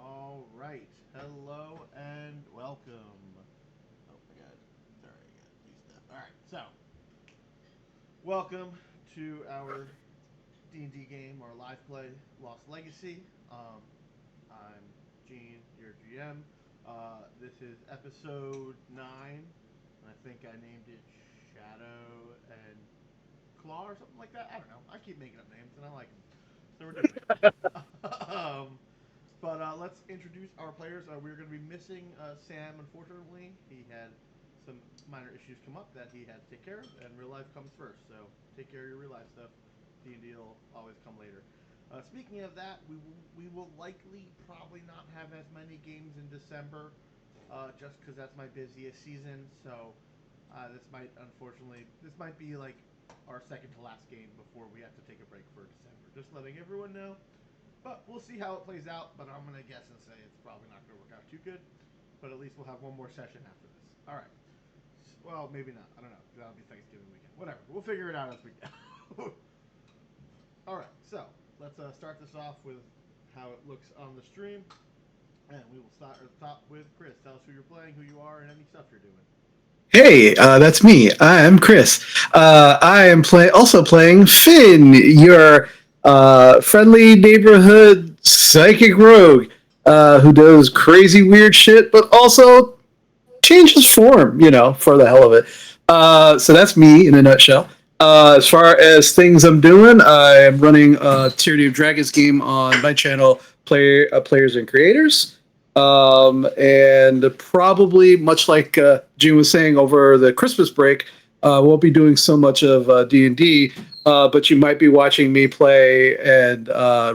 All right. Hello and welcome. Oh my God. Sorry, I got new stuff. All right. So, welcome to our D&D game, our live play, Lost Legacy. I'm Gene, your GM. This is episode 9, and I think I named it Shadow and Claw or something like that. I don't know. I keep making up names, and I like them. So we're doing it. But let's introduce our players. We're going to be missing Sam, unfortunately. He had some minor issues come up that he had to take care of, and real life comes first. So take care of your real life stuff. D&D will always come later. Speaking of that, we will likely probably not have as many games in December, just because that's my busiest season. So this might be like our second to last game before we have to take a break for December. Just letting everyone know. But we'll see how it plays out. But I'm going to guess and say it's probably not going to work out too good. But at least we'll have one more session after this. All right. Well, maybe not. I don't know. That'll be Thanksgiving weekend. Whatever. We'll figure it out as we go. All right. So let's start this off with how it looks on the stream. And we will start at the top with Chris. Tell us who you're playing, who you are, and any stuff you're doing. Hey, that's me. I am Chris. I am also playing Finn, your friendly neighborhood psychic rogue who does crazy weird shit, but also changes form, for the hell of it. So that's me in a nutshell. As far as things I'm doing, I am running a Tyranny of Dragons game on my channel, Players and Creators. And probably, much like Gene was saying over the Christmas break, won't be doing so much of D&D, but you might be watching me play and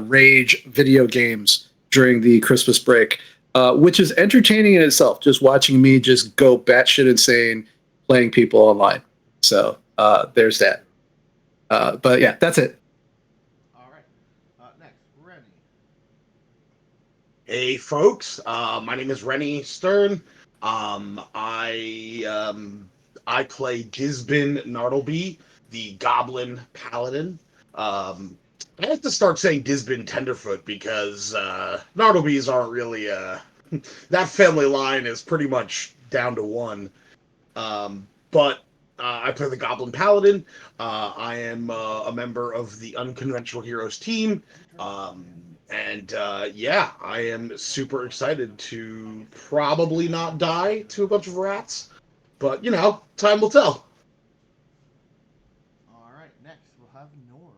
rage video games during the Christmas break, which is entertaining in itself. Just watching me just go batshit insane playing people online. So there's that. But yeah, that's it. All right. Next, Rennie. Hey, folks. My name is Rennie Stern. I play Gisbin Nartleby, the Goblin Paladin. Um, I have to start saying Gisbin Tenderfoot because Nartlebys aren't really that family line is pretty much down to one. But I play the Goblin Paladin. I am a member of the Unconventional Heroes team. And yeah, I am super excited to probably not die to a bunch of rats. But, time will tell. All right. Next, we'll have Norm.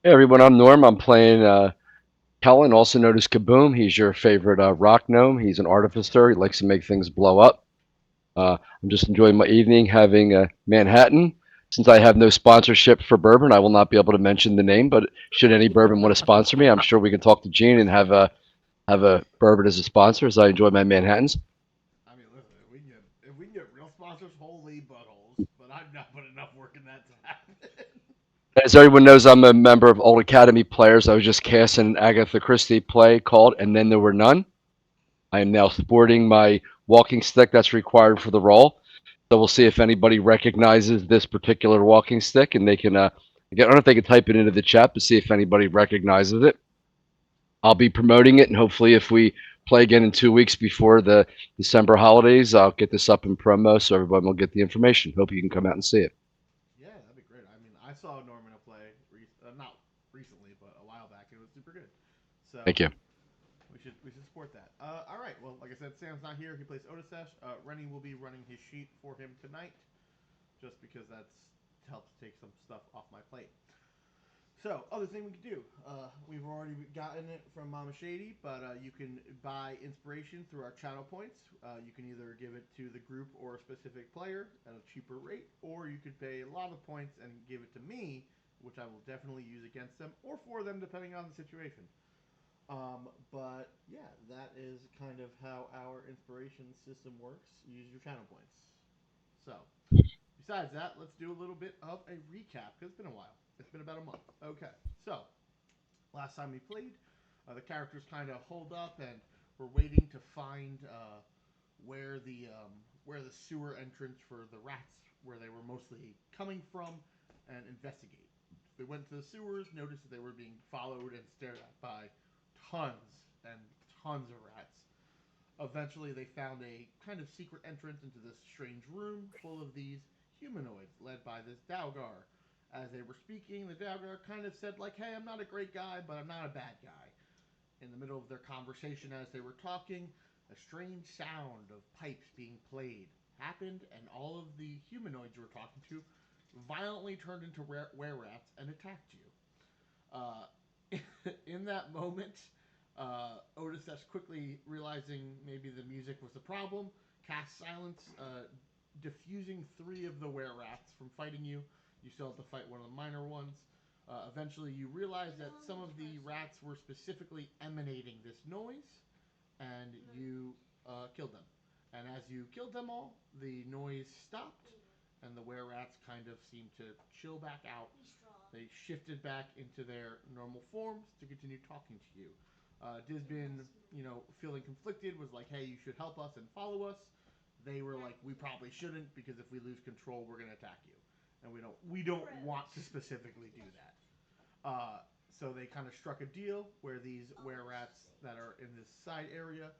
Hey everyone, I'm Norm. I'm playing Kellen, also known as Kaboom. He's your favorite rock gnome. He's an artificer. He likes to make things blow up. I'm just enjoying my evening having Manhattan. Since I have no sponsorship for bourbon, I will not be able to mention the name. But should any bourbon want to sponsor me, I'm sure we can talk to Gene and have a bourbon as a sponsor. As I enjoy my Manhattans. I mean, listen, if we can get real sponsors, holy buttholes. But I've not put enough work in that to happen. As everyone knows, I'm a member of Old Academy Players. I was just cast in an Agatha Christie play called "And Then There Were None." I am now sporting my walking stick that's required for the role. So we'll see if anybody recognizes this particular walking stick, and they can. I don't know if they can type it into the chat to see if anybody recognizes it. I'll be promoting it, and hopefully, if we play again in 2 weeks before the December holidays, I'll get this up in promo so everyone will get the information. Hope you can come out and see it. Yeah, that'd be great. I mean, I saw Norman play, not recently, but a while back. It was super good. So Thank you. we should support that. All right. Well, like I said, Sam's not here. He plays Otisesh. Rennie will be running his sheet for him tonight, just because that's helps take some stuff off my plate. So, other thing we could do, we've already gotten it from Mama Shady, but you can buy inspiration through our channel points. You can either give it to the group or a specific player at a cheaper rate, or you could pay a lot of points and give it to me, which I will definitely use against them or for them, depending on the situation. But yeah, that is kind of how our inspiration system works. Use your channel points. So, besides that, let's do a little bit of a recap because it's been a while. It's been about a month. Okay, so last time we played, the characters kind of hold up and we're waiting to find where the sewer entrance for the rats, where they were mostly coming from, and investigate. They went to the sewers, noticed that they were being followed and stared at by tons and tons of rats. Eventually, they found a kind of secret entrance into this strange room full of these humanoids led by this Dalgar. As they were speaking, the Dalgar kind of said, like, hey, I'm not a great guy, but I'm not a bad guy. In the middle of their conversation, as they were talking, a strange sound of pipes being played happened, and all of the humanoids you were talking to violently turned into were-rats and attacked you. In that moment, Otis quickly realizing maybe the music was the problem, cast silence, diffusing three of the were-rats from fighting you. You still have to fight one of the minor ones. Eventually, you realize that some of the rats were specifically emanating this noise, and you killed them. And as you killed them all, the noise stopped, and the were-rats kind of seemed to chill back out. They shifted back into their normal forms to continue talking to you. Disbin, feeling conflicted, was like, "Hey, you should help us and follow us." They were like, "We probably shouldn't because if we lose control, we're gonna attack you, and we don't want to specifically do that." So they kind of struck a deal where these were-rats that are in this side area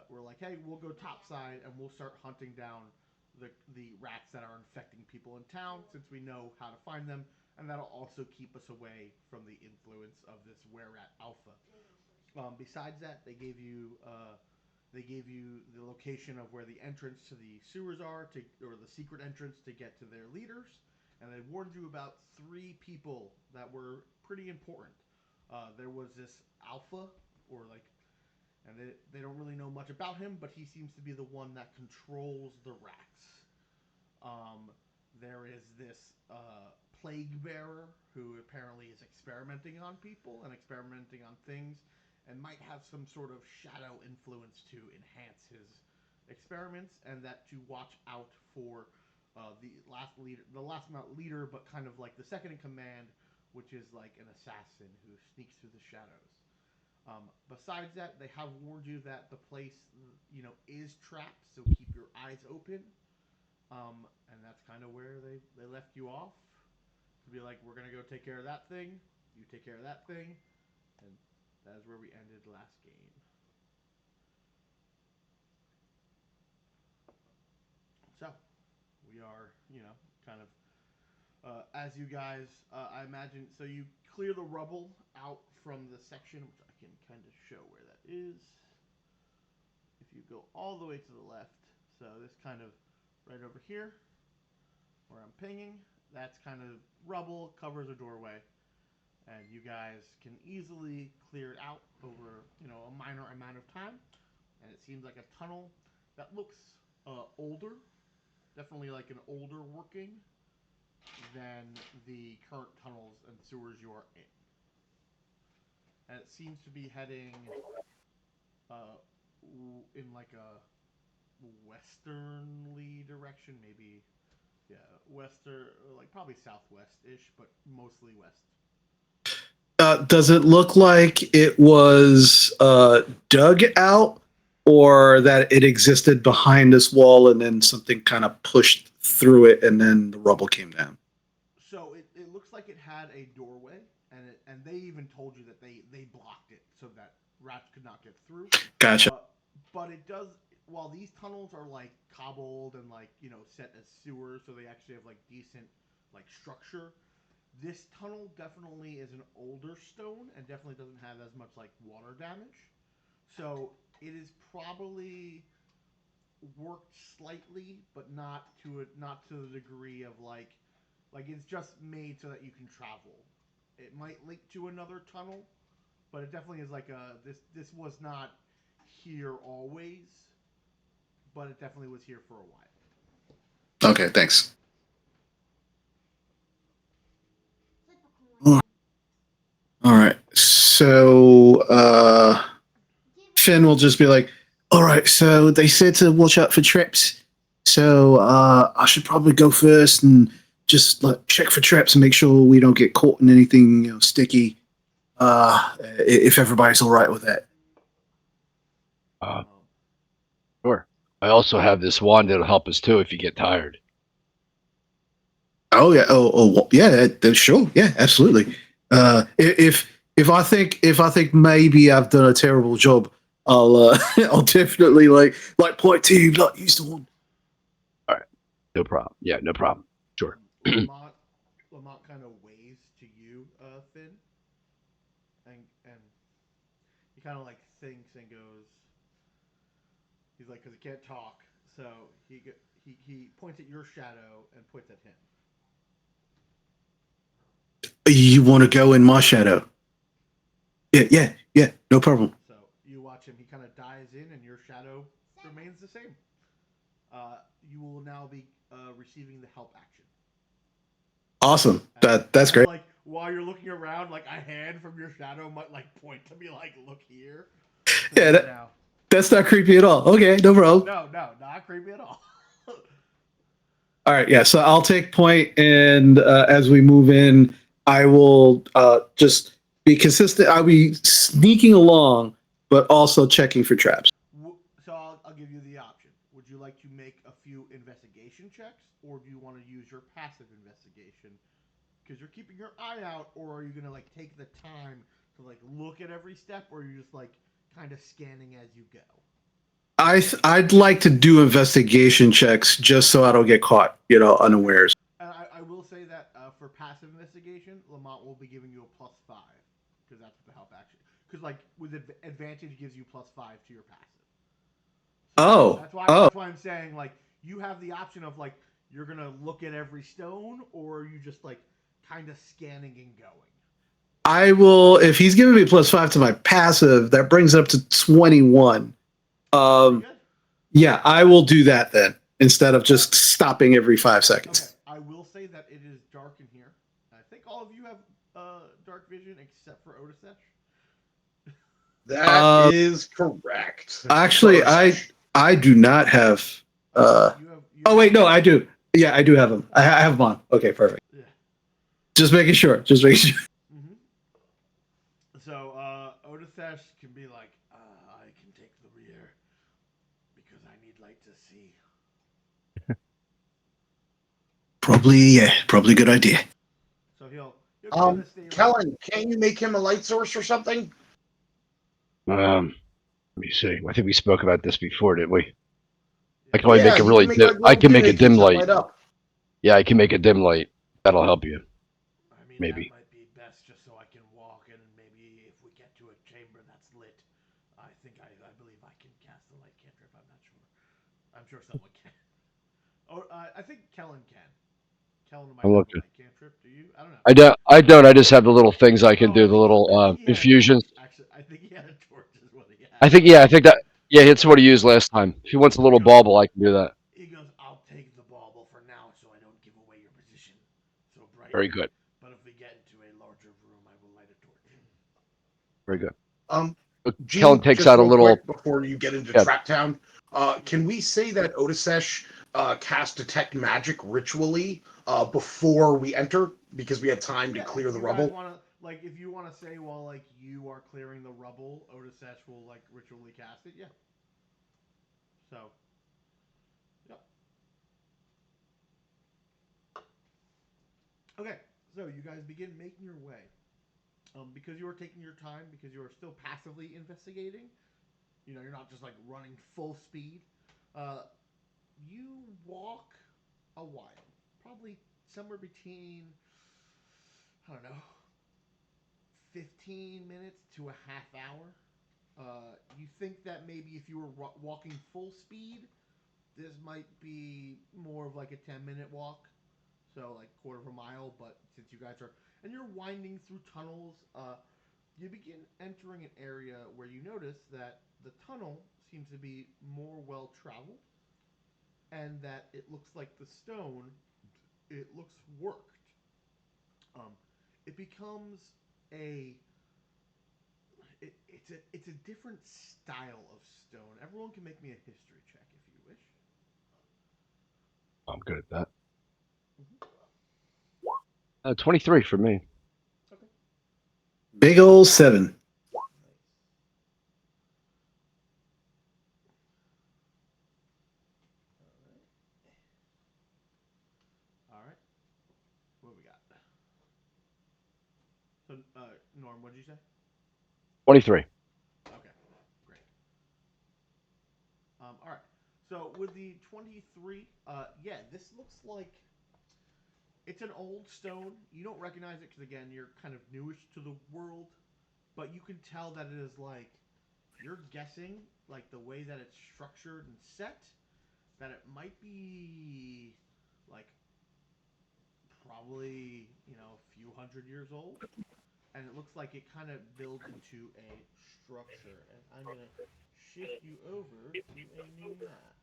were like, "Hey, we'll go topside and we'll start hunting down the rats that are infecting people in town since we know how to find them, and that'll also keep us away from the influence of this were-rat alpha." Besides that, they gave you the location of where the entrance to the sewers are, or the secret entrance to get to their leaders, and they warned you about three people that were pretty important. There was this alpha, or like, and they don't really know much about him, but he seems to be the one that controls the rats. There is this plague bearer who apparently is experimenting on people and experimenting on things, and might have some sort of shadow influence to enhance his experiments, and that to watch out for the last not leader, but kind of like the second in command, which is like an assassin who sneaks through the shadows. Besides that, they have warned you that the place, is trapped, so keep your eyes open. And that's kind of where they left you off. To be like, we're gonna go take care of that thing. You take care of that thing, and that is where we ended last game. So we are, kind of as you guys, I imagine. So you clear the rubble out from the section, which I can kind of show where that is. If you go all the way to the left, so this kind of right over here, where I'm pinging, that's kind of rubble, covers a doorway, and you guys can easily clear it out over, a minor amount of time. And it seems like a tunnel that looks older, definitely like an older working than the current tunnels and sewers you are in. And it seems to be heading uh, in like a westernly direction, maybe. Yeah, western, like probably southwest-ish, but mostly west. Does it look like it was dug out, or that it existed behind this wall and then something kind of pushed through it and then the rubble came down? So it looks like it had a doorway, and they even told you that they blocked it so that rats could not get through. Gotcha. But it does. While these tunnels are like cobbled and like set as sewers, so they actually have like decent like structure. This tunnel definitely is an older stone and definitely doesn't have as much like water damage. So it is probably worked slightly, but not to the degree of like it's just made so that you can travel. It might link to another tunnel, but it definitely is like this was not here always, but it definitely was here for a while. Okay, thanks. All right. So Finn will just be like, all right, so they said to watch out for traps. So I should probably go first and just like check for traps and make sure we don't get caught in anything sticky. If everybody's all right with that. Sure. I also have this wand that'll help us too if you get tired. Oh yeah. Yeah. Sure. Yeah. Absolutely. If I think maybe I've done a terrible job I'll I'll definitely like point team, not use the one. All right. No problem. Yeah, no problem. Sure. Lamont kind of waves to you, Finn, and he kind of like thinks and goes. He's like, because he can't talk, so he points at your shadow and points at him. You want to go in my shadow? Yeah, no problem. So you watch him. He kind of dives in, and your shadow remains the same. You will now be receiving the help action. Awesome. And, That's and great. like while you're looking around, like a hand from your shadow might like point to me, like look here. Yeah, Now. that's not creepy at all. Okay, no problem. No, not creepy at all. All right, yeah. So I'll take point, and as we move in, I will just be consistent. I'll be sneaking along, but also checking for traps. So I'll give you the option. Would you like to make a few investigation checks, or do you want to use your passive investigation? Because you're keeping your eye out, or are you gonna like take the time to like look at every step, or are you just like kind of scanning as you go? I'd like to do investigation checks just so I don't get caught, unawares. And I will say that for passive investigation, Lamont will be giving you a +5 because that's what the help action. Because like with advantage gives you +5 to your passive. So Oh, oh, that's why I'm saying like you have the option of like you're gonna look at every stone, or are you just like kind of scanning and going. I will. If he's giving me +5 to my passive, that brings it up to 21. Pretty Um, good. yeah, I will do that then instead of just stopping every 5 seconds. Okay, I will say that it is dark in here. I think all of you have dark vision except for Otisesh. That is correct. Actually, I do not have. Oh wait, no, I do. Yeah, I do have them. I have them on. Okay, perfect. Yeah. Just making sure. Just making sure. Mm-hmm. So Otisesh can be like, I can take the rear because I need light to see. Probably a good idea. So he'll kind of stay right. Kellen, can't you make him a light source or something? Let me see. I think we spoke about this before, didn't we? I can only Yeah, make a he can really. make like I little can make a dim dimmakes that light. light up. Yeah, I can make a dim light. That'll help you. I mean, that Maybe. might be best just so I can walk, and maybe if we get to a chamber that's lit, I think I believe I can cast the light cantrip. I'm not sure. I'm sure someone can. Oh, I think Kellen can. Kellen might I'm have the looking. light cantrip. Do you? I don't know. I don't. I don't. I just have the little things I can Oh, do. The little I think he had a infusions. torch. Actually, I think he had a torch. Is what he had. I think. Yeah. I think that. Yeah, it's what he used last time. If he wants a He little goes. bauble, I can do that. He goes. I'll take the bauble for now, so I don't give away your position so Very brightly. good. But if we get into a larger room, I will light a torch. Very good. Um, Kellen Gene, takes just out a real little. quick before you get into Yeah. Trap Town, can we say that Otisesh cast Detect Magic ritually before we enter because we had time to Yeah, clear if the you guys rubble? want to, like, if you want to say while like you are clearing the rubble, Otisesh will like ritually cast it. Yeah. So, yep. Okay. So you guys begin making your way. Because you are taking your time, because you are still passively investigating. You know, you're not just like running full speed. Uh, you walk a while, probably somewhere between I don't know, 15 minutes to a half hour. You think that maybe if you were walking full speed, this might be more of like a 10-minute walk, so like quarter of a mile. But since you guys are and you're winding through tunnels, you begin entering an area where you notice that the tunnel seems to be more well traveled, and that it looks like the stone, it looks worked. Um, it becomes a it's a different style of stone. Everyone can make me a history check if you wish. I'm good at that. Mm-hmm. 23 for me. Okay. Big old 7. Nice. All right. What we got? So, Norm, what did you say? 23. Okay, great. All right. So with the 23, yeah, this looks like it's an old stone. You don't recognize it because again, you're kind of newish to the world, but you can tell that it is like you're guessing like the way that it's structured and set that it might be like probably a few hundred years old, and it looks like it kind of builds into a structure. And I'm gonna shift you over to a new map.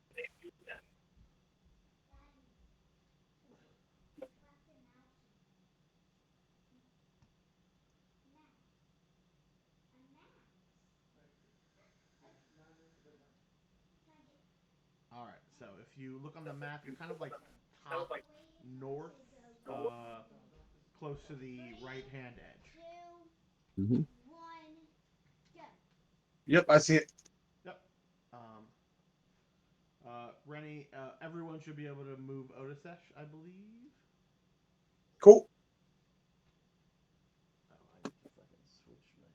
All right. So if you look on the map, you're kind of like top north, uh, close to the right hand edge. Mhm. Yep, I see it. Yep. Rennie, everyone should be able to move Otisesh, I believe. Cool. Oh, I need to fucking switch my.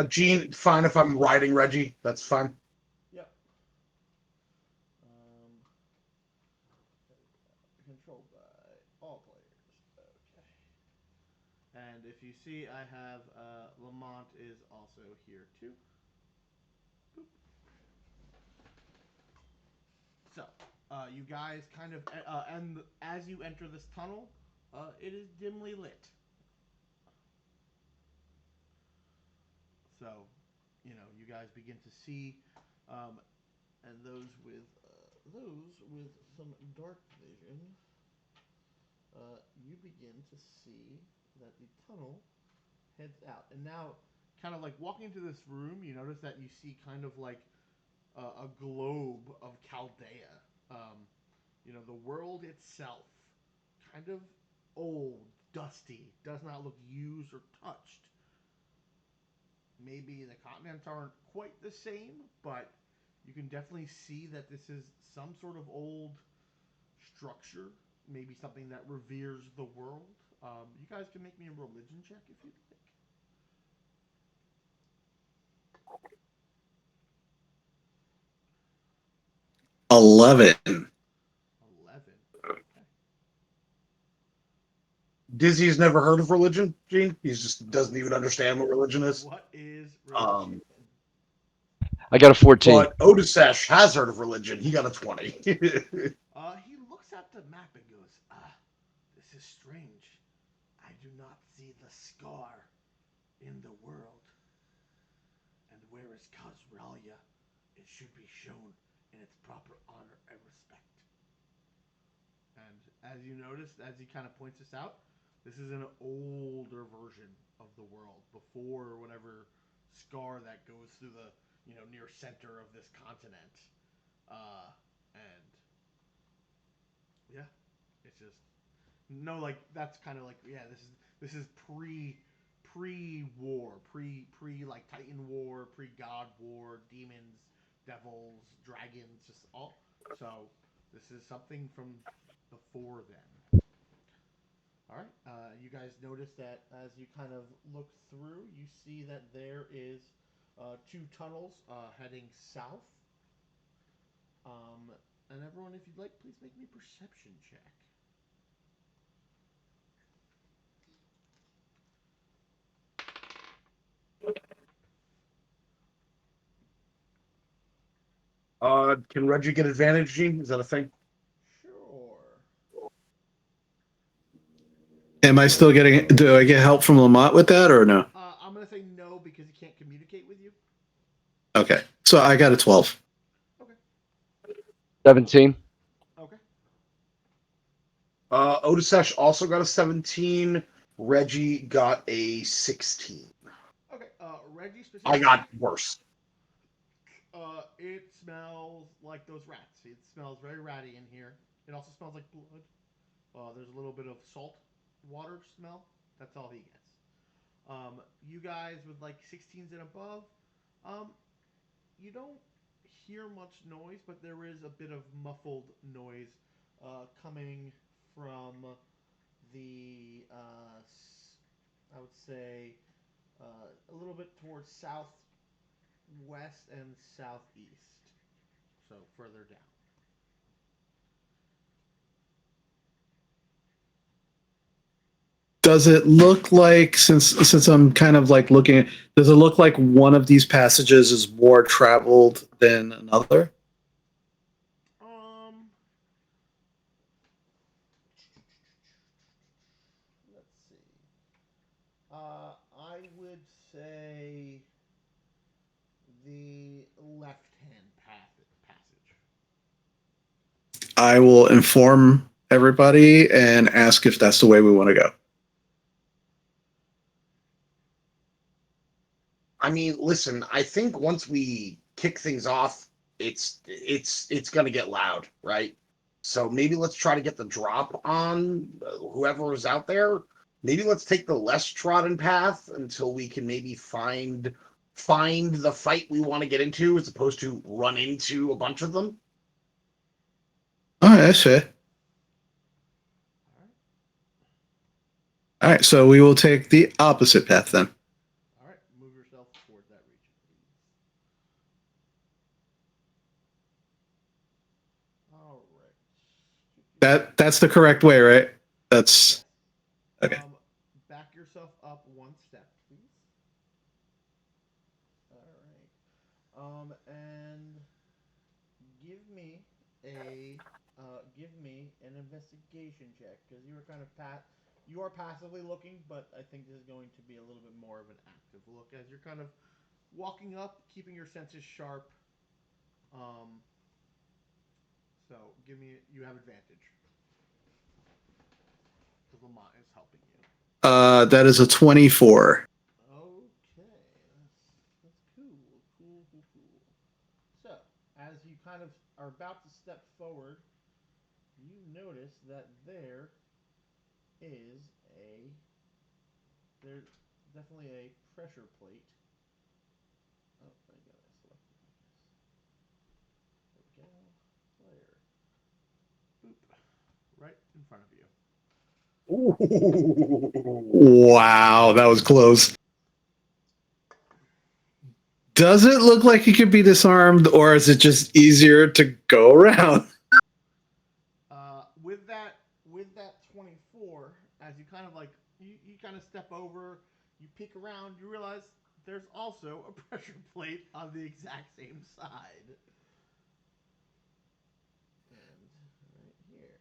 Gene, fine if I'm riding Reggie. That's fine. Yep. Um, controlled by all players. Okay. And if you see, I have Lamont is also here too. Boop. So, you guys kind of, and as you enter this tunnel, it is dimly lit. So, you guys begin to see, um, and those with some dark vision, you begin to see that the tunnel heads out. And now, kind of like walking into this room, you notice that you see kind of like a globe of Chaldea. The world itself, kind of old, dusty, does not look used or touched. Maybe the continents aren't quite the same, but you can definitely see that this is some sort of old structure, maybe something that reveres the world. You guys can make me a religion check if you'd like. 11. 11. Okay. Dizzy's never heard of religion, Gene. He just doesn't even understand what religion is. What is religion? Um, I got a 14. but Otisesh has heard of religion. He got a 20. He looks at the map and goes, this is strange. I do not see the scar in the world. And where is Khazralia? It should be shown in its proper honor and respect. And as you notice, as he kind of points this out, this is an older version of the world before whatever scar that goes through the near center of this continent. And yeah, it's just no, like that's kind of like, yeah, this is pre war, pre like Titan War, pre God War, demons, devils, dragons, just all. So this is something from before then. All right, you guys notice that as you kind of look through, you see that there is two tunnels heading south. Um, and everyone, if you'd like, please make me a perception check. Can Reggie get advantage, Gene? Is that a thing? Sure. Am I still getting? Do I get help from Lamont with that or no? I'm gonna say no because he can't communicate with you. Okay, so I got a 12. Okay. 17. Okay. Otisesh also got a 17. Reggie got a 16. Okay. Reggie I specifically. got worse. It smells like those rats. It smells very ratty in here. It also smells like blood. There's a little bit of salt water smell. That's all he gets. You guys with like 16s and above, um, you don't hear much noise, but there is a bit of muffled noise coming from the, I would say, a little bit towards southwest and southeast. So further down. Does it look like, since I'm kind of like looking, does it look like one of these passages is more traveled than another? Um, let's see. I would say the left-hand passage. I will inform everybody and ask if that's the way we want to go. I mean, listen, I think once we kick things off, it's gonna get loud, right? So maybe let's try to get the drop on whoever is out there. Maybe let's take the less trodden path until we can maybe find the fight we want to get into, as opposed to run into a bunch of them. All right, that's fair. All right. All right, so we will take the opposite path then. All right. Move yourself towards that region, please. All right. That's the correct way, right? That's Yes. okay. Back yourself up one step, please. All right. And give me give me an investigation check because you were kind of you are passively looking, but I think this is going to be a little bit more of an active look as you're kind of walking up, keeping your senses sharp. Um, so give me you have advantage because Lamont is helping you. That is a 24. Okay, that's cool. So as you kind of are about to step forward, you notice that is a there's definitely a pressure plate. Oh, there you go. I selected I guess. There we go. Player. Boop. Right in front of you. Wow, that was close. Does it look like it could be disarmed, or is it just easier to go around? With that 24, as you kind of like you kind of step over, you peek around, you realize there's also a pressure plate on the exact same side. And right here.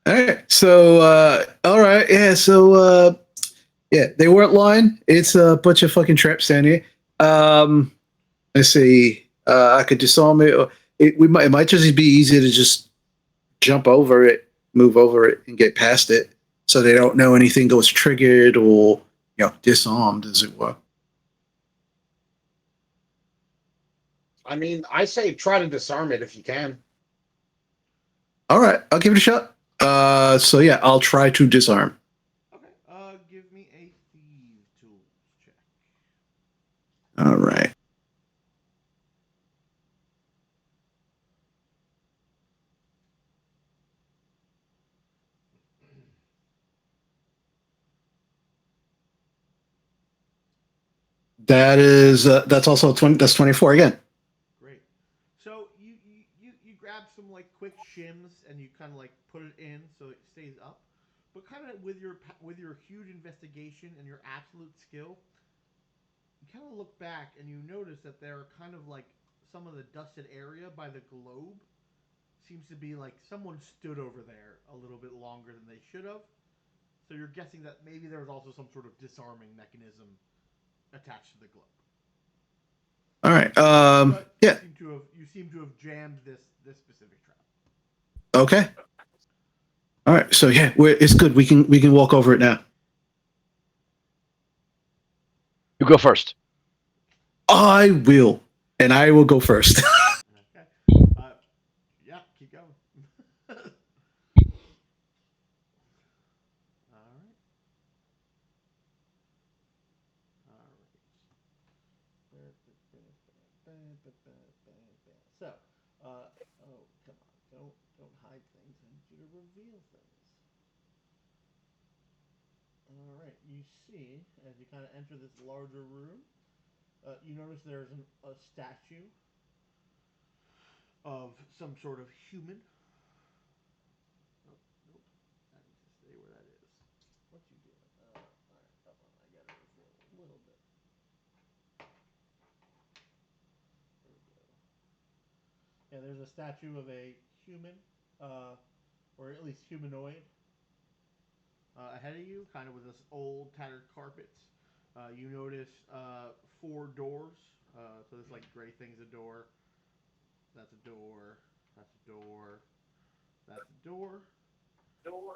All right, so all right, yeah, so yeah, they weren't lying. It's a bunch of fucking traps down here. Let's see. I could disarm it. It might just be easier to just jump over it, move over it, and get past it, so they don't know anything goes triggered or disarmed, as it were. I mean, I say try to disarm it if you can. All right, I'll give it a shot. So yeah, I'll try to disarm. Okay. Give me a thieves tools check. All right. That's also 20. That's 24 again. Great. So you grab some like quick shims and you kind of like put it in so it stays up, but kind of with your huge investigation and your absolute skill, you kind of look back and you notice that there are kind of like some of the dusted area by the globe seems to be like someone stood over there a little bit longer than they should have. So you're guessing that maybe there was also some sort of disarming mechanism attached to the globe. All right. But Yeah. you seem to have jammed this specific trap. Okay. All right. So yeah, it's good. We can walk over it now. You go first. I will, and I will go first. Okay. Uh, yeah, keep going. All right. All right. So, oh come on, don't hide things. I need you to reveal things. All right. You see, as you kind of enter this larger room, you notice there's a statue of some sort of human. Oh, nope. That needs to stay where that is. What you doing? All right, come on. I got it for a little bit. There we go. Yeah, there's a statue of a human, uh, or at least humanoid, ahead of you, kind of with this old tattered carpets. You notice four doors. So there's like gray things a door. That's a door. That's a door. That's a door.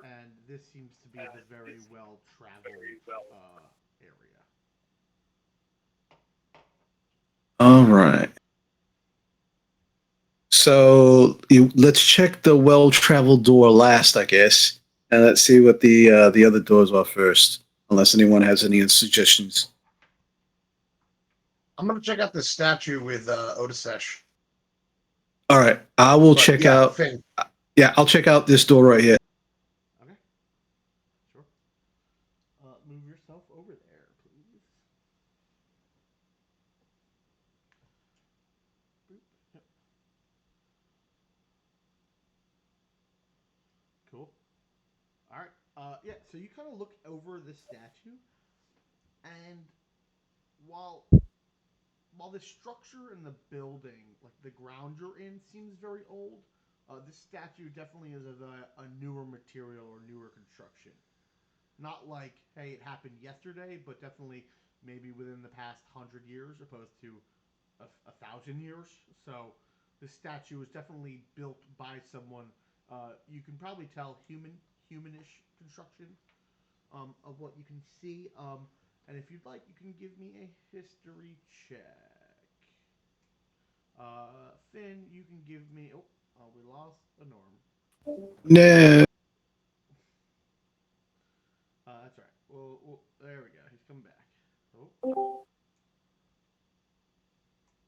And this seems to be the very well traveled area. All right. So let's check the well-traveled door last, I guess, and let's see what the other doors are first. Unless anyone has any suggestions. I'm gonna check out the statue with Otisesh. All right, I will But check yeah, out. Finn. Yeah, I'll check out this door right here. Okay, sure. Move yourself over there, please. Boop. Yep. Cool. All right. Yeah. So you kind of look over the statue, and while while the structure and the building, like the ground you're in, seems very old, this statue definitely is of a newer material or newer construction. Not like, hey, it happened yesterday, but definitely maybe within the past 100 years, opposed to a thousand years. So this statue is definitely built by someone. You can probably tell humanish construction of what you can see. And if you'd like, you can give me a history check. Finn, you can give me. Oh, we lost a Norm. No. That's right. Well, there we go. He's come back. Oh,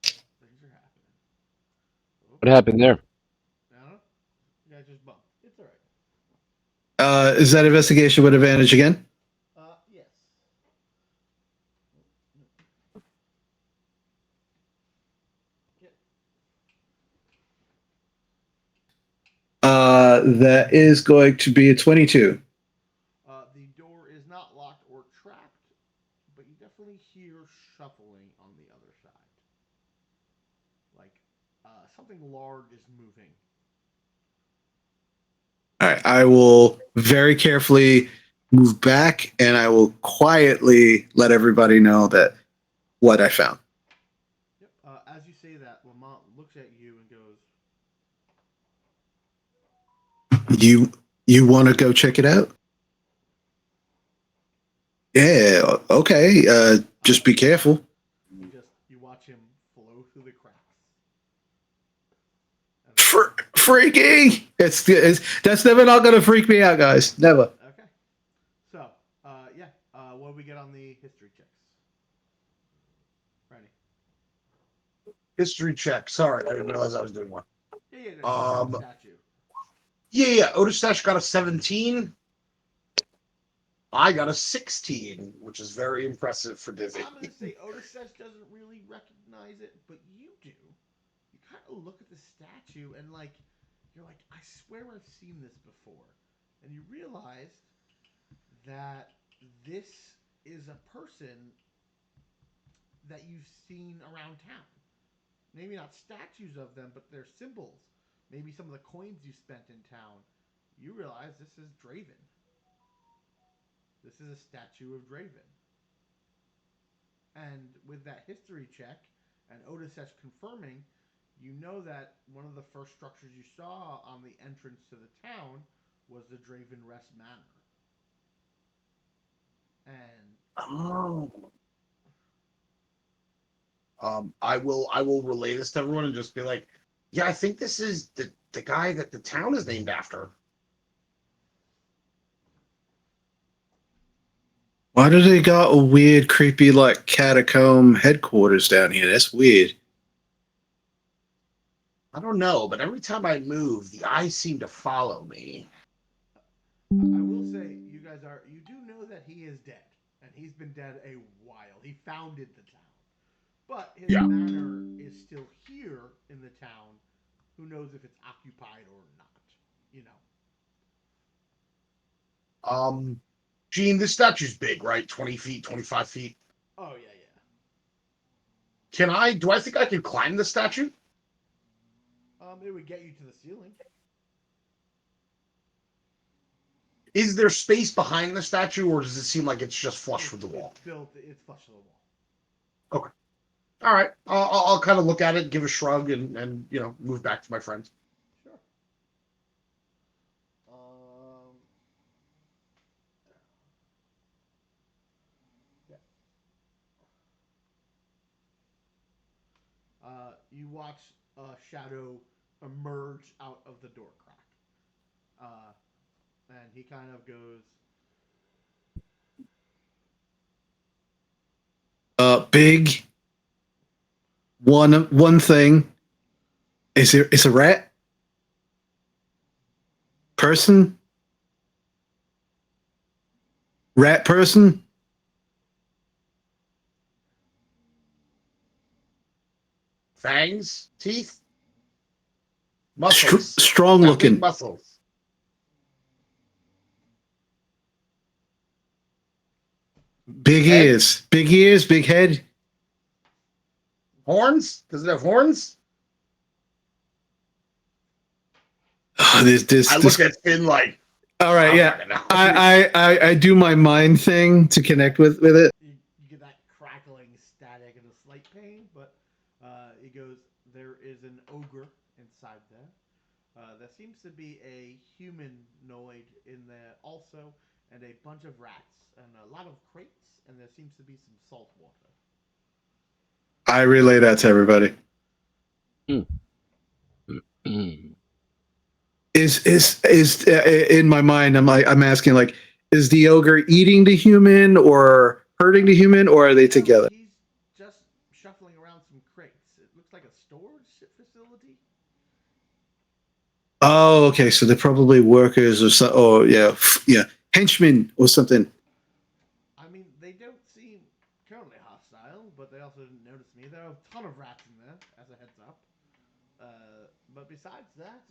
things are happening. Oh, What happened there? I don't know. You guys just bumped. It's all right. Is that investigation with advantage again? Yes. Yep. That is going to be a 22. The door is not locked or trapped, but you definitely hear shuffling on the other side. Like something large is moving. All right, I will very carefully move back, and I will quietly let everybody know that what I found. Yep. As you say that, Lamont looks at you and goes, You want to go check it out? Yeah. Okay. Just be careful. you watch him flow through the cracks. Freaky. It's that's never not gonna freak me out, guys. Never. Okay. So, yeah. What do we get on the history checks? Ready? History check. Sorry, I didn't realize I was doing one. Yeah. No, Um, statue. yeah. Otisesh got a 17. I got a 16, which is very impressive for Divi. I'm gonna say Otisesh doesn't really recognize it, but you do. You kind of look at the statue and you're like, I swear I've seen this before, and you realize that this is a person that you've seen around town. Maybe not statues of them, but they're symbols. Maybe some of the coins you spent in town. You realize this is Draven. This is a statue of Draven. And with that history check and Otisesh confirming, you know that one of the first structures you saw on the entrance to the town was the Draven Rest Manor. And Oh. I will relay this to everyone and just be like, yeah, I think this is the guy that the town is named after. Why do they got a weird, creepy, like catacomb headquarters down here? That's weird. I don't know, but every time I move, the eyes seem to follow me. I will say, you guys are, you do know that he is dead, and he's been dead a while. He founded the town, but his Yeah. manor is still here in the town. Who knows if it's occupied or not? You know. Gene, this statue's big, right? 20 feet, 25 feet. Oh yeah, yeah. Do I think I can climb the statue? It would get you to the ceiling. Is there space behind the statue, or does it seem like it's just flush with the wall? It's flush to the wall. Okay. All right. I'll kind of look at it, give a shrug, and move back to my friends. Sure. Yeah. You watch a shadow emerge out of the door crack. And he kind of goes, Big. One thing. Is a rat? Person? Rat person? Fangs, teeth, muscles. Strong Got looking. big muscles. Big Head? ears. Big ears, big head. Horns? Does it have horns? Oh, this. I look at Finn like, All right, I'm yeah. not gonna know. I do my mind thing to connect with it. you get that crackling static and a slight pain, but he goes, there is an ogre inside there. There seems to be a humanoid in there also, and a bunch of rats, and a lot of crates, and there seems to be some salt water. I relay that to everybody. Is in my mind? I'm asking like, is the ogre eating the human or hurting the human, or are they together? He's just shuffling around some crates. It looks like a storage facility. Oh, okay. So they're probably workers or so. Or yeah, henchmen or something. I mean, they don't seem currently hostile, but they also didn't notice me. There are a ton of rats in there, as a heads up. But besides that,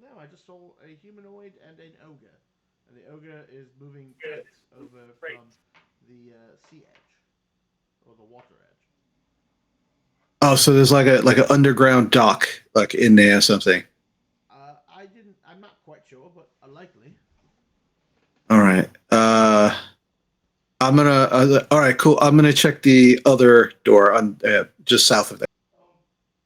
no, I just saw a humanoid and an ogre. And the ogre is moving crates over from the sea edge, or the water edge. Oh, so there's like an underground dock like in there or something. I'm not quite sure, but likely. All right. I'm gonna. All right, cool. I'm gonna check the other door on just south of that.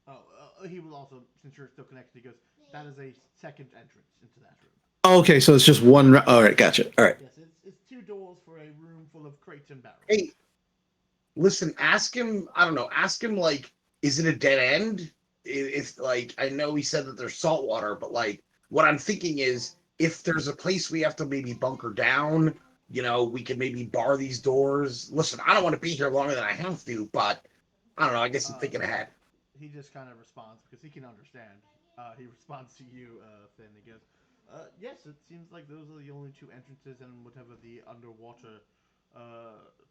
Oh, he will also, since you're still connected, he goes, that is a second entrance into that room. Oh, okay, so it's just one. All right, gotcha. All right. Yes, it's two doors for a room full of crates and barrels. Hey, listen, ask him, I don't know, ask him, like, is it a dead end? If, like, I know he said that there's salt water, but, like, what I'm thinking is, if there's a place we have to maybe bunker down, we can maybe bar these doors. Listen, I don't want to be here longer than I have to, but I don't know, I guess I'm thinking ahead. He just kind of responds, because he can understand. He responds to you, Finn. He goes, yes, it seems like those are the only two entrances and whatever the underwater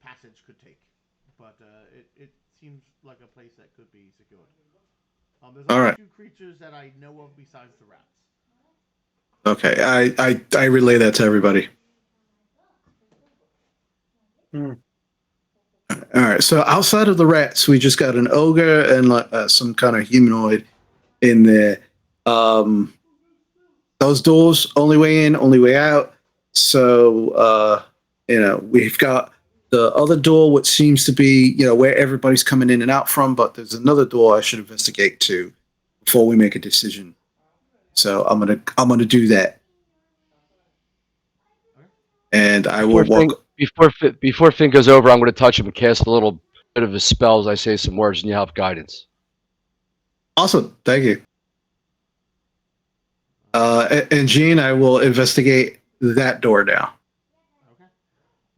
passage could take. But it seems like a place that could be secured. There's All only right. two creatures that I know of besides the rats. Okay, I relay that to everybody. All right. So outside of the rats, we just got an ogre and some kind of humanoid in there. Those doors, only way in, only way out. So we've got the other door, which seems to be where everybody's coming in and out from. But there's another door I should investigate too before we make a decision. So I'm gonna do that, and I will walk. Before Finn goes over, I'm going to touch him and cast a little bit of his spells. I say some words, and you have guidance. Awesome, thank you. And Gene, I will investigate that door now. Okay.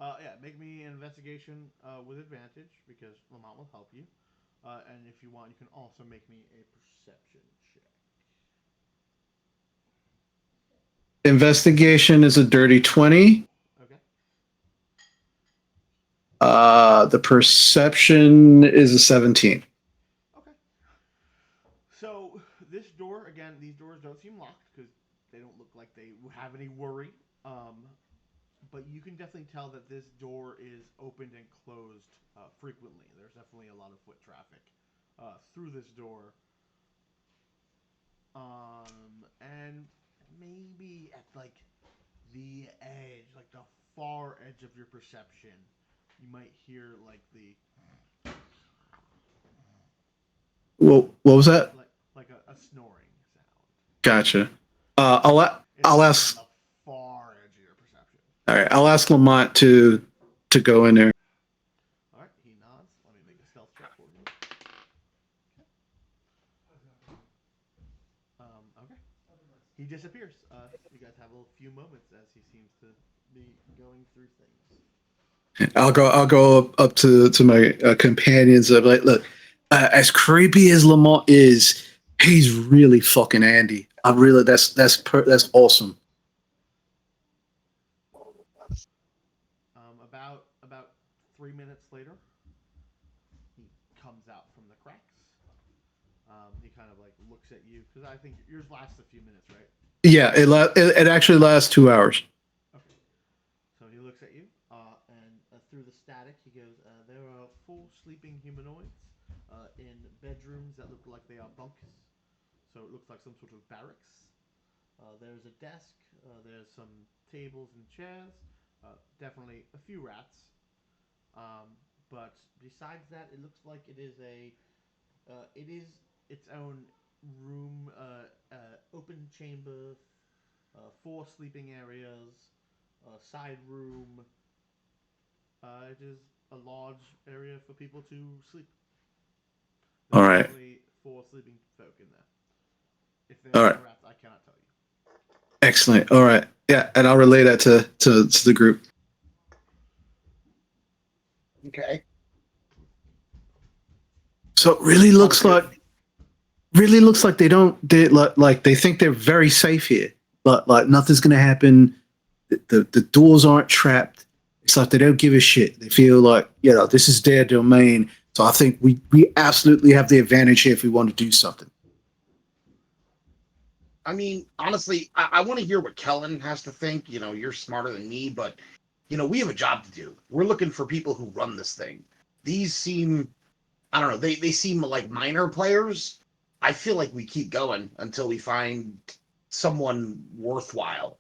Yeah, make me an investigation with advantage because Lamont will help you. And if you want, you can also make me a perception check. Investigation is a dirty 20. The perception is a 17. Okay. So this door, again, these doors don't seem locked because they don't look like they have any worry. But you can definitely tell that this door is opened and closed frequently. There's definitely a lot of foot traffic through this door. And maybe at like the edge, like the far edge of your perception, you might hear like the Well, what was that? like a snoring sound. Gotcha. It's I'll like ask. on the far edge of your perception. All right, I'll ask Lamont to go in there. All right, he nods. Let me make a stealth check for you. Okay. He disappears. You guys have a few moments as he seems to be going through things. I'll go up to my companions. I'm like, look, as creepy as Lamont is, he's really fucking Andy. I really that's awesome. About 3 minutes later, he comes out from the cracks. He kind of like looks at you because I think yours lasts a few minutes, right? Yeah, it actually lasts 2 hours. Okay. So he looks at you, and through the static, he goes, "There are 4 sleeping humanoids in bedrooms that look like they are bunks. So it looks like some sort of barracks. There's a desk. There's some tables and chairs. Definitely a few rats. But besides that, it looks like it is its own room, open chamber, 4 sleeping areas, a side room. It is a large area for people to sleep. All There's right, definitely 4 sleeping folk in there. If there all are right, any rats, I cannot tell you. excellent. All right, yeah, and I'll relay that to the group. Okay. So it really looks like they think they're very safe here, but like nothing's gonna happen. The doors aren't trapped. It's like they don't give a shit. They feel like this is their domain. So I think we absolutely have the advantage here if we want to do something. I mean, honestly, I want to hear what Kellen has to think. You're smarter than me, but we have a job to do. We're looking for people who run this thing. These seem, I don't know, they seem like minor players. I feel like we keep going until we find someone worthwhile.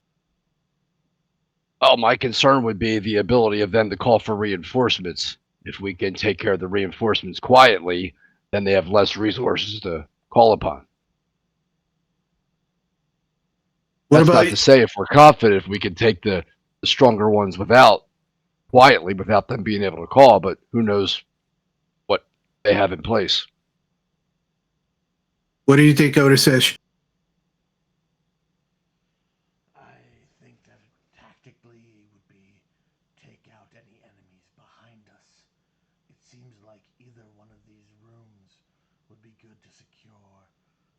Oh, my concern would be the ability of them to call for reinforcements. If we can take care of the reinforcements quietly, then they have less resources to call upon. What That's not about to say if we're confident if we can take the stronger ones quietly without them being able to call, but who knows what they have in place. what do you think, Otis? I think that tactically would be take out any enemies behind us. It seems like either one of these rooms would be good to secure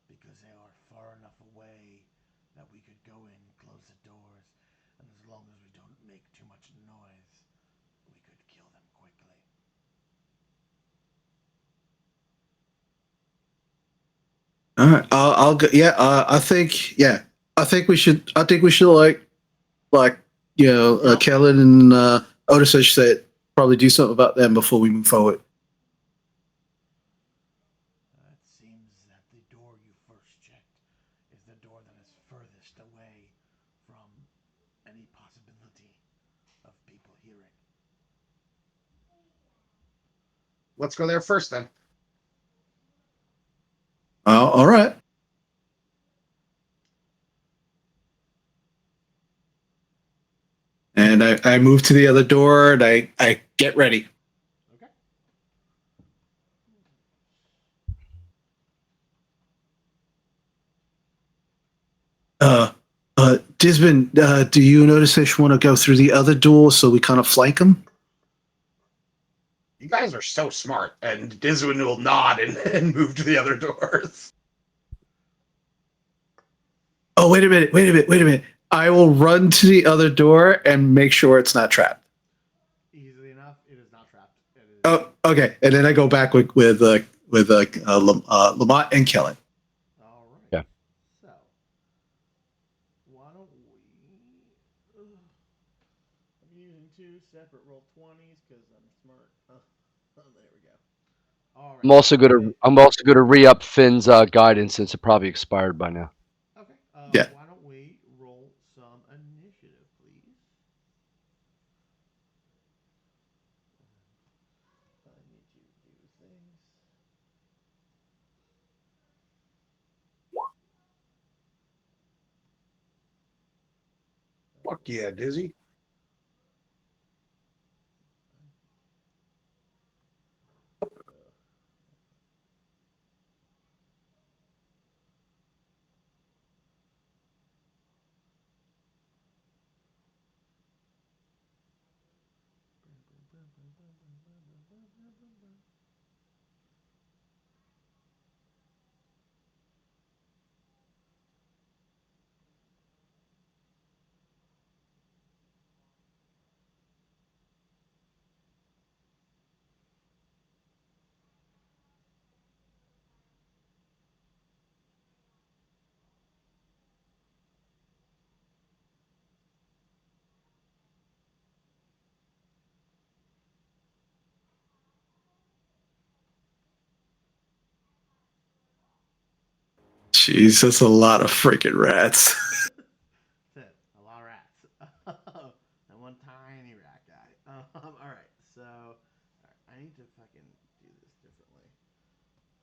because they are far enough away that we could go in, close the doors, and as long as we don't make too much noise, we could kill them quickly. All right, I'll go. Yeah, I think. Yeah, I think we should. I think we should Kellen and Otis said probably do something about them before we move forward. It seems that the door you first checked is the door that is furthest away from any possibility of people hearing. Let's go there first, then. All right. And I move to the other door and I get ready. Okay. Disbin, do you notice if you want to go through the other door so we kind of flank them? You guys are so smart. And Diswin will nod and move to the other doors. Oh, wait a minute. I will run to the other door and make sure it's not trapped. Easily enough, it is not trapped. Oh, okay. And then I go back with Lamont and Kellen. All right. Yeah. So, why don't we? Ugh, I'm using two separate roll 20s because I'm smart. There we go. All right. I'm also gonna re-up Finn's guidance since it probably expired by now. Okay. Yeah. Why don't we roll some initiative, please? I need to do things. Fuck yeah, Dizzy. Jeez, that's a lot of freaking rats. That's it. A lot of rats. And one tiny rat guy. All right. So, all right, I need to fucking do this differently.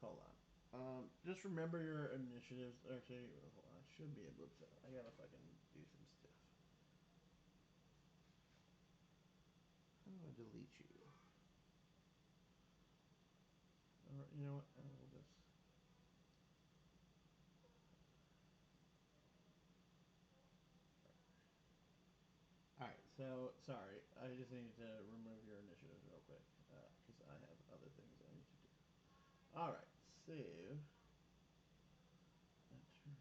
Hold on. Just remember your initiatives. Actually, hold on. I should be able to. I gotta fucking do some stuff. How do I delete you? Or, you know what? I will just. All right. So sorry. I just need to remove your initiatives real quick because I have other things I need to do. All right. Save. Enter.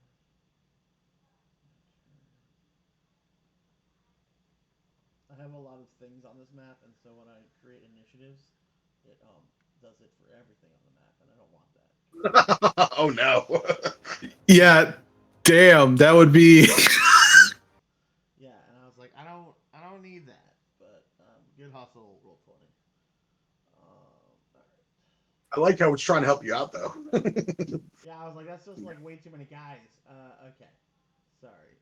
I have a lot of things on this map, and so when I create initiatives, it does it for everything on the map, and I don't want that. Oh no. Yeah, damn, that would be. Yeah, and I was like, I don't need that, but good hustle, roll 20. All right. I like how it's trying to help you out though. Yeah, I was like, that's just like way too many guys. Okay, sorry.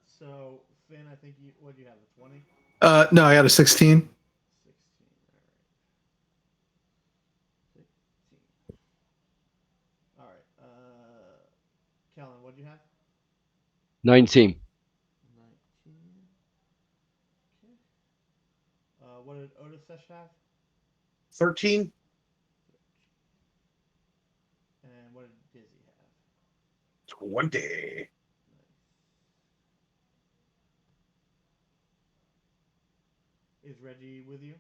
So Finn, I think you what do you have a 20? No, I got a 16. 16. All right. 16. All right. Kellen, what do you have? 19. 19. Okay. What did Otis Sesh have? 13? 13. And what did Dizzy have? 20. Nice. Is Reggie with you?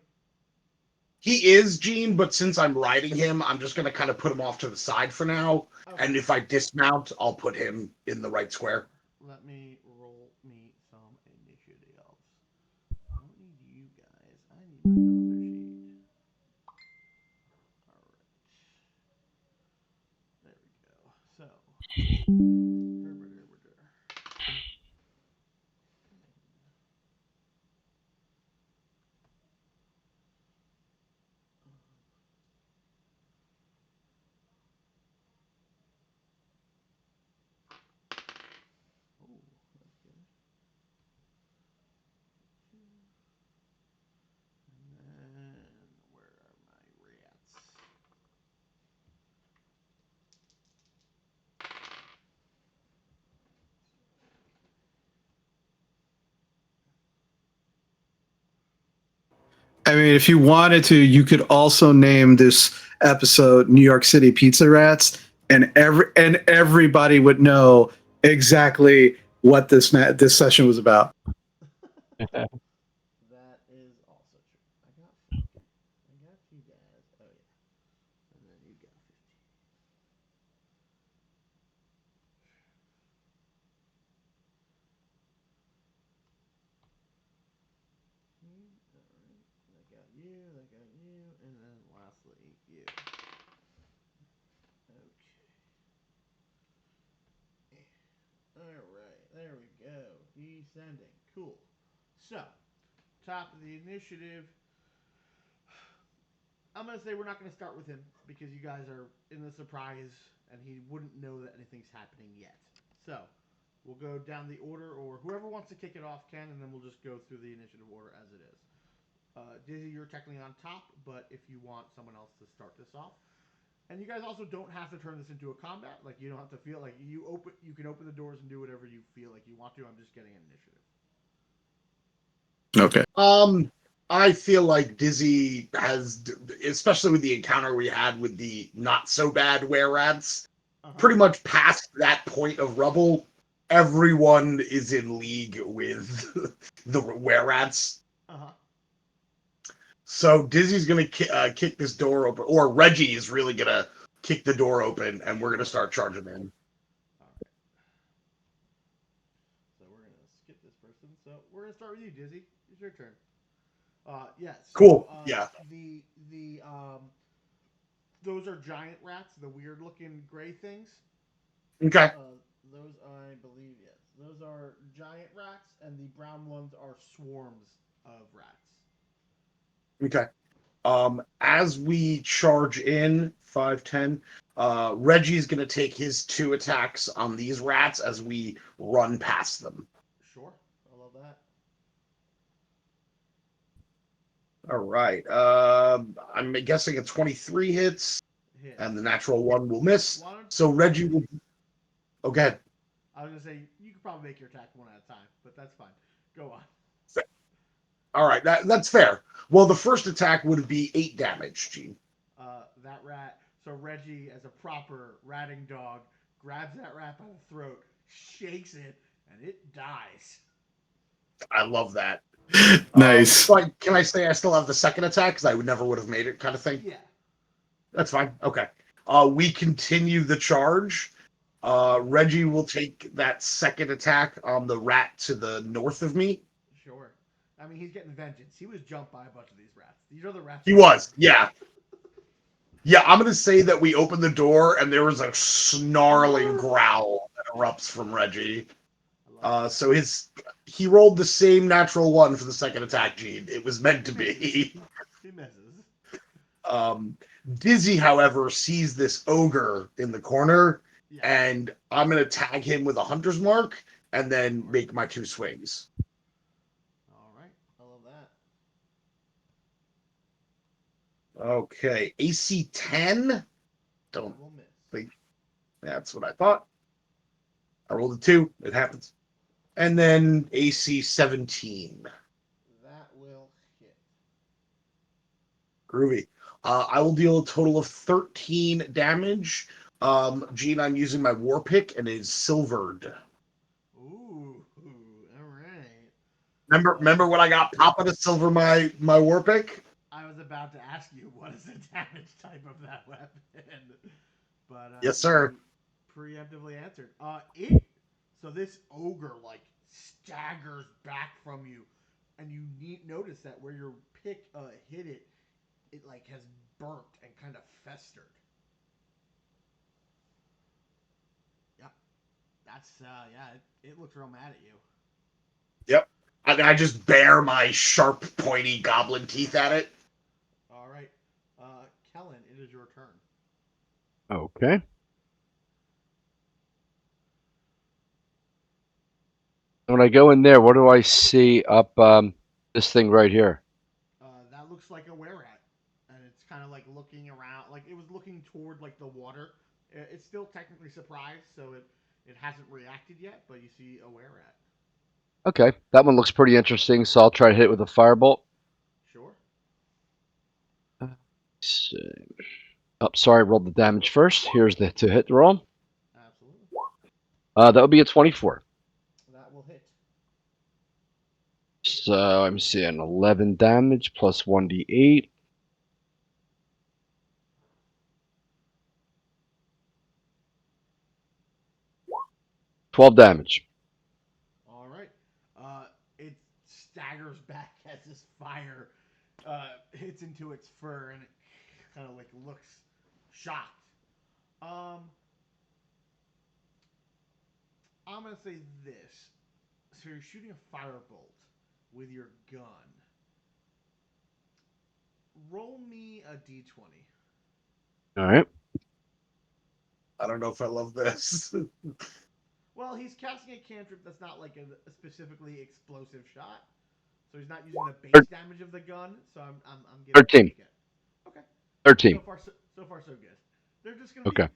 He is Gene, but since I'm riding him, I'm just gonna kind of put him off to the side for now. Okay. And if I dismount, I'll put him in the right square. Let me roll me some initiatives. I don't need you guys. I need my other sheet. All right. There we go. So, Herbert, Herbert. Oh, that's good. And then, where are my rats? I mean, if you wanted to, you could also name this episode "New York City Pizza Rats," and everybody would know exactly what this session was about. That is also true. I got 50. I got you guys. Oh, yeah. And then you got 50. Alright. I got you, that got you, and then lastly you. Okay. Alright, there we go. Descending. Cool. So, top of the initiative. I'm going to say we're not going to start with him because you guys are in the surprise and he wouldn't know that anything's happening yet. So, we'll go down the order, or whoever wants to kick it off can, and then we'll just go through the initiative order as it is. Dizzy, you're technically on top, but if you want someone else to start this off, and you guys also don't have to turn this into a combat. Like you don't have to feel like you can open the doors and do whatever you feel like you want to. I'm just getting an initiative. Okay. I feel like Dizzy has, especially with the encounter we had with the not so bad were rats, pretty much past that point of rubble. Everyone is in league with the were rats. So Dizzy's gonna kick this door open, or Reggie is really gonna kick the door open, and we're gonna start charging in. So we're gonna skip this person. So we're gonna start with you, Dizzy. It's your turn. Yes. So, Cool. Yeah. The those are giant rats, the weird looking gray things. Okay. Those I believe yes. Those are giant rats, and the brown ones are swarms of rats. Okay. As we charge in 5, 10, Reggie's gonna take his 2 attacks on these rats as we run past them. Sure, I love that. All right. I'm guessing a 23 hits, Hit. and the natural 1 will miss. One. So Reggie will. Okay. I was gonna say you could probably make your attack one at a time, but that's fine. Go on. All right, that's fair. Well, the first attack would be 8 damage, Gene. That rat. So Reggie, as a proper ratting dog, grabs that rat by the throat, shakes it, and it dies. I love that. Nice. Can I say I still have the second attack because I never would have made it, kind of thing? Yeah. That's fine. Okay. We continue the charge. Reggie will take that second attack on the rat to the north of me. Sure. I mean, he's getting vengeance. He was jumped by a bunch of these rats. These are the rats. He was, yeah. Yeah, I'm going to say that we opened the door and there was a snarling growl that erupts from Reggie. So he rolled the same natural 1 for the second attack, Gene. It was meant to be. He misses. Dizzy, however, sees this ogre in the corner, and I'm going to tag him with a hunter's mark and then make my 2 swings. All right. I love that. Okay. AC 10. Don't think that's what I thought. I rolled a 2. It happens. And then AC 17. That will hit. Groovy. I will deal a total of 13 damage. Gene, I'm using my war pick and it is silvered. Ooh, all right. Remember when I got Papa to silver my war pick? I was about to ask you what is the damage type of that weapon, but yes, sir. Preemptively answered. So this ogre like staggers back from you, and you notice that where your pick hit it, it like has burnt and kind of festered. Yep, that's it looks real mad at you. Yep. I just bare my sharp, pointy goblin teeth at it. All right, Kellen, it is your turn. Okay. When I go in there, what do I see up this thing right here? That looks like a were-rat, and it's kind of like looking around, like it was looking toward like the water. It's still technically surprised, so it hasn't reacted yet, but you see a were-rat. Okay, that one looks pretty interesting, so I'll try to hit it with a firebolt. Sure. Let's see. Oh, sorry, I rolled the damage first. Here's the to hit roll. Absolutely. That would be a 24. That will hit. So I'm seeing 11 damage plus 1d8. $12 damage. All right. It staggers back as this fire hits into its fur and it kind of like looks shocked. Um, I'm gonna say this. So you're shooting a firebolt with your gun. Roll me a d20. All right. I don't know if I love this. Well, he's casting a cantrip that's not like a specifically explosive shot, so he's not using the base damage of the gun. So I'm giving 13. it. Okay. 13. So far so good. They're just gonna Okay. be.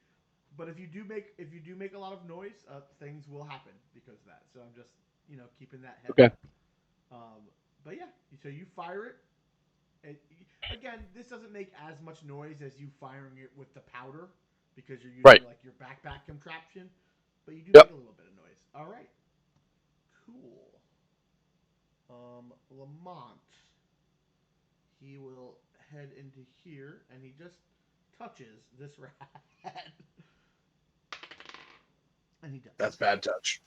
But if you do make a lot of noise, things will happen because of that. So I'm just keeping that heads Okay. up. But yeah, so you fire it. And again, this doesn't make as much noise as you firing it with the powder because you're using Right. like your backpack contraption, but you do make Yep. a little bit of noise. All right, cool. Lamont, he will head into here and he just touches this rat, and he does. That's bad touch.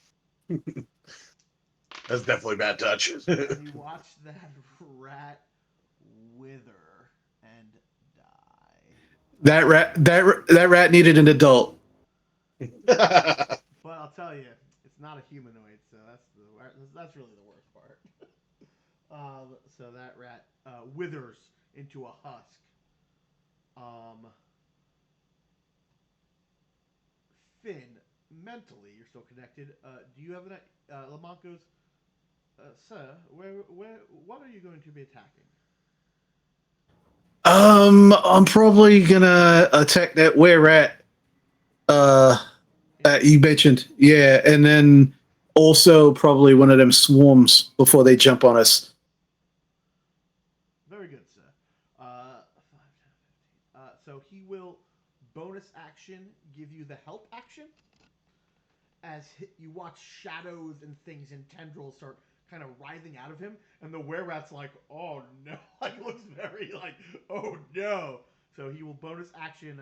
That's definitely bad touch. And you watch that rat wither and die. That rat needed an adult. But I'll tell you, it's not a humanoid, so that's really the worst part. So that rat withers into a husk. Um, Finn, mentally, you're still connected. Do you have an? Lamont goes, sir, what are you going to be attacking? I'm probably gonna attack that were rat. You mentioned, yeah, and then also probably one of them swarms before they jump on us. Very good, sir. 5, 10, 15. So he will bonus action give you the help action as you watch shadows and things and tendrils start kind of writhing out of him, and the were rat's like, oh no, like looks very like, oh no. So he will bonus action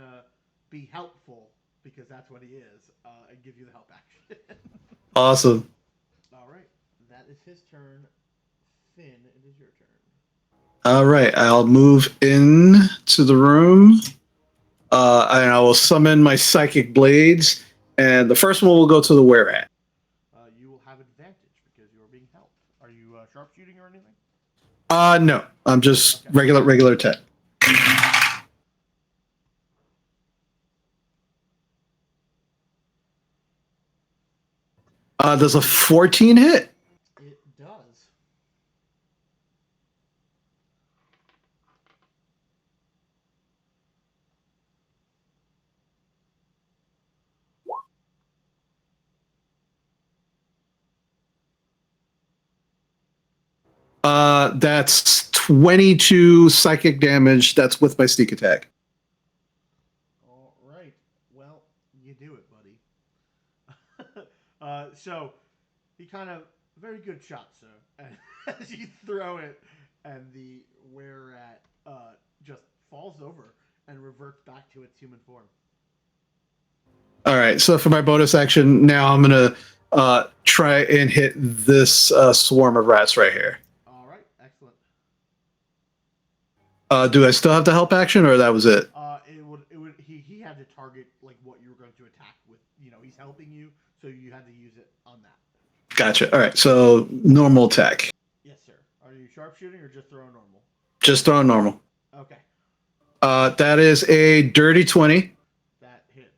be helpful because that's what he is, and give you the help action. Awesome. All right, that is his turn. Finn, it is your turn. All right, I'll move in to the room, and I will summon my psychic blades, and the first one will go to the were rat. You will have advantage because you are being helped. Are you sharpshooting or anything? No, I'm just Okay. regular attack. Does a 14 hit? It does. That's 22 psychic damage. That's with my sneak attack. All right. Well, you do it, buddy. So he kind of very good shot, sir. And as you throw it, and the were rat just falls over and reverts back to its human form. All right, so for my bonus action, now I'm gonna try and hit this swarm of rats right here. All right. Excellent. Do I still have the help action, or that was it? He had to target like what you were going to attack with. He's helping you, so you had to use it on that. Gotcha. All right, so normal attack. Yes, sir. Are you sharpshooting or just throwing normal? Just throwing normal. Okay, That is a dirty 20. that hits.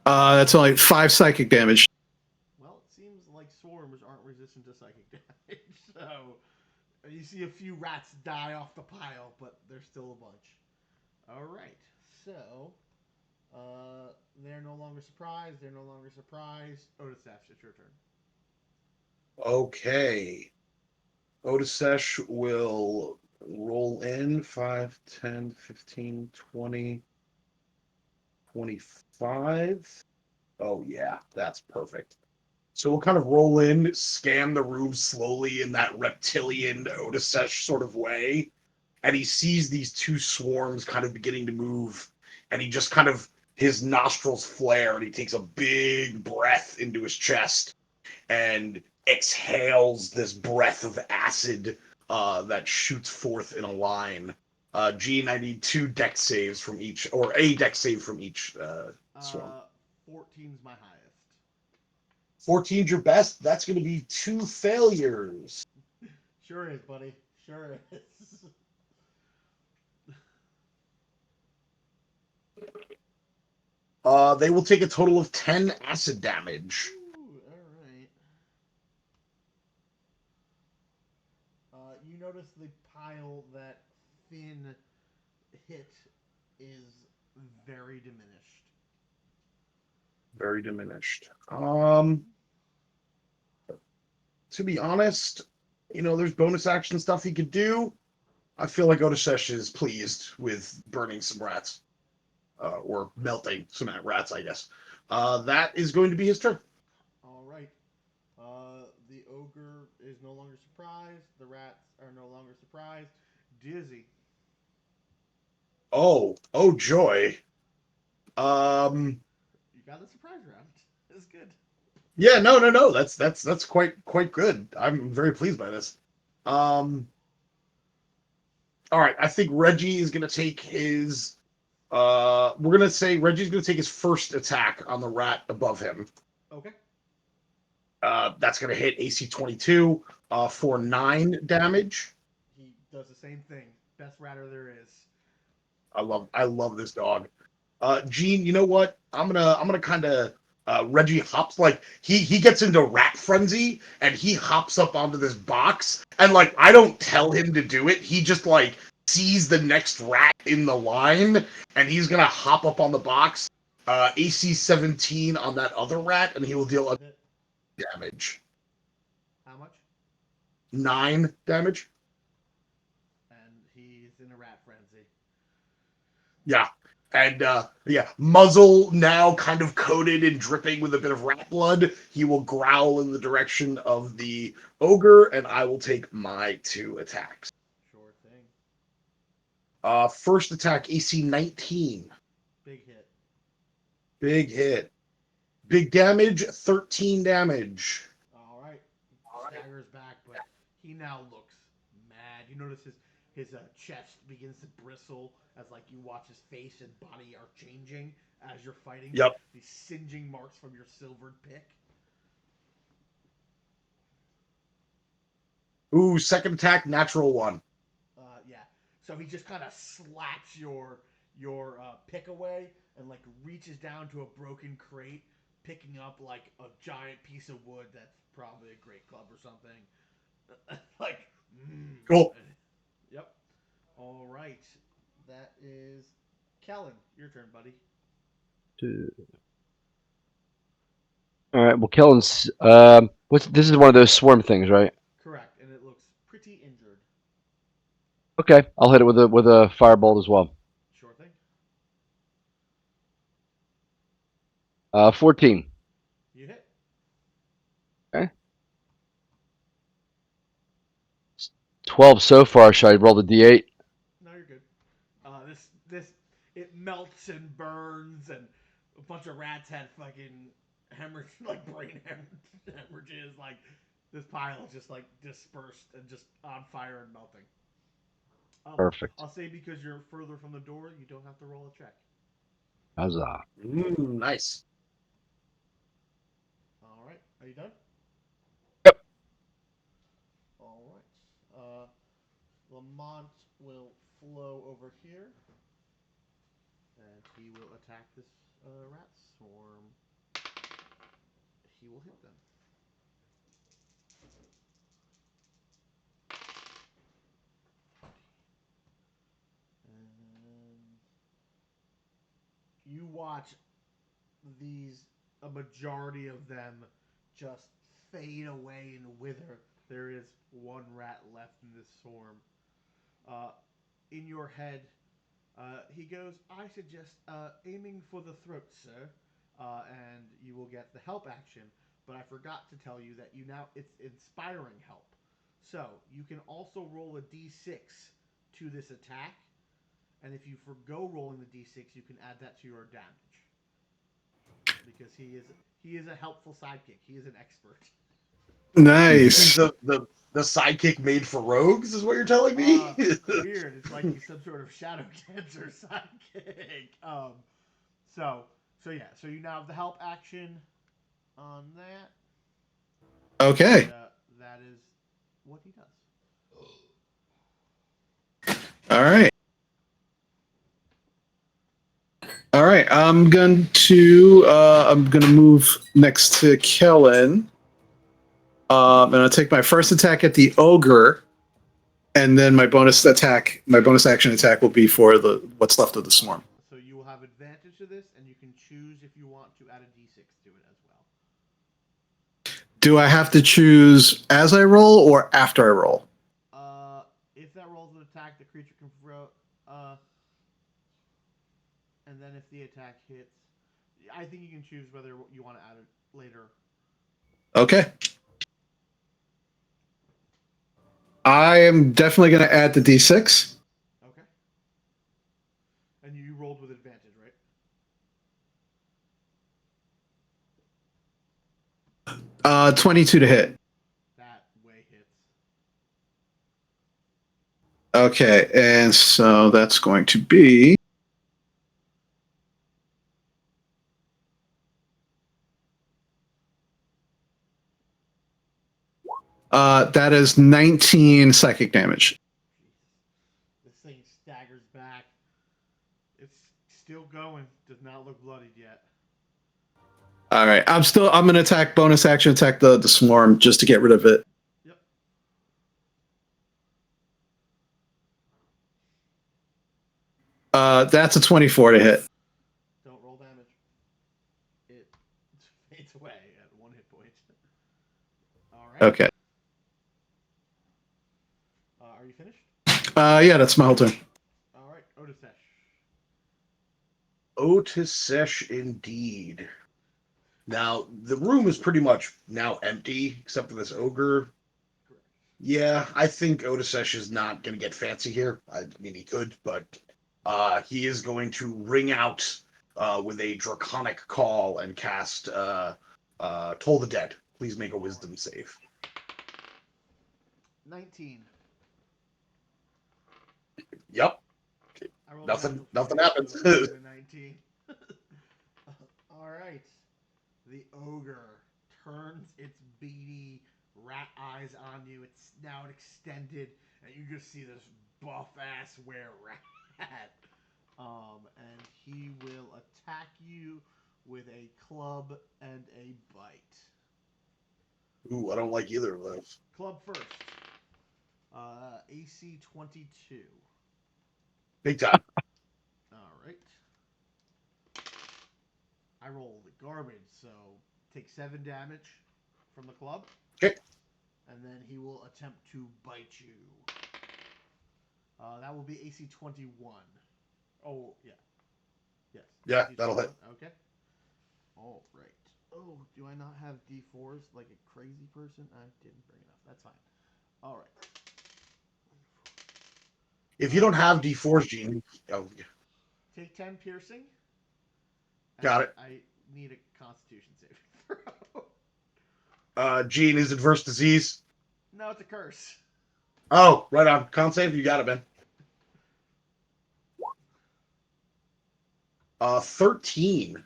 That's only 5 psychic damage. Well, it seems like swarms aren't resistant to psychic damage, so you see a few rats die off the pile, but there's still a bunch. All right, so they're no longer surprised. They're no longer surprised. Otisef, it's your turn. Okay. Otisesh will roll in 5, 10, 15, 20, 25. Oh, yeah, that's perfect. So we'll kind of roll in, scan the room slowly in that reptilian Otisesh sort of way. And he sees these two swarms kind of beginning to move. And he just kind of, his nostrils flare and he takes a big breath into his chest. And exhales this breath of acid that shoots forth in a line. Gene, I need two deck saves from each, or a deck save from each swarm. 14's my highest. 14's your best. That's going to be two failures. Sure is, buddy. Sure is. They will take a total of 10 acid damage. Ooh, all right. You notice the pile that Finn hit is very diminished. Very diminished. To be honest, there's bonus action stuff he could do. I feel like Odasesh is pleased with burning some rats, or melting some rats, I guess. That is going to be his turn. All right. The ogre is no longer surprised. The rats are no longer surprised. Dizzy. Oh joy. Um, You got the surprise round. It's good. yeah, no. That's quite good. I'm very pleased by this. Um, all right, I think Reggie is going to take his. We're going to say Reggie's going to take his first attack on the rat above him. Okay. That's going to hit AC 22 for 9 damage. He does the same thing. Best ratter there is. I love this dog. Gene, you know what? I'm gonna kind of Reggie hops like he gets into rat frenzy and he hops up onto this box and like I don't tell him to do it. He just like sees the next rat in the line and he's gonna hop up on the box. AC 17 on that other rat and he will deal Hit. damage. How much? 9 damage. And he's in a rat frenzy. Yeah. And yeah, muzzle now kind of coated and dripping with a bit of rat blood. He will growl in the direction of the ogre, and I will take my 2 attacks. Sure thing. First attack, AC 19. Big hit. Big hit. Big damage, 13 damage. All right. Staggers back, but he now looks mad. You notice his chest begins to bristle as like you watch his face and body are changing as you're fighting Yep. these singeing marks from your silvered pick. Ooh, second attack, natural 1. Yeah. So he just kind of slaps your pick away and like reaches down to a broken crate, picking up like a giant piece of wood that's probably a great club or something. like, Cool. Yep. All right. That is Kellen. Your turn, buddy. All right. Well, Kellen's. What's this is one of those swarm things, right? Correct, and it looks pretty injured. Okay, I'll hit it with a firebolt as well. Sure thing. 14. You hit. Okay. 12 so far. Should I roll the d8? No, you're good. This it melts and burns, and a bunch of rats had fucking hemorrhage, like brain hemorrhages. Like this pile is just like dispersed and just on fire and melting. Perfect. I'll say because you're further from the door, you don't have to roll a check. Huzzah. Nice. All right, are you done? Yep. All right. Lamont will flow over here, and he will attack this rat swarm. He will hit them. And you watch these, a majority of them just fade away and wither. There is one rat left in this swarm. Uh, in your head, he goes, I suggest aiming for the throat, sir, and you will get the help action. But I forgot to tell you that it's inspiring help. So you can also roll a d6 to this attack, and if you forgo rolling the d6, you can add that to your damage because he is a helpful sidekick. He is an expert. He's Nice. the sidekick made for rogues, is what you're telling me? Weird. It's like he's some sort of shadow dancer sidekick. So so yeah. So you now have the help action on that. Okay. And, that is what he does. All right. All right. I'm gonna move next to Kellen. And I'll take my first attack at the ogre, and then my bonus action attack will be for the what's left of the swarm. So you will have advantage to this, and you can choose if you want to add a d6 to it as well. Do I have to choose as I roll or after I roll? If that rolls an attack, the creature can throw. And then if the attack hits, I think you can choose whether you want to add it later. Okay. I am definitely going to add the d6. Okay. And you rolled with advantage, right? 22 to hit. That way hits. Okay, and so that's going to be that is 19 psychic damage. This thing staggers back. It's still going. Does not look bloodied yet. All right, I'm going to attack bonus action attack the swarm just to get rid of it. Yep. That's a 24 to hit. Don't roll damage. It fades away at 1 hit point. All right. Okay. Are you finished? Yeah, that's my whole turn. All right, Otisesh. Otisesh indeed. Now, the room is pretty much now empty, except for this ogre. Correct. Yeah, I think Otisesh is not going to get fancy here. I mean, he could, but he is going to ring out with a draconic call and cast Toll the Dead. Please make a wisdom save. 19. Yep. I rolled Nothing happens. So a 19. All right. The ogre turns its beady rat eyes on you. It's now extended, and you just see this buff ass were rat. And he will attack you with a club and a bite. Ooh, I don't like either of those. Club first. AC 22. Big time. All right. I rolled garbage, so take 7 damage from the club. Okay. And then he will attempt to bite you. That will be AC 21. Oh, yeah. Yes. Yeah, AC that'll 21. hit. Okay. All right. Oh, do I not have D4s like a crazy person? I didn't bring enough. That's fine. All right. If you don't have D4s, Gene, oh, Take 10 piercing. got it. I need a Constitution saving throw. Gene, is it verse disease? No, it's a curse. Oh, right on. Con save, you got it, man. 13.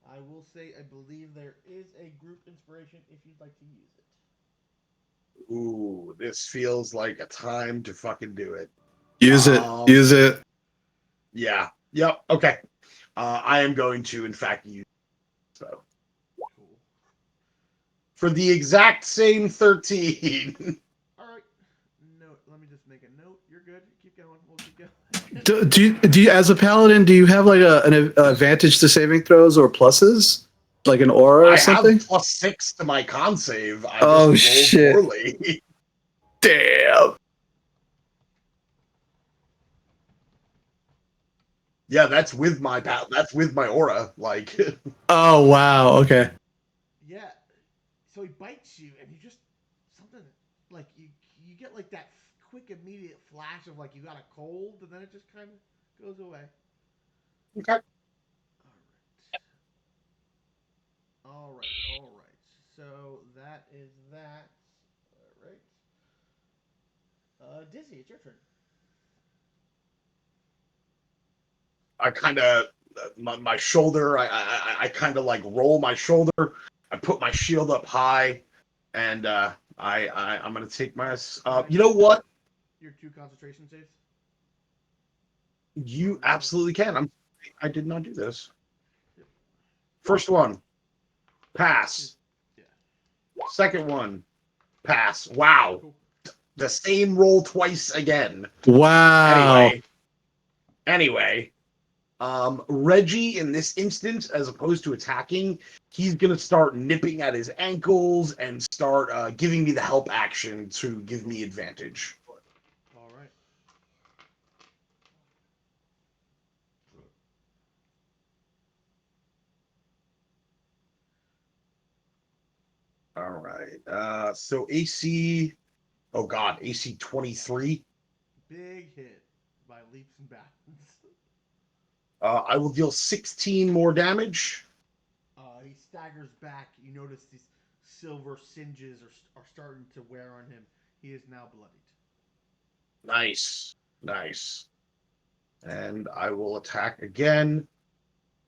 I will say I believe there is a group inspiration if you'd like to use it. Ooh, this feels like a time to fucking do it. Use it. Use it. Yeah. Yep. Okay. I am going to, in fact, use it. So. Cool. For the exact same 13. All right. No, let me just make a note. You're good. Keep going. We'll keep going. Do you, as a paladin, do you have like an advantage to saving throws or pluses, like an aura or something? I have +6 to my con save. I Oh, just rolled shit. poorly. Damn. Yeah, that's with my aura. Like, Oh wow. Okay. Yeah. So he bites you, and you just something like you get like that quick immediate flash of like you got a cold, and then it just kind of goes away. okay. All right. All right. So that is that. All right. Dizzy, it's your turn. I kind of my shoulder. I kind of like roll my shoulder. I put my shield up high, and I'm gonna take my. You know what? Your 2 concentration saves. You absolutely can. I did not do this. Yep. First one, pass. Yeah. Second one, pass. Wow. Cool. The same roll twice again. Wow. Anyway, Reggie in this instance, as opposed to attacking, he's gonna start nipping at his ankles and start giving me the help action to give me advantage. All right. All right. So AC. Oh God, AC 23. Big hit by leaps and bounds. I will deal 16 more damage. He staggers back. You notice these silver singes are starting to wear on him. He is now bloodied. Nice, nice. And I will attack again.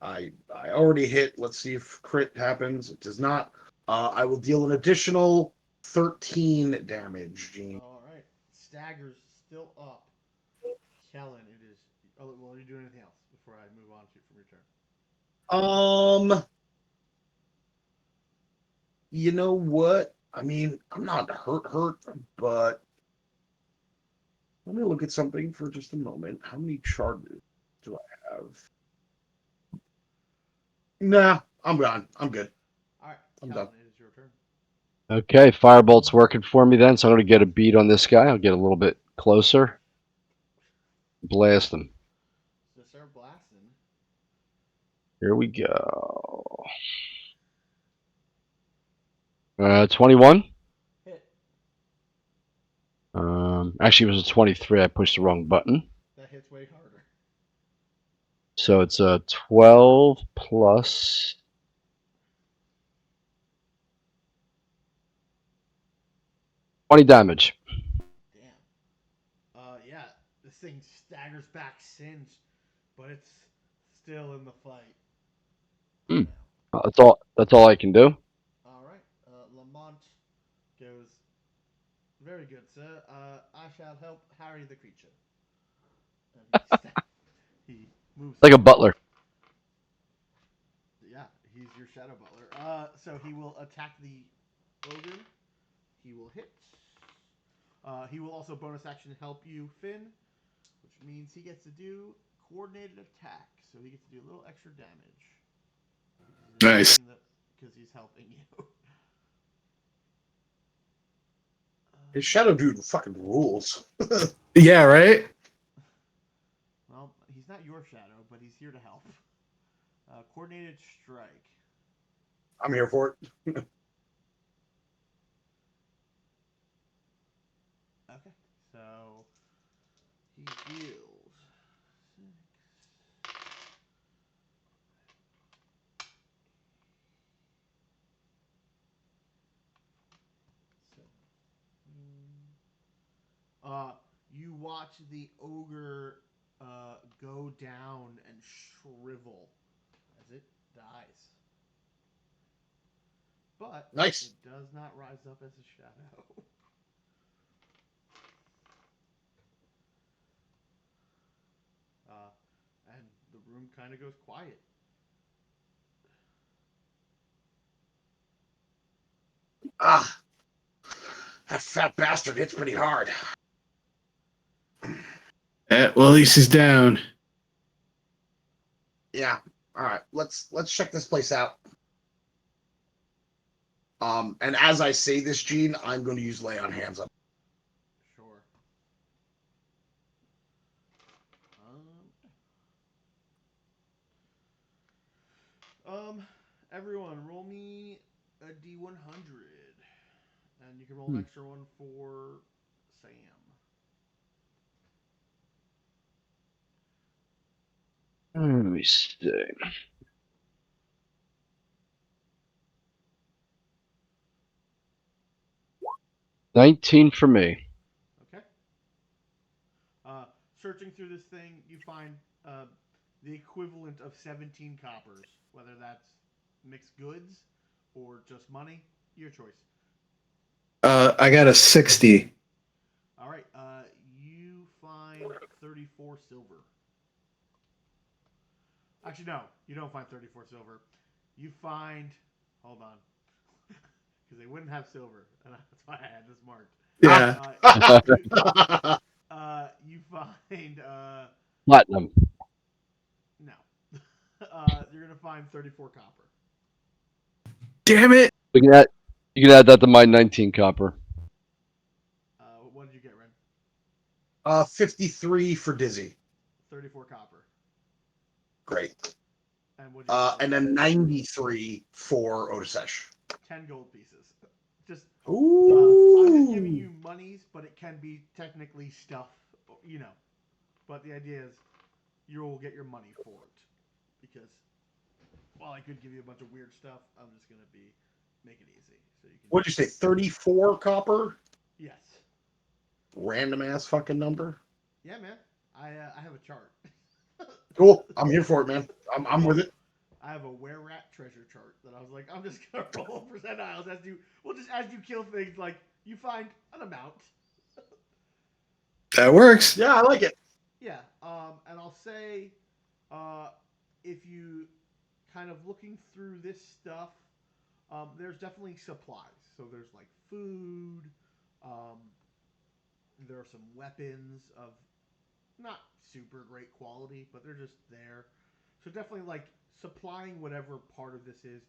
I already hit. Let's see if crit happens. It does not. I will deal an additional 13 damage, Gene. All right. Staggers still up. Kellen, it is. Oh, well, are you doing anything else before I move on to from your turn? Um, you know what? I mean, I'm not hurt, but let me look at something for just a moment. How many charges do I have? Nah, I'm gone. I'm good. All right, I'm Kellen, done. it is your turn. Okay, Firebolt's working for me then, so I'm going to get a beat on this guy. I'll get a little bit closer. Blast him. So start blasting. Here we go. 21. Hit. Actually, it was a 23. I pushed the wrong button. That hits way harder. So it's a 12 plus 20 damage. Damn. Yeah, this thing staggers back, singed, but it's still in the fight. Hmm. Now. That's all I can do. All right. Lamont goes. Very good, sir. I shall help harry the creature. And he moves Like a forward. butler. Yeah, he's your shadow butler. So he will attack the ogre. He will hit. He will also bonus action help you, Finn, which means he gets to do coordinated attack. So he gets to do a little extra damage. Nice. Because he's helping you. His shadow dude fucking rules. Yeah, right? Well, he's not your shadow, but he's here to help. Coordinated strike. I'm here for it. Okay, so he deals 6. You watch the ogre go down and shrivel as it dies. But Nice. it does not rise up as a shadow. And the room kind of goes quiet. Ah, that fat bastard hits pretty hard. Well, at least he's down. Yeah. All right. Let's check this place out. And as I say this, Gene, I'm going to use lay on hands up. Sure. Everyone, roll me a D100, and you can roll an extra one for Sam. Let me see. 19 for me. Okay. Searching through this thing, you find the equivalent of 17 coppers, whether that's mixed goods or just money. Your choice. I got a 60. All right. You find 34 silver. Actually, no, you don't find 34 silver. You find. Hold on. Because they wouldn't have silver, and that's why I had this marked. Yeah. You find. Platinum. No. You're going to find 34 copper. Damn it. You can add that to my 19 copper. What did you get, Ren? 53 for Dizzy. 34 copper. Great. And what did you get? And then 93 for Otisesh. 10 gold pieces. Just I'm just giving Ooh. you monies, but it can be technically stuff, you know. But the idea is you will get your money for it. Because while I could give you a bunch of weird stuff, I'm just gonna make it easy. So you can What'd you say? 34 copper? Yes. Random ass fucking number. Yeah, man. I have a chart. Cool. I'm here for it, man. I'm with it. I have a were rat treasure chart that I was like, I'm just gonna roll percentiles as you kill things, like you find an amount. That works. Yeah, I like it. Yeah, and I'll say, if you kind of looking through this stuff, there's definitely supplies. So there's like food, um, there are some weapons of not super great quality, but they're just there. So definitely like supplying whatever part of this is.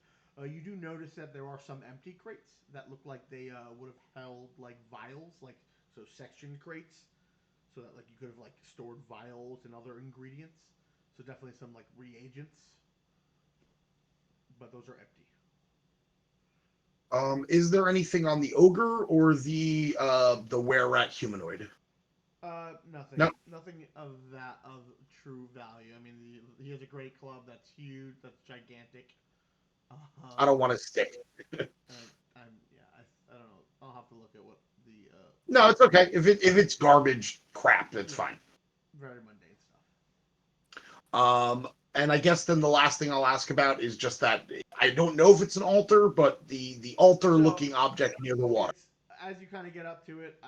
You do notice that there are some empty crates that look like they would have held like vials, like so sectioned crates, so that like you could have like stored vials and other ingredients. So definitely some like reagents, but those are empty. Is there anything on the ogre or the were rat humanoid? Nothing, No, nothing of that of true value. I mean, he has a great club that's huge, that's gigantic. I don't Um, want to stick. I don't know. I'll have to look at what the No, it's okay. If it's garbage crap, that's yeah, fine. very mundane stuff. And I guess then the last thing I'll ask about is just that I don't know if it's an altar, but the altar So looking object near the water. it's as you kind of get up to it.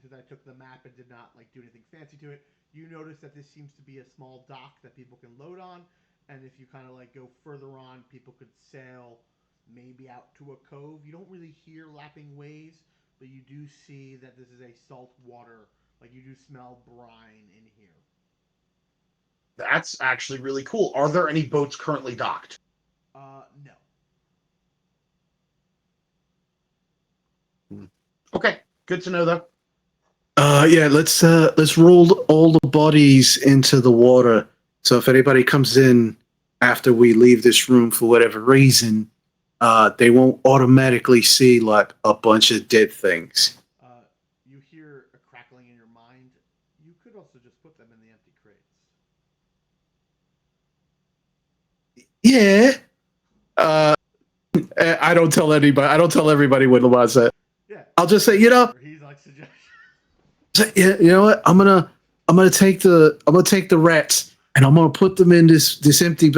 Since I took the map and did not like do anything fancy to it, you notice that this seems to be a small dock that people can load on, and if you kind of like go further on, people could sail maybe out to a cove. You don't really hear lapping waves, but you do see that this is a salt water. Like you do smell brine in here. That's actually really cool. Are there any boats currently docked? No. Okay, good to know though. Yeah, let's roll all the bodies into the water. So if anybody comes in after we leave this room for whatever reason, they won't automatically see like a bunch of dead things. You hear a crackling in your mind. You could also just put them in the empty crates. Yeah. Uh, I don't tell anybody. I don't tell everybody what Lamont said. Yeah. I'll just say, you know, He's like suggestion. yeah, you know what? I'm gonna take the rats and I'm gonna put them in this empty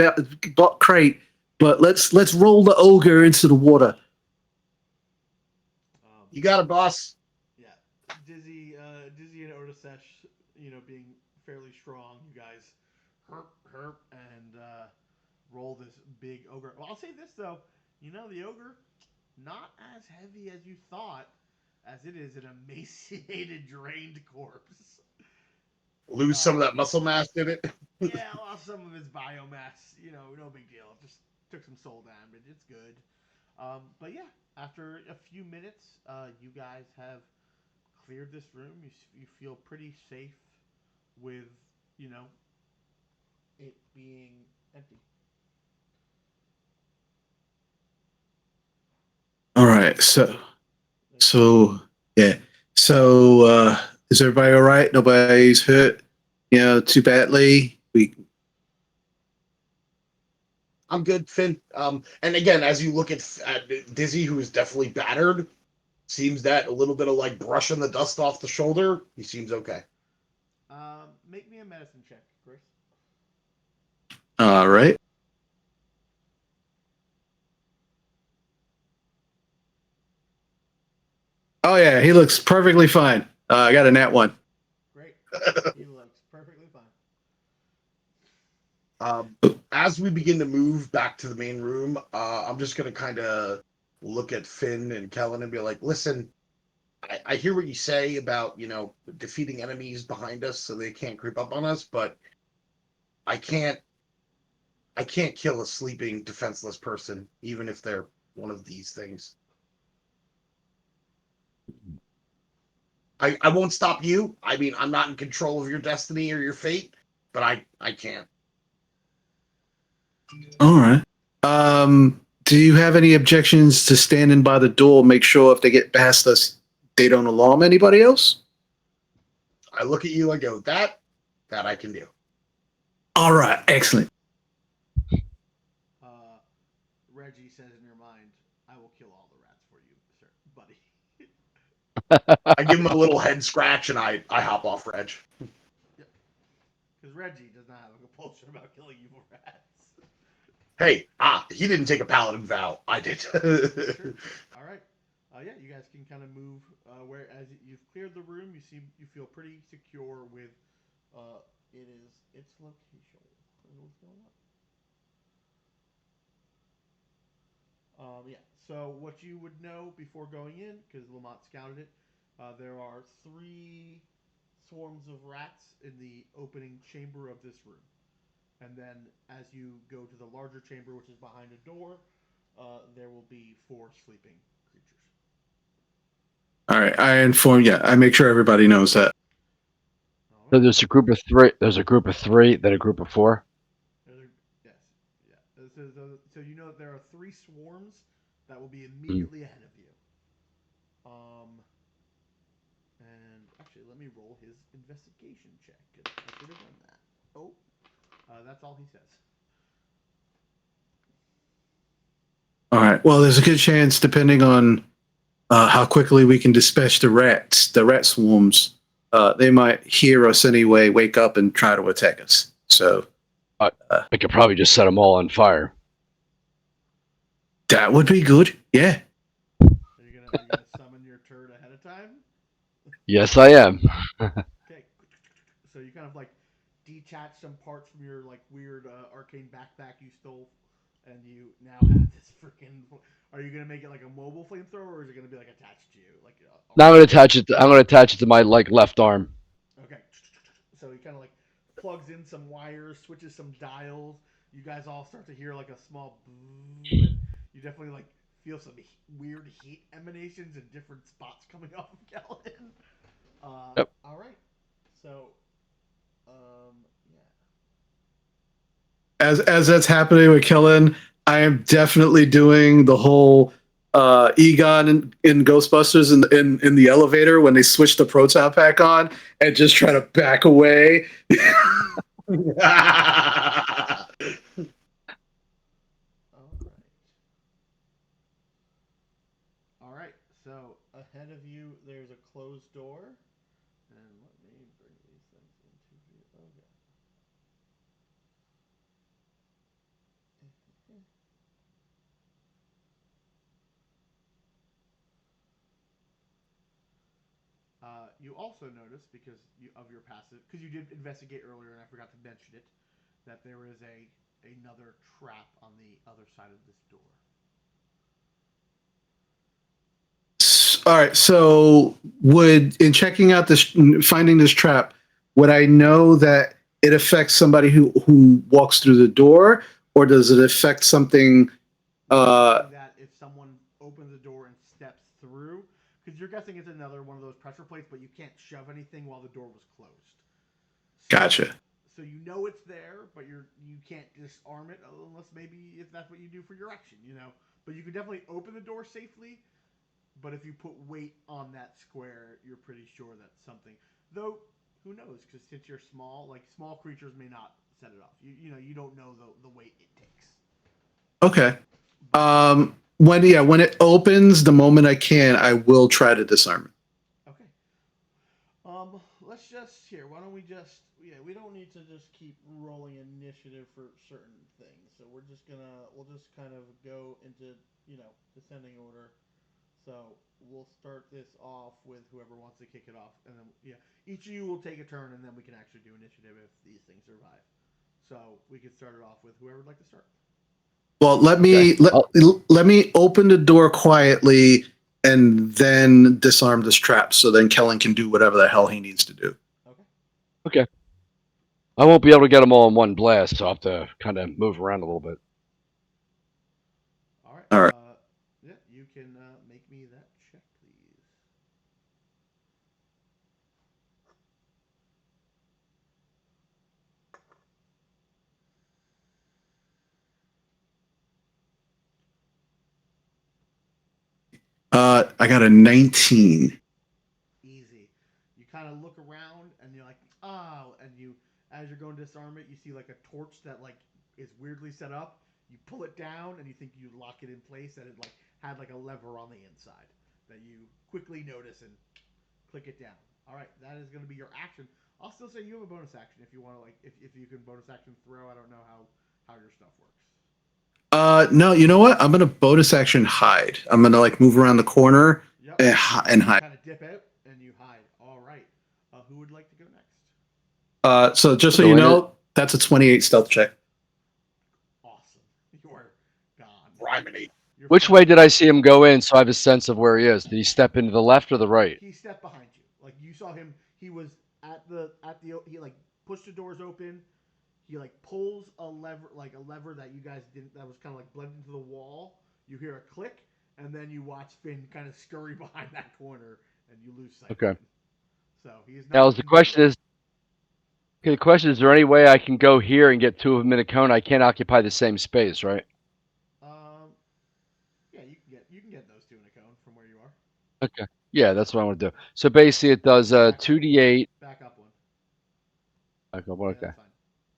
crate. But let's roll the ogre into the water. You got it, boss. Yeah, Dizzy and Otisesh, being fairly strong, you guys herp and roll this big ogre. Well, I'll say this though, the ogre not as heavy as you thought, as it is an emaciated, drained corpse. Lose some of that muscle mass in it. Yeah, lost some of his biomass. No big deal. Just took some soul damage. It's good. But yeah, after a few minutes, you guys have cleared this room. You feel pretty safe with, you know, it being empty. All right, so yeah, so is everybody all right? Nobody's hurt, too badly. I'm good, Finn. And again, as you look at Dizzy, who is definitely battered, Seems that a little bit of like brushing the dust off the shoulder. He seems okay. Make me a medicine check, Chris. All right. Oh yeah, he looks perfectly fine. I got a nat one. Great. He looks perfectly fine. As we begin to move back to the main room, I'm just gonna kind of look at Finn and Kellen and be like, "Listen, I hear what you say about defeating enemies behind us so they can't creep up on us, but I can't I can't kill a sleeping defenseless person, even if they're one of these things. I won't stop you. I mean, I'm not in control of your destiny or your fate, but I can't. All right. Do you have any objections to standing by the door? Make sure if they get past us, they don't alarm anybody else. I look at you, I go, that I can do. All right. Excellent. Reggie says in your mind, "I will kill all the rats for you, sir, buddy." I give him a little head scratch and I hop off Reg. Yep. Because Reggie does not have a compulsion about killing evil rats. Hey, he didn't take a paladin vow. I did. Sure. All right. Yeah, you guys can kind of move where as you've cleared the room. You feel pretty secure with it is its location. What's going on? Yeah. So what you would know before going in, because Lamont scouted it, there are 3 swarms of rats in the opening chamber of this room. And then as you go to the larger chamber, which is behind a door, there will be 4 sleeping creatures. All right. I inform. Yeah, I make sure everybody knows that. So there's a group of 3. There's a group of 3, then a group of 4. Yes, yeah. So you know that there are 3 swarms that will be Mm. immediately ahead of you. And actually, let me roll his investigation check because I should have done that. Oh, that's all he says. All right. Well, there's a good chance, depending on how quickly we can dispatch the rat swarms, they might hear us anyway, wake up, and try to attack us. So I could probably just set them all on fire. that would be good. Yeah. Are you gonna summon your turd ahead of time? Yes, I am. Okay. So you kind of like detach some parts from your like weird arcane backpack you stole, and you now have this freaking. Are you gonna make it like a mobile flamethrower, or is it gonna be like attached to you? Like. Now I'm gonna attach it to my left arm. Okay. So he kind of like plugs in some wires, switches some dials. You guys all start to hear like a small boo, and you definitely like feel some weird heat emanations in different spots coming off of Gallon. Yep. All right. So, yeah. As that's happening with Kellen, I am definitely doing the whole Egon in Ghostbusters in the elevator when they switch the proton pack on and just try to back away. All right. All right. So ahead of you, there's a closed door, and let me bring these things into view. Okay. You also notice because of your passive, because you did investigate earlier, and I forgot to mention it, that there is another trap on the other side of this door. All right. So, would in checking out this, finding this trap, would I know that it affects somebody who walks through the door, or does it affect something? That if someone opens the door and steps through, because you're guessing it's another one of those pressure plates, but you can't shove anything while the door was closed. Gotcha. So you know it's there, but you can't disarm it unless maybe if that's what you do for your action, you know. But you can definitely open the door safely. But if you put weight on that square, you're pretty sure that's something. Though who knows? Because since you're small, like small creatures may not set it off. You know you don't know the weight it takes. Okay. But when it opens, the moment I can, I will try to disarm it. Okay. Let's just here. Why don't we just we don't need to just keep rolling initiative for certain things. So we'll just kind of go into descending order. So we'll start this off with whoever wants to kick it off, and then each of you will take a turn, and then we can actually do initiative if these things survive. So we can start it off with whoever would like to start. Well, Okay. let me open the door quietly and then disarm this trap, so then Kellen can do whatever the hell he needs to do. Okay. Okay. I won't be able to get them all in one blast, so I'll have to kind of move around a little bit. All right. All right. Yeah, you can make me that check, please. I got a 19. Easy. You kind of look around and you're like, oh, and as you're going to disarm it, you see like a torch that like is weirdly set up. You pull it down and you think you lock it in place, and it like had like a lever on the inside that you quickly notice and click it down. All right, that is going to be your action. I'll still say you have a bonus action if you want to like if you can bonus action throw. I don't know how your stuff works. No, you know what? I'm gonna bonus action hide. I'm gonna like move around the corner Yep. and You hide. kind of dip out and you hide. All right. Who would like to go next? So just so Go you in it. know, that's a 28 stealth check. Awesome. You are gone. Criminy. You're Which way did I see him go in so I have a sense of where he is? Did he step into the left or the right? He stepped behind you. Like you saw him. He was at the. He like pushed the doors open. He like pulls a lever that you guys didn't. That was kind of like blended into the wall. You hear a click, and then you watch Finn kind of scurry behind that corner, and you lose sight of Okay. him. So he is Now not the invisible. question is, okay, the question is there any way I can go here and get two of them in a cone? I can't occupy the same space, right? Um. Yeah, you can get those two in a cone from where you are. Okay. Yeah, that's what I want to do. So basically, it does Back up one. 2d8. Back up one. Okay. Yeah, Okay. that's fine.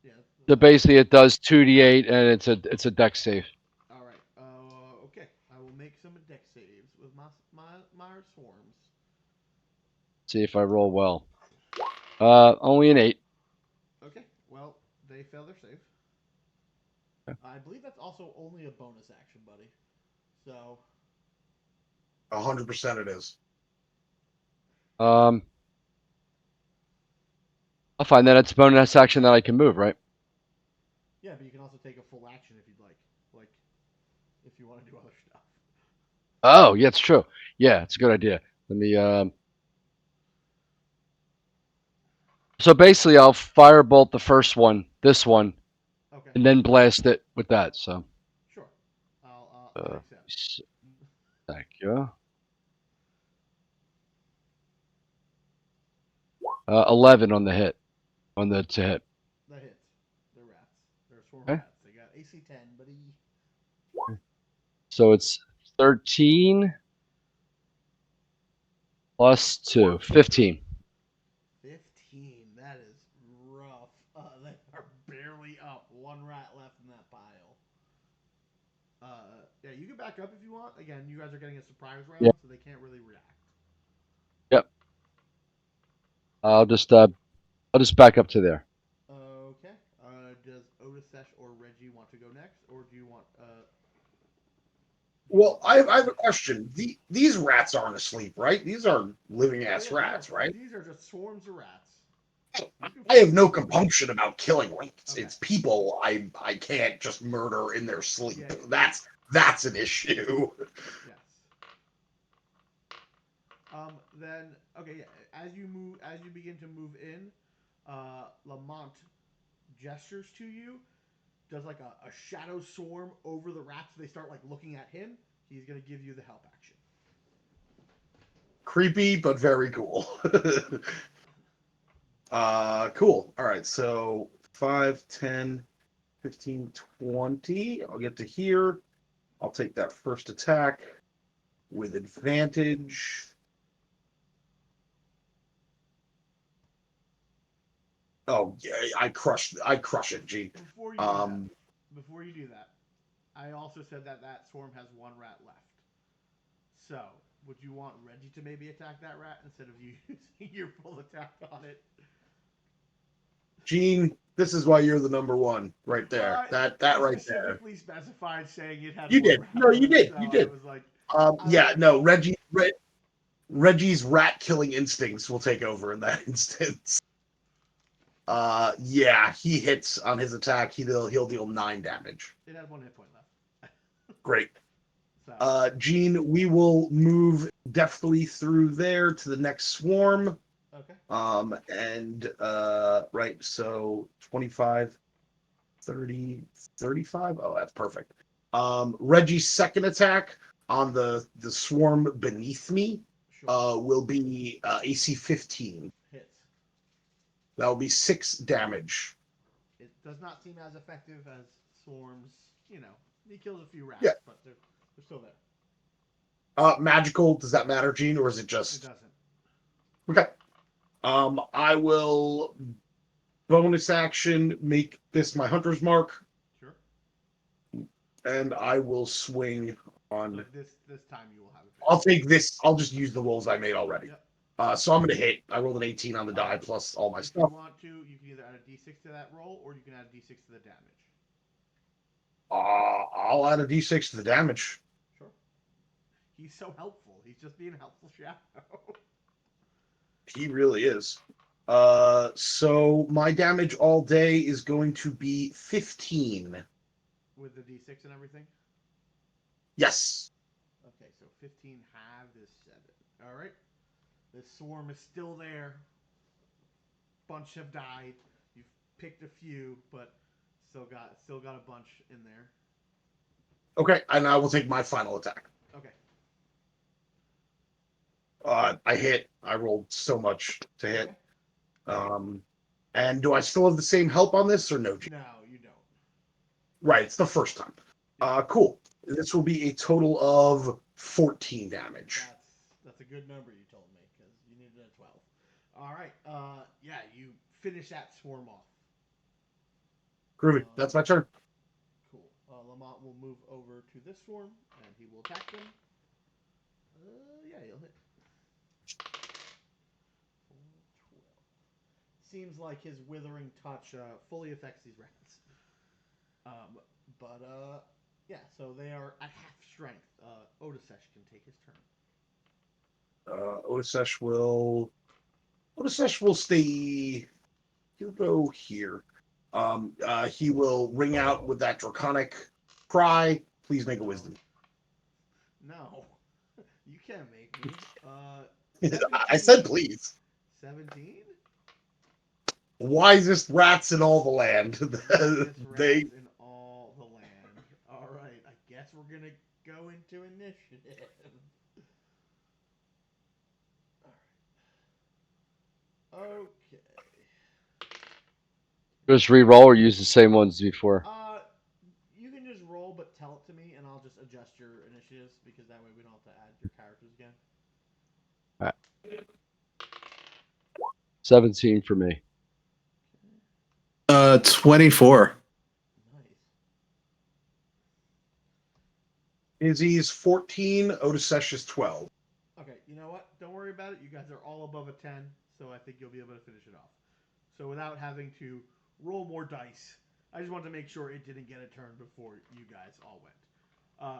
Yeah, So that's fine. basically, it does 2d8, and it's a deck save. All right. Okay. I will make some deck saves with my swarms. See if I roll well. Only an 8. Okay. Well, they fail their save. I believe that's also only a bonus action, buddy. So 100% it is. Um, I'll find that it's a bonus action that I can move, right? yeah, but you can also take a full action if you'd like if you want to do other stuff. Oh, yeah, it's true. Yeah, it's a good idea. Let me. So basically, I'll firebolt the first one, this one, Okay. and then blast it with that. So, Sure. I accept. thank you. 11 on the hit, on the to hit. That hits. They're rats. They're swarm Okay. rats. They got AC 10, buddy. So it's 13 plus 2, 15. 15. That is rough. They are barely up. One rat left in that pile. Yeah, you can back up if you want. Again, you guys are getting a surprise Yeah. round, so they can't really react. Yep. I'll just back up to there. Okay. Does Otis Sesh or Reggie want to go next, or do you want? Well, I have a question. These rats aren't asleep, right? These are living Oh ass yeah, rats, right? these are just swarms of rats. You can I have fight no them. compunction about killing rats. Okay. It's people I can't just murder in their sleep. Yeah. That's an issue. Yes. Then okay. Yeah. As you begin to move in, Lamont gestures to you, does like a shadow swarm over the rats. They start like looking at him. He's gonna give you the help action. Creepy, but very cool. Cool. All right, so 5, 10, 15, 20. I'll get to here. I'll take that first attack with advantage. Oh yeah, I crush it, G. Before you do that, Um, before you do that, I also said that that swarm has one rat left. So, would you want Reggie to maybe attack that rat instead of you using your full attack on it? Gene, this is why you're the number one right Well, there. I, That I right there. specifically specified saying it had You one did. rat No, you left, did. so You I did. was like, Yeah, no, Reggie's rat killing instincts will take over in that instance. Yeah, he hits on his attack. He'll deal 9 damage. it had one hit point left. Great. So, Gene, we will move deftly through there to the next swarm. okay. And right, so 25, 30, 35. Oh, that's perfect. Reggie's second attack on the swarm beneath me Sure. will be AC 15. Hits. That will be 6 damage. It does not seem as effective as swarms. You know, he kills a few rats, Yeah. but they're still there. Magical, does that matter, Gene, or is it It just doesn't. okay? I will bonus action make this my hunter's mark, Sure. and I will swing So on. this time you will have I'll advantage. take this. I'll just use the rolls I made already. Yep. So I'm going to hit. I rolled an 18 on the die plus all my If you stuff. want to, you can either add a d6 to that roll, or you can add a d6 to the damage. I'll add a d6 to the damage. Sure. He's so helpful. He's just being a helpful shadow. He really is. So my damage all day is going to be 15. With the d6 and everything? Yes. Okay, so 15 halved is 7. Alright. The swarm is still there. Bunch have died. You've picked a few, but still got a bunch in there. Okay, and I will take my final attack. Okay. I hit. I rolled so much to hit. Okay. And do I still have the same help on this or no? No, you don't. Right, it's the first time. Cool. This will be a total of 14 damage. That's a good number you told me because you needed a 12. All right. Yeah, you finish that swarm off. Groovy. That's my turn. Cool. Lamont will move over to this swarm and he will attack them. Yeah, he'll hit. 12. Seems like his withering touch fully affects these rats. But yeah, so they are at half strength. Otisesh can take his turn. Otisesh will stay. He'll go here. He will ring out with that draconic cry. Please make a wisdom. No, you can't make me. I said please. 17? Wisest rats in all the land. Wisest They rats in all the land. All right, I guess we're gonna go into initiative. All right. Okay. Just re-roll or use the same ones before. You can just roll, but tell it to me, and I'll just adjust your initiatives because that way we don't have to add your characters again. 17 for me. 24. Nice. Izzy's 14. Otisesh is 12. Okay, you know what? Don't worry about it. You guys are all above a 10, so I think you'll be able to finish it off. So without having to roll more dice, I just wanted to make sure it didn't get a turn before you guys all went.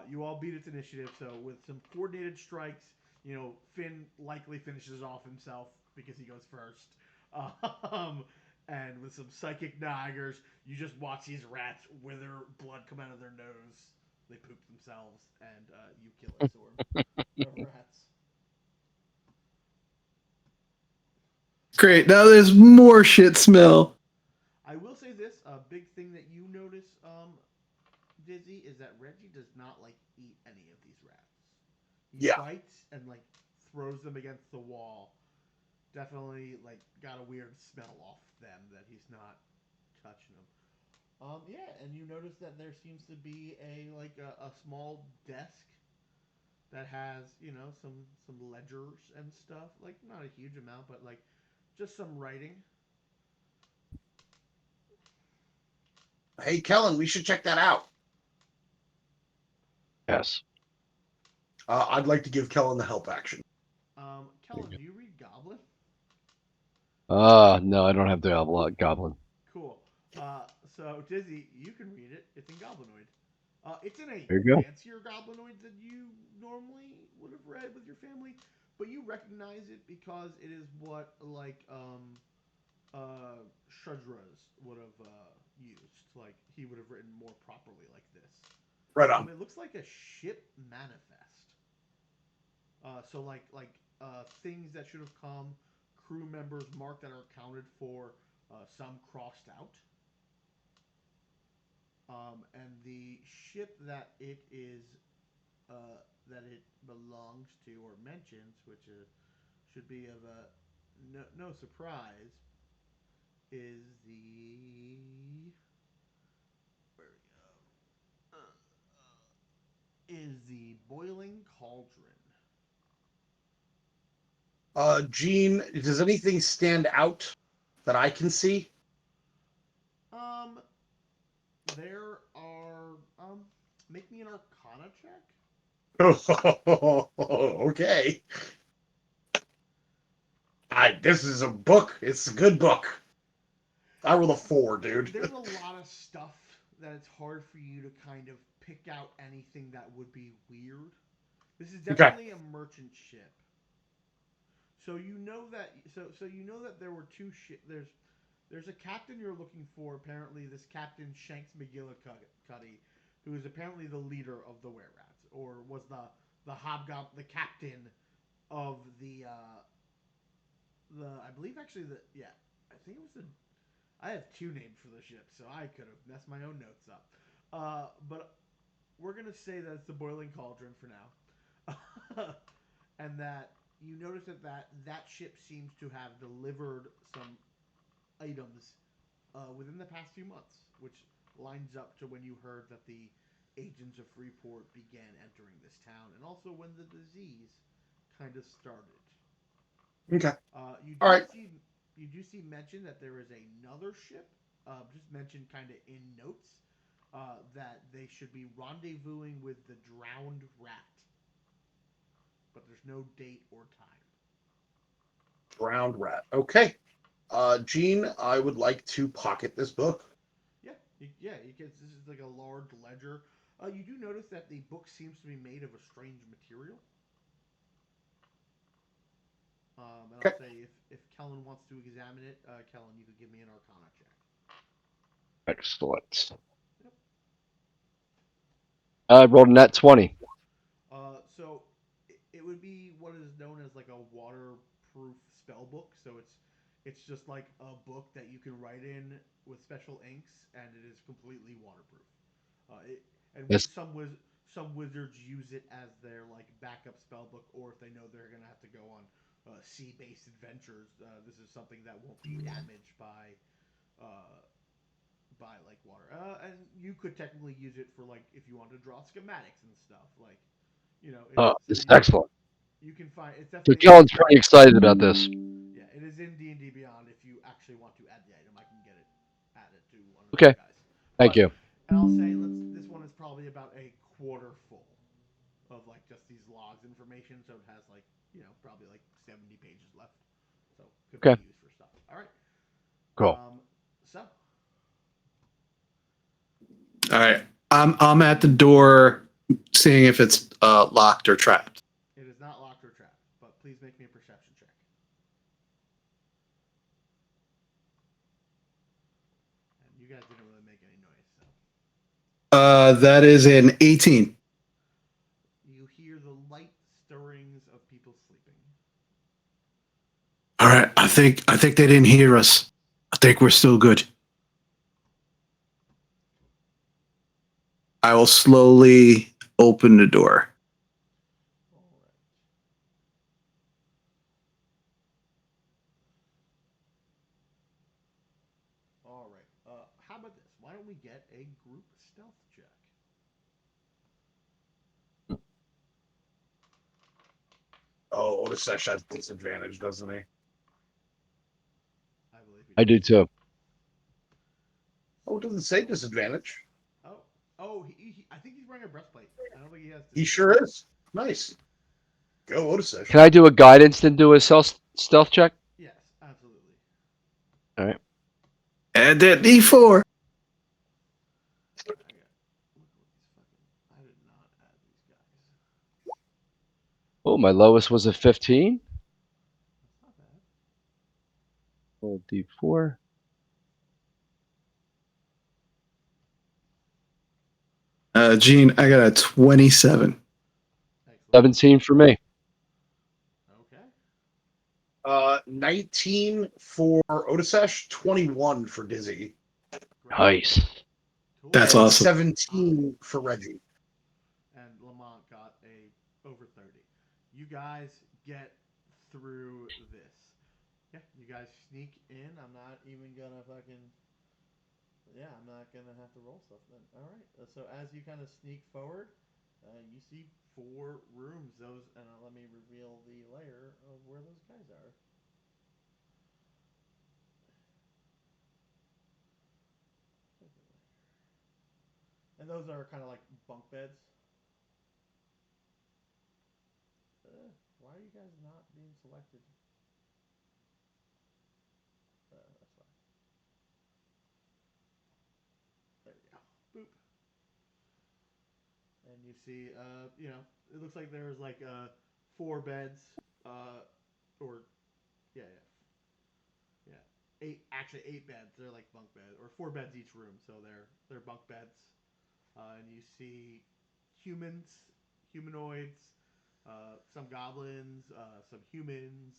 You all beat its initiative, so with some coordinated strikes, Finn likely finishes off himself because he goes first. And with some psychic daggers, you just watch these rats wither, blood come out of their nose. They poop themselves, and you kill a swarm of rats. Great. Now there's more shit smell. I will say this: a big thing that you notice, Dizzy, is that Reggie does not eat any of these rats. He bites and throws them against the wall. Definitely got a weird smell off them that he's not touching them. Yeah, and you notice that there seems to be a small desk that has some ledgers and stuff. Not a huge amount, but just some writing. Hey, Kellen, we should check that out. Yes. I'd like to give Kellen the help action. Kellen, do you read Goblin? No, I don't have the goblin. Cool. So Dizzy, you can read it. It's in Goblinoid. It's in a There you go. fancier Goblinoid than you normally would have read with your family, but you recognize it because it is what Shudras would have used. Like he would have written more properly like this. Right on. It looks like a ship manifest. So things that should have come, crew members marked that are accounted for, some crossed out. And the ship that it is that it belongs to or mentions, which should be of no surprise, is the where we go is the boiling cauldron. Gene, does anything stand out that I can see? Um, there are make me an Arcana check. Okay. This is a book. It's a good book. I rolled a 4, dude. There's a lot of stuff that it's hard for you to kind of pick out anything that would be weird. This is Okay. definitely a merchant ship. So you know that there were two there's a captain you're looking for. Apparently, this Captain Shanks McGillicuddy, who is apparently the leader of the Were Rats, or was the captain of the I believe actually I think it was the I have two names for the ship, so I could have messed my own notes up. But we're gonna say that it's the Boiling Cauldron for now, and that you notice that ship seems to have delivered some items within the past few months, which lines up to when you heard that the agents of Freeport began entering this town, and also when the disease kind of started. Okay. You All do right. see mention that there is another ship, just mentioned kind of in notes, that they should be rendezvousing with the drowned rat, but there's no date or time. Drowned rat. Okay. Gene, I would like to pocket this book. You can. This is like a large ledger. You do notice that the book seems to be made of a strange material. And Okay. I'll say if Kellen wants to examine it, Kellen, you could give me an Arcana check. Excellent. Yep. I rolled a net 20. So it would be what is known as like a waterproof spell book. So it's just like a book that you can write in with special inks, and it is completely waterproof. Yes. Some wizards use it as their like backup spell book, or if they know they're gonna have to go on sea-based adventures, this is something that won't be damaged uh, by like water. And you could technically use it for like if you want to draw schematics and stuff. Like so This is excellent. you can find it's So definitely Kellen's pretty excited about this. yeah, it is in D&D Beyond. If you actually want to add the item, I can get it added to one of those Okay. guys. Thank But you. and I'll say this one is probably about a quarter full of like just these logs information, so it has like probably like 70 pages left, so could Okay. be used for stuff. All right. Cool. So All right. I'm at the door seeing if it's locked or trapped. it is not locked or trapped, but please make me a perception check. And you guys didn't really make any noise, so That is an 18. you hear the light stirrings of people sleeping. All right. I think they didn't hear us. I think we're still good. I will slowly open the door. All right. How about this? Why don't we get a group stealth check? Oh, Otisesh has disadvantage, doesn't he? I believe I he do does. too. Oh, it doesn't say disadvantage. Oh, Oh, I think he's wearing a breastplate. I don't think he has. He sure is. Nice. Go Otis. Can I do a guidance then do a stealth check? Yes, absolutely. All right. And then D4. I got. Look at these fucking. I did not add these guys. Oh, my lowest was a 15. That's not bad. Roll D4. Gene, I got a 27. Excellent. 17 for me. Okay. 19 for Otisesh, 21 for Dizzy, Great. Nice. Cool. That's and awesome. 17 for Reggie. And Lamont got a over 30. You guys get through this. Yeah, you guys sneak in. I'm not even gonna fucking. Yeah, I'm not gonna have to roll stuff then. All right. So as you kind of sneak forward, you see 4 rooms. Those, and let me reveal the layer of where those guys are. And those are kind of like bunk beds. Why are you guys not being selected? That's fine. There we go. Boop. And you see, it looks like there's like 4 beds, or yeah, yeah, 8 beds. They're like bunk beds, or 4 beds each room, so they're bunk beds. And you see humans, humanoids, some goblins, some humans,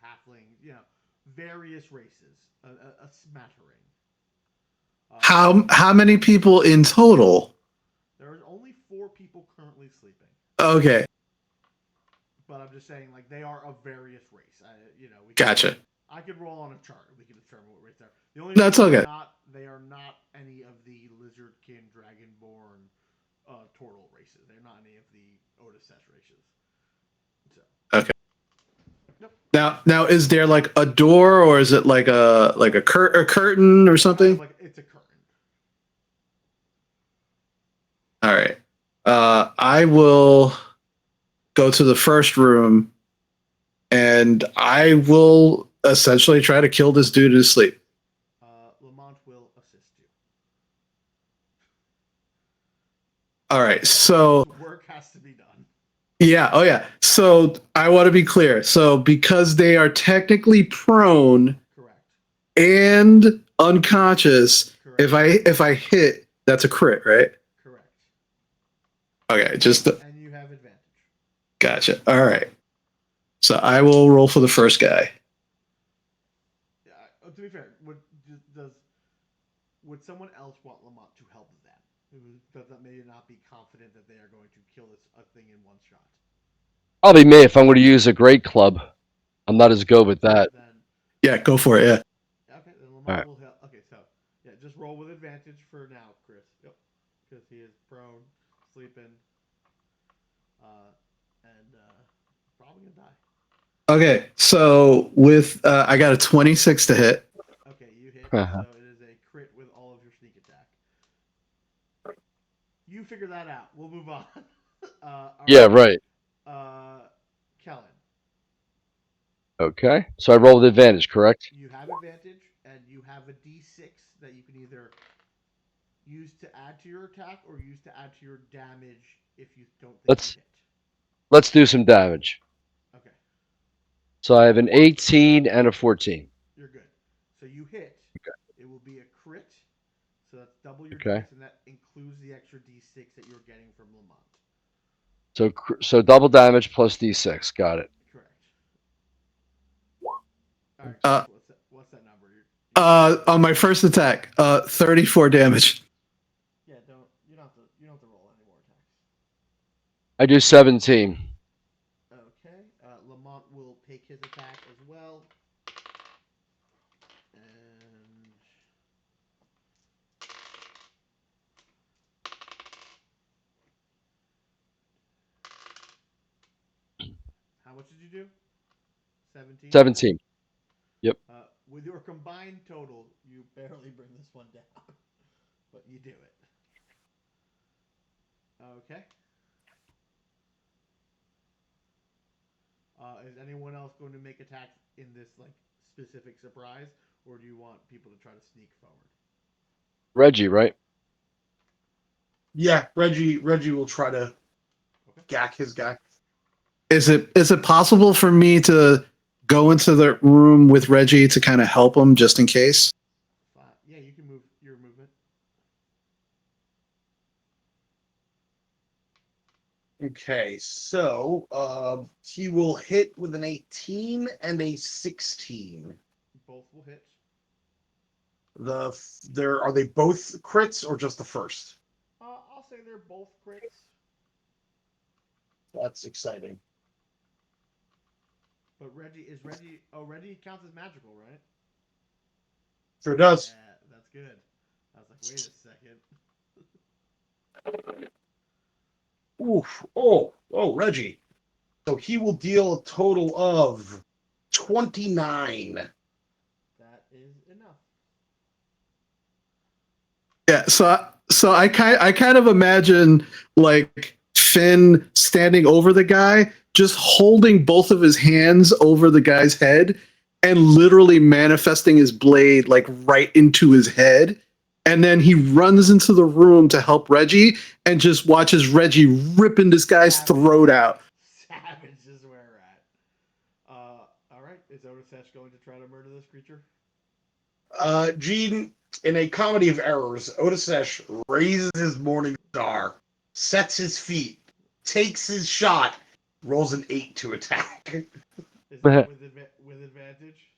halflings, various races, a smattering. How many people in total? There are only 4 people currently sleeping. Okay, But I'm just saying, like, they are of various race. We gotcha. I could roll on a chart. We can determine what race they are. The only That's thing okay. they are not any of the lizardkin, dragonborn, turtle races. They're not any of the Otisesh races. So. Okay. Yep. Now, is there like a door, or is it like a curtain or something? Kind of like it's a curtain. All right. I will go to the first room, and I will essentially try to kill this dude in his sleep. Lamont will assist you. All right. So work has to be done. yeah. Oh yeah. So I want to be clear. So because they are technically prone Correct. and unconscious, Correct. if I hit, that's a crit, right? Correct. Okay. Just and you have advantage. Gotcha. All right. So I will roll for the first guy. Yeah. To be fair, would someone else want Lamont to help them? Does that may not be confident that they are going to kill this thing in one shot? Probably me if I'm going to use a great club. I'm not as good with that. Then Yeah, go for it. Yeah. okay, then All Lamont right. will help. Okay, so yeah, just roll with advantage for now, Chris. Yep, because he is prone, sleeping, and probably gonna die. Okay. So with I got a 26 to hit. Okay, you hit, Uh-huh. so it is a crit with all of your sneak attack. You figure that out. We'll move on. Yeah, right. Kellen, Okay. So I roll with advantage, correct? you have advantage, and you have a D6 that you can either use to add to your attack or use to add to your damage if you don't think you Let's hit. let's do some damage. Okay, So I have an 18 and a 14. you're good. So you hit. It will be a crit. So that's double your Okay. dice, and that includes the extra D6 that you're getting from Lamont. So double damage plus D6. Got it. Correct. All right, Chris, Uh, what's that number? on my first attack, 34 damage. Yeah, you don't have to roll any more attacks. I do 17. Okay, Lamont will take his attack as well, and how much did you do? 17. 17. Yep. With your combined total, you barely bring this one down, but you do it. Okay. Is anyone else going to make attacks in this like specific surprise, or do you want people to try to sneak forward? Reggie, right? Yeah, Reggie will try to Okay. gack his guy. Is it possible for me to go into the room with Reggie to kind of help him just in case? Yeah, you can move your movement. Okay, so he will hit with an 18 and a 16. Both will hit. There are they both crits or just the first? I'll say they're both crits, That's exciting. but Reggie is Reggie. Oh, Reggie counts as magical, right? Sure does. Yeah, that's good. I was like, wait a second. Oof. Oh, Reggie. So he will deal a total of 29. That is enough. Yeah, so I kind of imagine like Finn standing over the guy, just holding both of his hands over the guy's head and literally manifesting his blade like right into his head. And then he runs into the room to help Reggie and just watches Reggie ripping this guy's throat out. Savage is where we're at. All right. Is Otisesh going to try to murder this creature? Gene, in a comedy of errors, Otisesh raises his morning star, sets his feet, takes his shot, rolls an 8 to attack. Is that with advantage?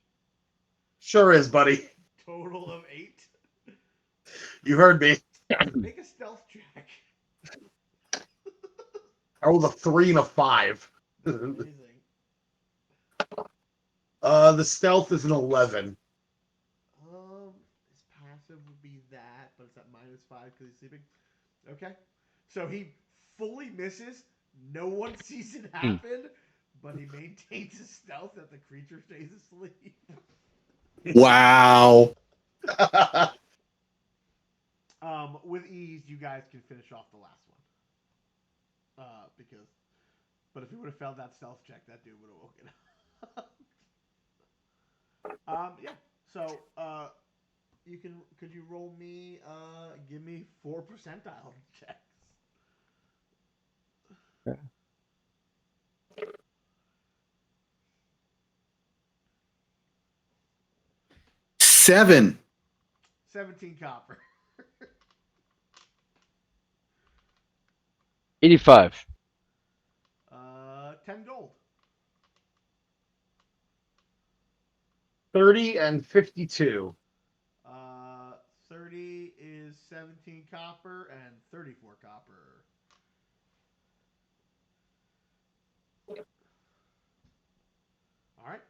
Sure is, buddy. Total of 8. You heard me. Make a stealth check. I rolled a 3 and a 5. Amazing. The stealth is an 11. His passive would be that, but it's at -5 because he's sleeping. Okay. So he fully misses. No one sees it happen, but he maintains his stealth that the creature stays asleep. Wow. With ease, you guys can finish off the last one. But if he would have failed that stealth check, that dude would have woken up. Yeah. So, could you roll me, give me 4 percentile checks? Seven. 17 copper. 85. 10 gold. 30 and 52. 30 is 17 copper and 34 copper. All right.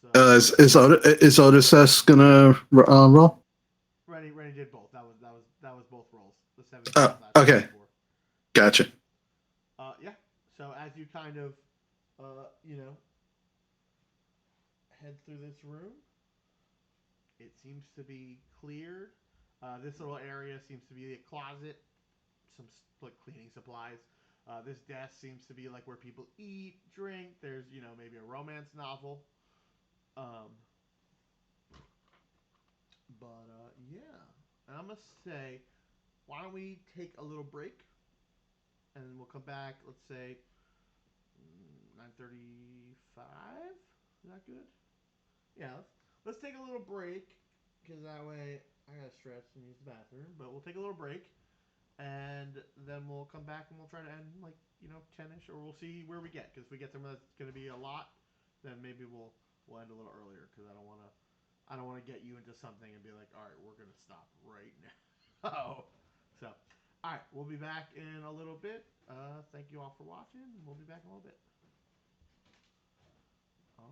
So Is Otis gonna roll? Rennie did both. That was both rolls. The 17. Okay. Gotcha. Yeah. So as you kind of, head through this room, it seems to be cleared. This little area seems to be a closet, some like cleaning supplies. This desk seems to be like where people eat, drink. There's maybe a romance novel. Um, yeah, and I'm gonna say, why don't we take a little break, and then we'll come back. Let's say 9:35. Is that good? Yeah. Let's take a little break, because that way I gotta stretch and use the bathroom. But we'll take a little break, and then we'll come back and we'll try to end like 10ish, or we'll see where we get. Because if we get somewhere that's gonna be a lot, then maybe we'll end a little earlier. Because I don't want to get you into something and be like, all right, we're gonna stop right now. So, all right, we'll be back in a little bit. Thank you all for watching. We'll be back in a little bit. Oh.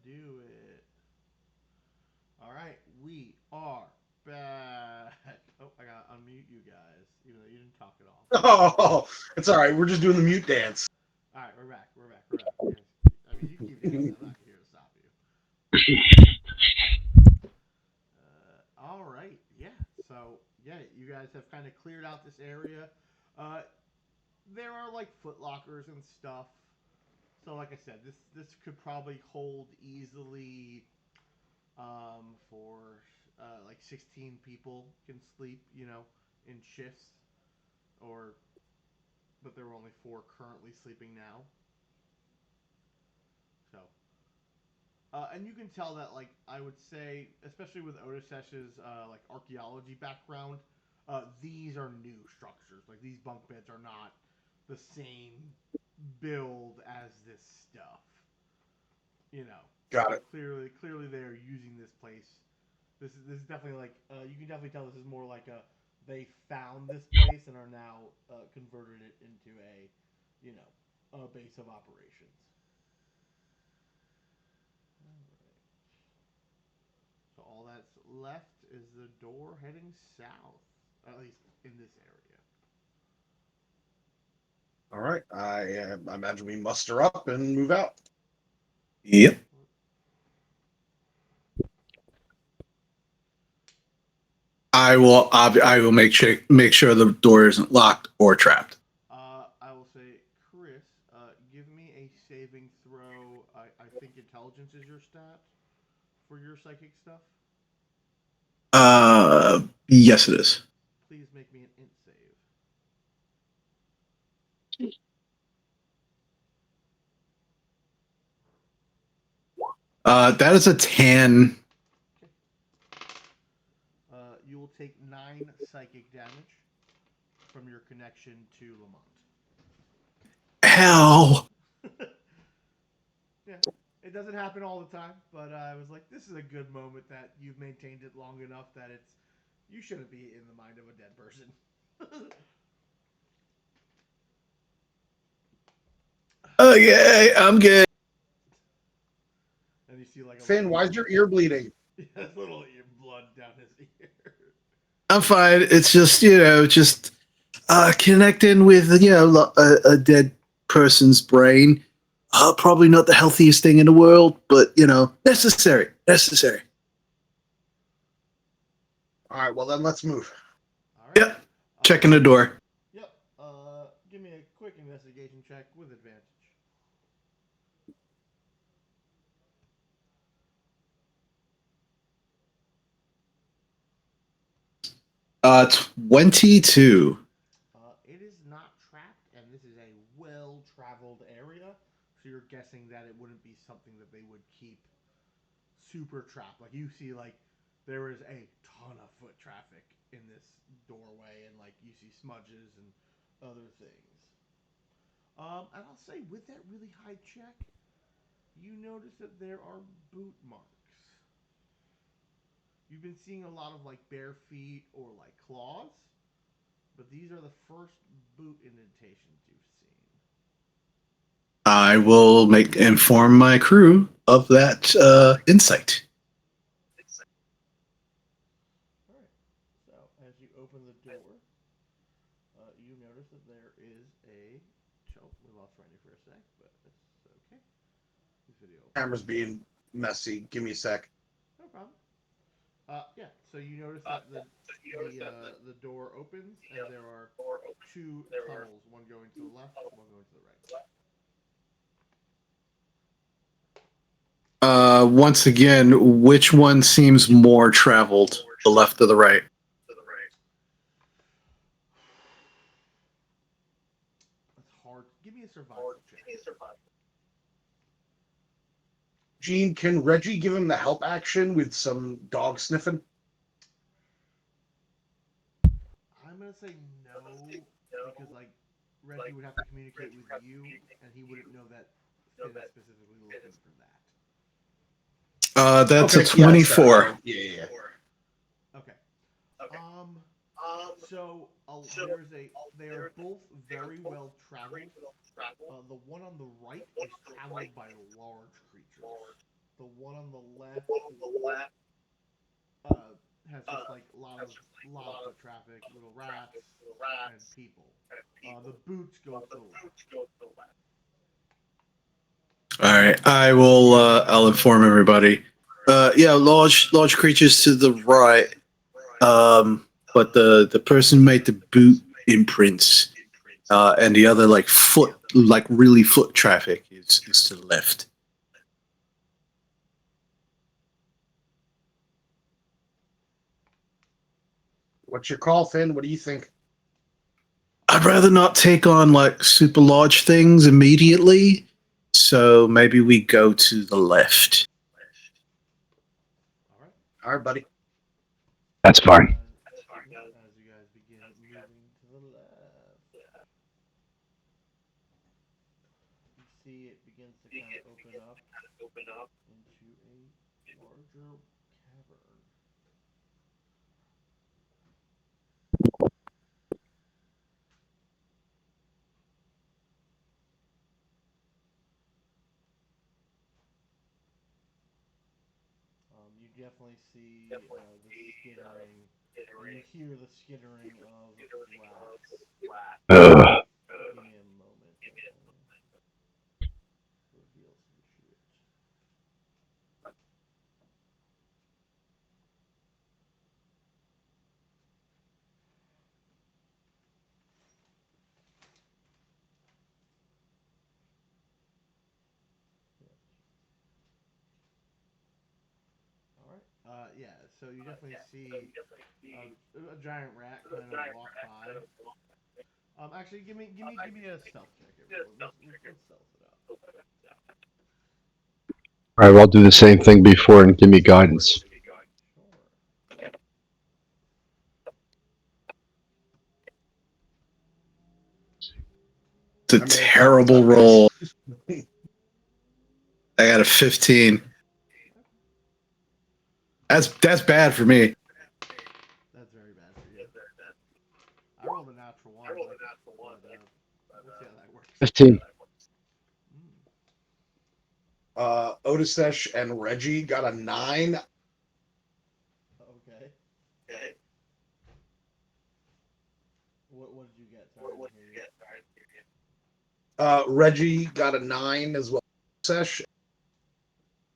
do it. All right, we are back. Oh, I gotta unmute you guys, even though you didn't talk at all. Oh, it's all right. We're just doing the mute dance. All right, we're back. We're back. We're back. Yes. I mean, you keep dancing. I'm not here to stop you. All right. Yeah. So yeah, you guys have kind of cleared out this area. Uh, there are like foot lockers and stuff. So like I said, this could probably hold easily for like 16 people can sleep, in shifts, or but there were only 4 currently sleeping now. So, and you can tell that, like I would say, especially with Odysseus's like archaeology background, these are new structures. Like these bunk beds are not the same build as this stuff. Got So it. clearly they are using this place. This is definitely like you can definitely tell this is more like a they found this place and are now converted it into a base of operations. So all that's left is the door heading south, at least in this area. All right. I imagine we muster up and move out. Yep. I will make sure the door isn't locked or trapped. I will say, Chris, give me a saving throw. I think intelligence is your stat for your psychic stuff. Yes, it is. Please make me an int save. That is a 10. Okay. You will take 9 psychic damage from your connection to Lamont. Hell. Yeah, it doesn't happen all the time, but I was like, this is a good moment that you've maintained it long enough that you shouldn't be in the mind of a dead person. Okay, I'm good. And you see like a Finn, why's your ear bleeding? little blood down his ear. I'm fine. It's just just connecting with a dead person's brain. Probably not the healthiest thing in the world, but necessary. Necessary. All right. Well, then let's move. All right. Yep. Checking the door. Yep. Give me a quick investigation check with advantage. 22. It is not trapped, and this is a well-traveled area, so you're guessing that it wouldn't be something that they would keep super trapped. Like you see, like there is a ton of foot traffic in this doorway, and like you see smudges and other things. And I'll say with that really high check, you notice that there are boot marks. You've been seeing a lot of like bare feet or like claws, but these are the first boot indentations you've seen. I will inform my crew of that insight. All right. So as you open the door, you notice that there is a. Oh, we lost Randy for a sec, but it's okay. This video. Camera's being messy. Give me a sec. No problem. Yeah. So you notice that the door opens and there are 2 tunnels, one going to the left, one going to the right. Once again, which one seems more traveled, the left or the right? That's hard. Give me a survival check. Gene, can Reggie give him the help action with some dog sniffing? I'm gonna say no because like Reggie would have to communicate with you, and he wouldn't know that Finn is specifically looking for that. That's Okay, a 24. Yeah. Okay. So they are both very well traveled. The one on the right is traveled by large creatures. The one on the left uh, has just like a lot of foot traffic, little rats and people. The boots go to the left. All right, I will. I'll inform everybody. Yeah, large creatures to the right. But the person made the boot imprints, and the other like foot, like really foot traffic is to the left. What's your call, Finn? What do you think? I'd rather not take on like super large things immediately, so maybe we go to the left. All right. All right, buddy. That's fine. As you guys begin moving to the left, you see it begins to kind of open up into a larger cavern. You definitely see the skittering, or you hear the skittering of rats. Ugh. Give me a moment to reveal some shit. All right. Yeah. So you definitely see a giant rat kind of walk by. Actually, give me a stealth check, everyone. Let's stealth it up. All right, well, I'll do the same thing before and give me guidance. Sure. It's a I made a comment terrible on this. roll. I got a 15. That's bad for me. That's very bad for you. I rolled a natural one, but we'll see how that works. 15. Mm, Otisesh and Reggie got a 9. okay. What did you get? Sorry, I didn't hear you. Reggie got a 9 as well. Sesh.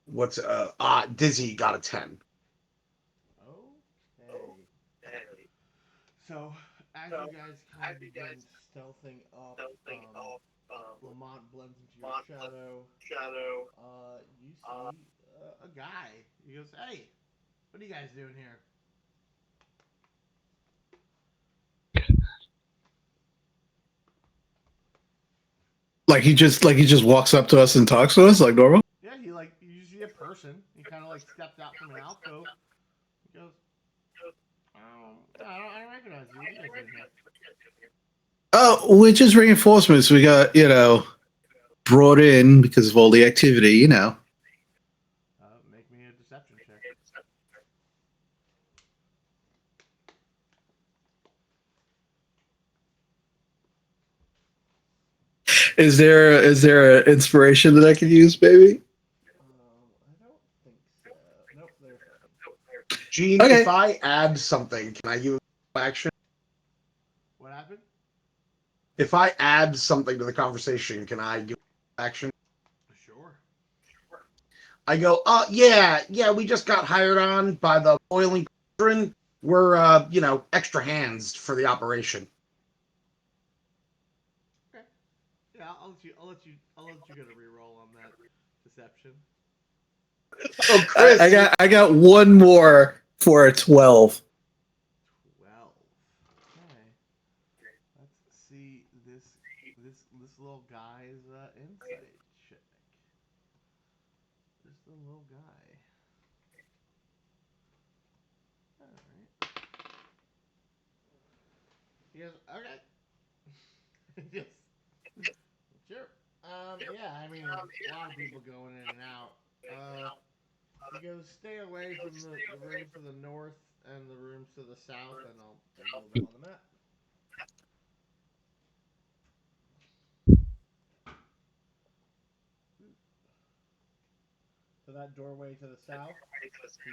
What's Dizzy got a 10. Okay. So, as you guys kind of begin stealthing up, Lamont blends into your shadow. You see a guy. He goes, "Hey, what are you guys doing here?" Like he just walks up to us and talks to us like normal. Yeah, you see a person. He kind of like steps out from an alcove. He goes, I don't recognize you. What are you guys doing here?" Oh, we're just reinforcements. We got brought in because of all the activity. Make me a deception check. Is there an inspiration that I can use, baby? I don't think so. Nope, there's nothing. Gene, if Okay. I add something, can I use action? What happened? If I add something to the conversation, can I give action? Sure. I go, yeah, we just got hired on by the boiling cauldron. We're, extra hands for the operation. Okay. Yeah, I'll let you get a reroll on that deception. Oh, I, Chris, I got I got one more for a 12. 12. Okay. Let's see this little guy's insight check. Just the little guy. All right. He goes, okay. Yes. Sure. Yeah, I mean, a lot of people going in and out. He goes, stay away from the rooms to the north and the rooms to the south, and I'll reveal them on the map. So that doorway to the south, he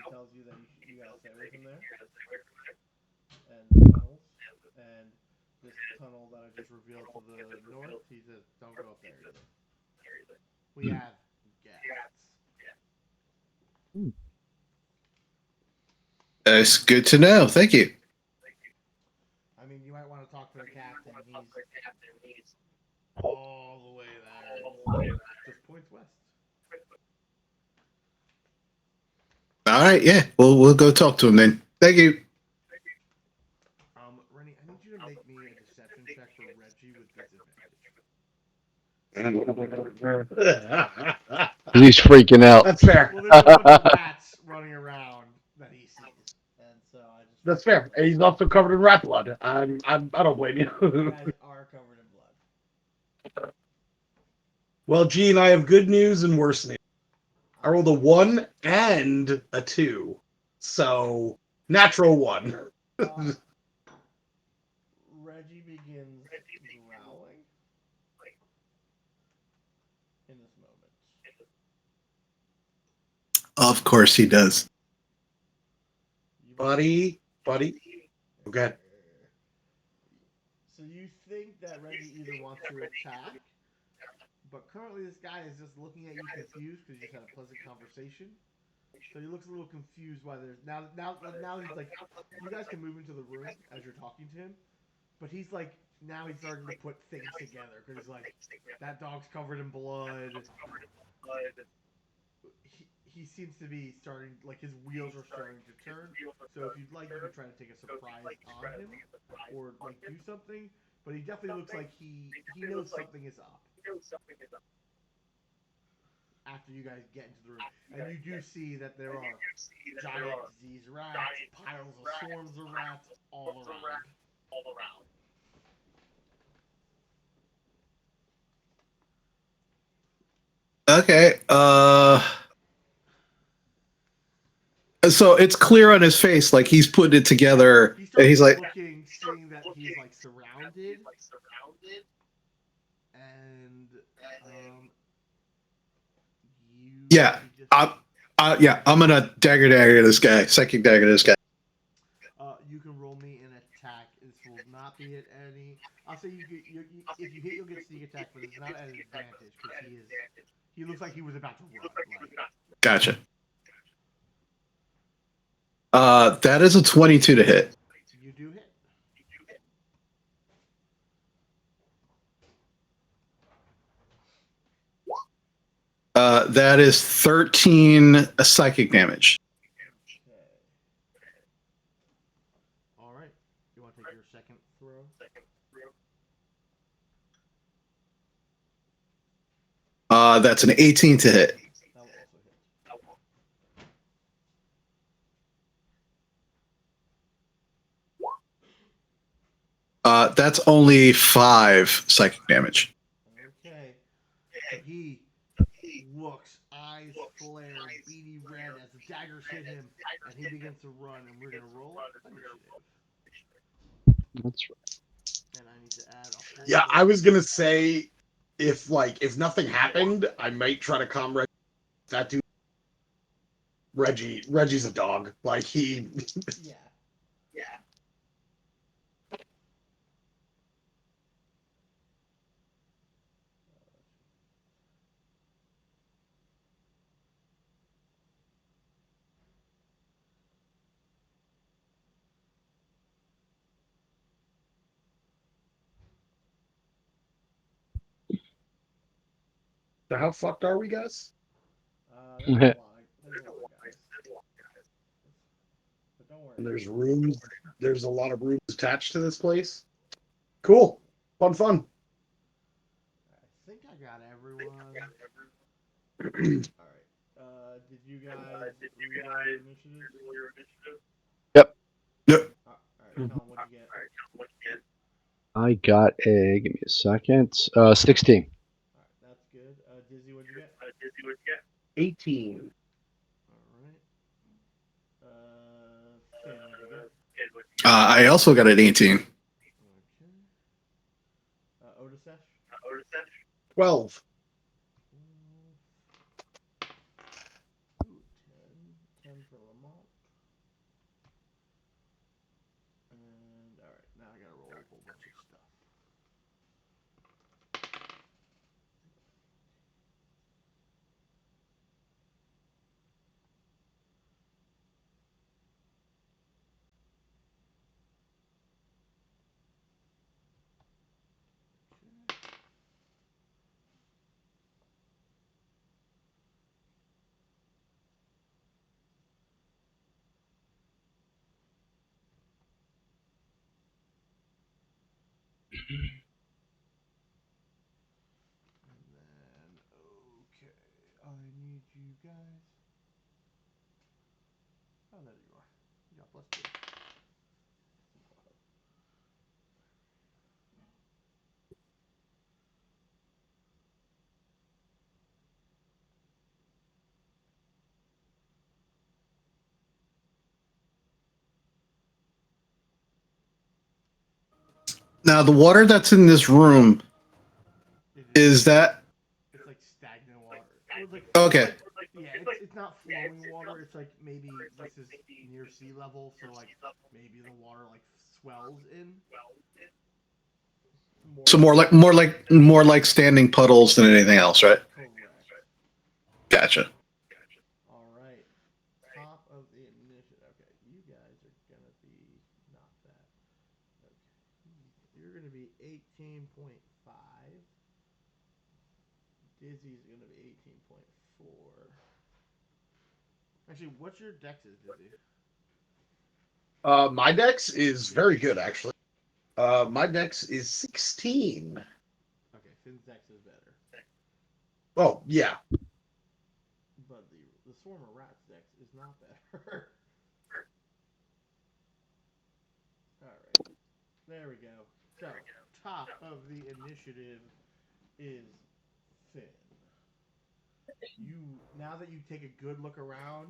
tells you that you gotta stay away from there. And the tunnels. And this tunnel that I just revealed to the north, he says, don't go up there either. We have guests. That's good to know. Thank you. I mean, you might want to talk to the captain. He's all the way there. Just points west. All right, yeah, we'll go talk to him then. Thank you. Rennie, I need you to make me a deception check for Reggie with disadvantage. He's freaking out. That's fair. Well, there's a bunch of rats running around that he sees, and so I just. That's fair. And he's also covered in rat blood. I don't blame You you. guys are covered in blood. Well, Gene, I have good news and worse news. I rolled a 1 and a 2. So, natural 1. Reggie begins growling in this moment. Of course he does. Buddy. Okay. So you think that Reggie either wants to attack, but currently this guy is just looking at you confused because you just had a pleasant conversation. So he looks a little confused why there's now he's like, you guys can move into the room as you're talking to him, but he's like, now he's starting to put things together because he's like, that dog's covered in blood. He seems to be starting, like his wheels are starting to turn. So if you'd like, you can try to take a surprise on him or like do something. But he definitely looks like he knows something is up. After you guys get into the room, and you do see that there are giant disease rats, piles of swarms of rats all around. Okay. So it's clear on his face, like he's putting it together. He And starts he's like, looking, seeing that he's like surrounded, and you. yeah, I'm gonna dagger this guy, psychic dagger this guy. You can roll me an attack. This will not be at any. I'll say if you hit, you'll get sneak attack, but it's not at an advantage because he looks like he was about to run. Like, Gotcha. That is a 22 to hit. you do hit. That is 13 psychic damage. Okay. All right. You want to take your second throw? That's an 18 to hit. That will also hit. That's only 5 psychic damage. Okay. So he looks, eyes flare, beady red as the daggers hit him, and he begins to run. And we're gonna roll initiative. That's right. And I need to add a whole. Yeah, I was going to say, if nothing happened, I might try to calm Reggie. That dude, Reggie's a dog. Like, he... Yeah. So how fucked are we, guys? There's a lot of guys. But don't worry. And there's rooms. There's a lot of rooms attached to this place. Cool. Fun. I think I got everyone. All right. Did you guys read all your initiatives? Yep. Yep. All right. Tom, what'd you get? I got a. Give me a second. 16. All right. That's good. Dizzy, what'd you get? 18. All right. Finn, what'd you get? I also got an 18. Okay. Otisesh? 12. okay, I need you guys. Oh, there you are. You got +2. Now, the water that's in this room, is that It's like stagnant water. Or like okay? yeah, it's not flowing water. It's like maybe this is near sea level, so like maybe the water like swells in. So more like standing puddles than anything else, right? Correct. Gotcha. All right. Top of the initiative. Okay, you guys are gonna be not that. Okay, you're gonna be 18.5. Dizzy's gonna be 18.4. Actually, what's your dexes, Dizzy? My dex is very good, actually. My dex is 16. Okay, Finn's dex is better, Oh, yeah. but the swarm of rats dex is not better. All right, there we go. So top of the initiative is Finn. You now that you take a good look around,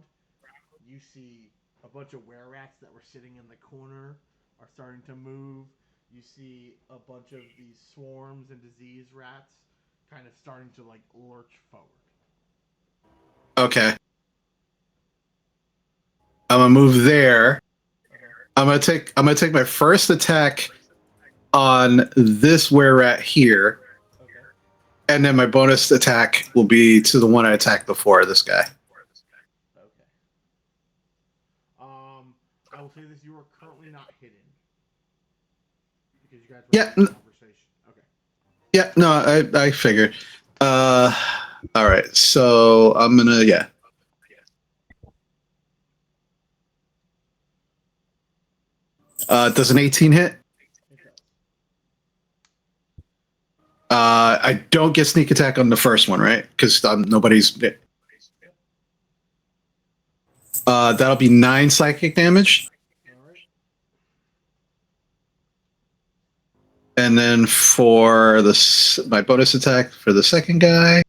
you see a bunch of were rats that were sitting in the corner are starting to move. You see a bunch of these swarms and disease rats kind of starting to like lurch forward. Okay. I'm gonna move there. Uh-huh. I'm gonna take my first attack on this were rat here, Okay. and then my bonus attack will be to the one I attacked before, this guy. Okay. I will say this: you are currently not hidden because you guys were Yeah, having a conversation. Okay. yeah, no, I figured. Uh, all right, so I'm gonna yeah. Does an 18 hit? It does. I don't get sneak attack on the first one, right? Because nobody's. Yep. That'll be 9 psychic damage, All right. and then for my bonus attack for the second guy,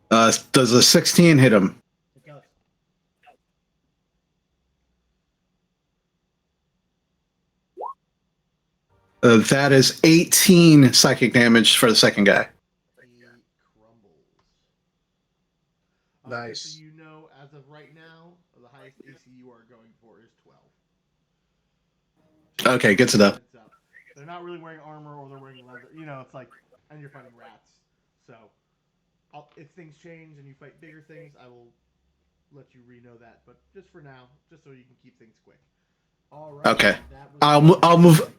does a 16 hit him? It does. That is 18 psychic damage for the second guy. He crumbles. Just so Nice. you know, as of right now, the highest AC you are going for is 12. Just Okay, good to know. heads up. They're not really wearing armor or they're wearing leather. You know, it's like, and you're fighting rats. So, if things change and you fight bigger things, I will let you re-know that. But just for now, just so you can keep things quick. All right. Okay, That was I'll move.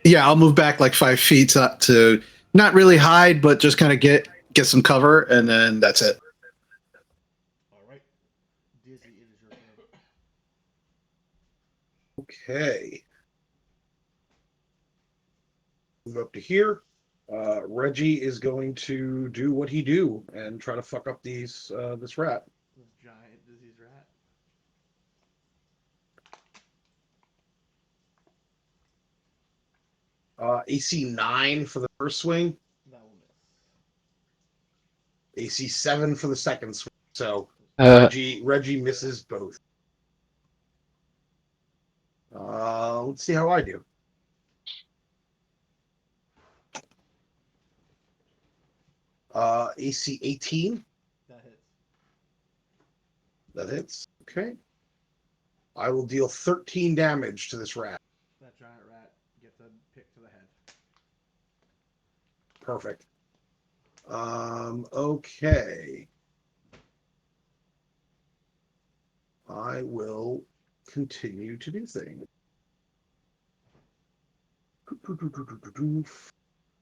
Yeah, I'll move back like 5 feet to not really hide, but just kind of get some cover, and then that's it. All right. Dizzy, it is your turn. Okay. Move up to here. Reggie is going to do what he do and try to fuck up this rat. This giant disease rat. AC 9 for the first swing. That will miss. AC 7 for the second swing. So Uh, Reggie misses both. Let's see how I do. AC 18. That hits. That hits. Okay. I will deal 13 damage to this rat. That giant rat gets a pick to the head. Perfect. Okay. I will continue to do things.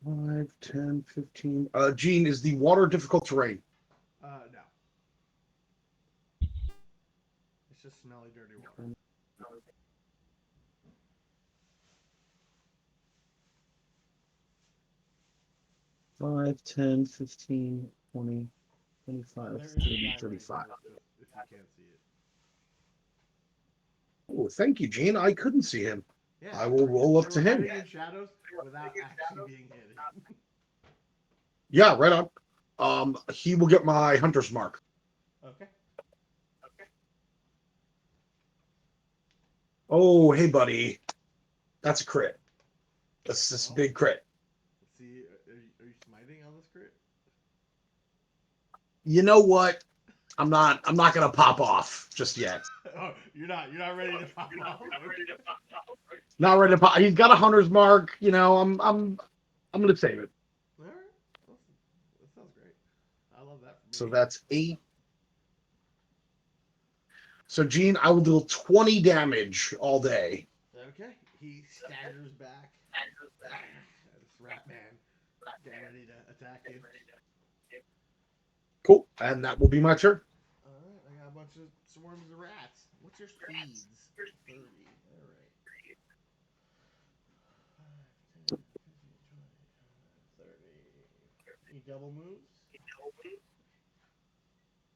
5, 10, 15. Gene, is the water difficult terrain? No. It's just smelly, dirty water. 5, 10, 15, 20, There 25, is a 30, guy right 35. here, just if you can't see it. Oh, thank you, Gene. I couldn't see him. Yeah, I will roll up they to were him. hiding in shadows without actually being hidden. Yeah, right on. He will get my hunter's mark. Okay. Oh, hey, buddy. That's a crit. That's this Well, big crit. let's see. Are you smiting on this crit? You know what? I'm not gonna pop off just yet. Oh, you're not ready to pop off. Okay. Not ready to pop. He's got a hunter's mark. I'm gonna save it. All right. That sounds great. I love that for So me. that's 8. So Gene, I will deal 20 damage all day. Okay. He staggers back. This rat man getting ready to attack you. Cool. And that will be my turn. All right. I got a bunch of swarms of rats. What's your speeds? 30. All right. 5, 10, 15, 20, 30. He double moves.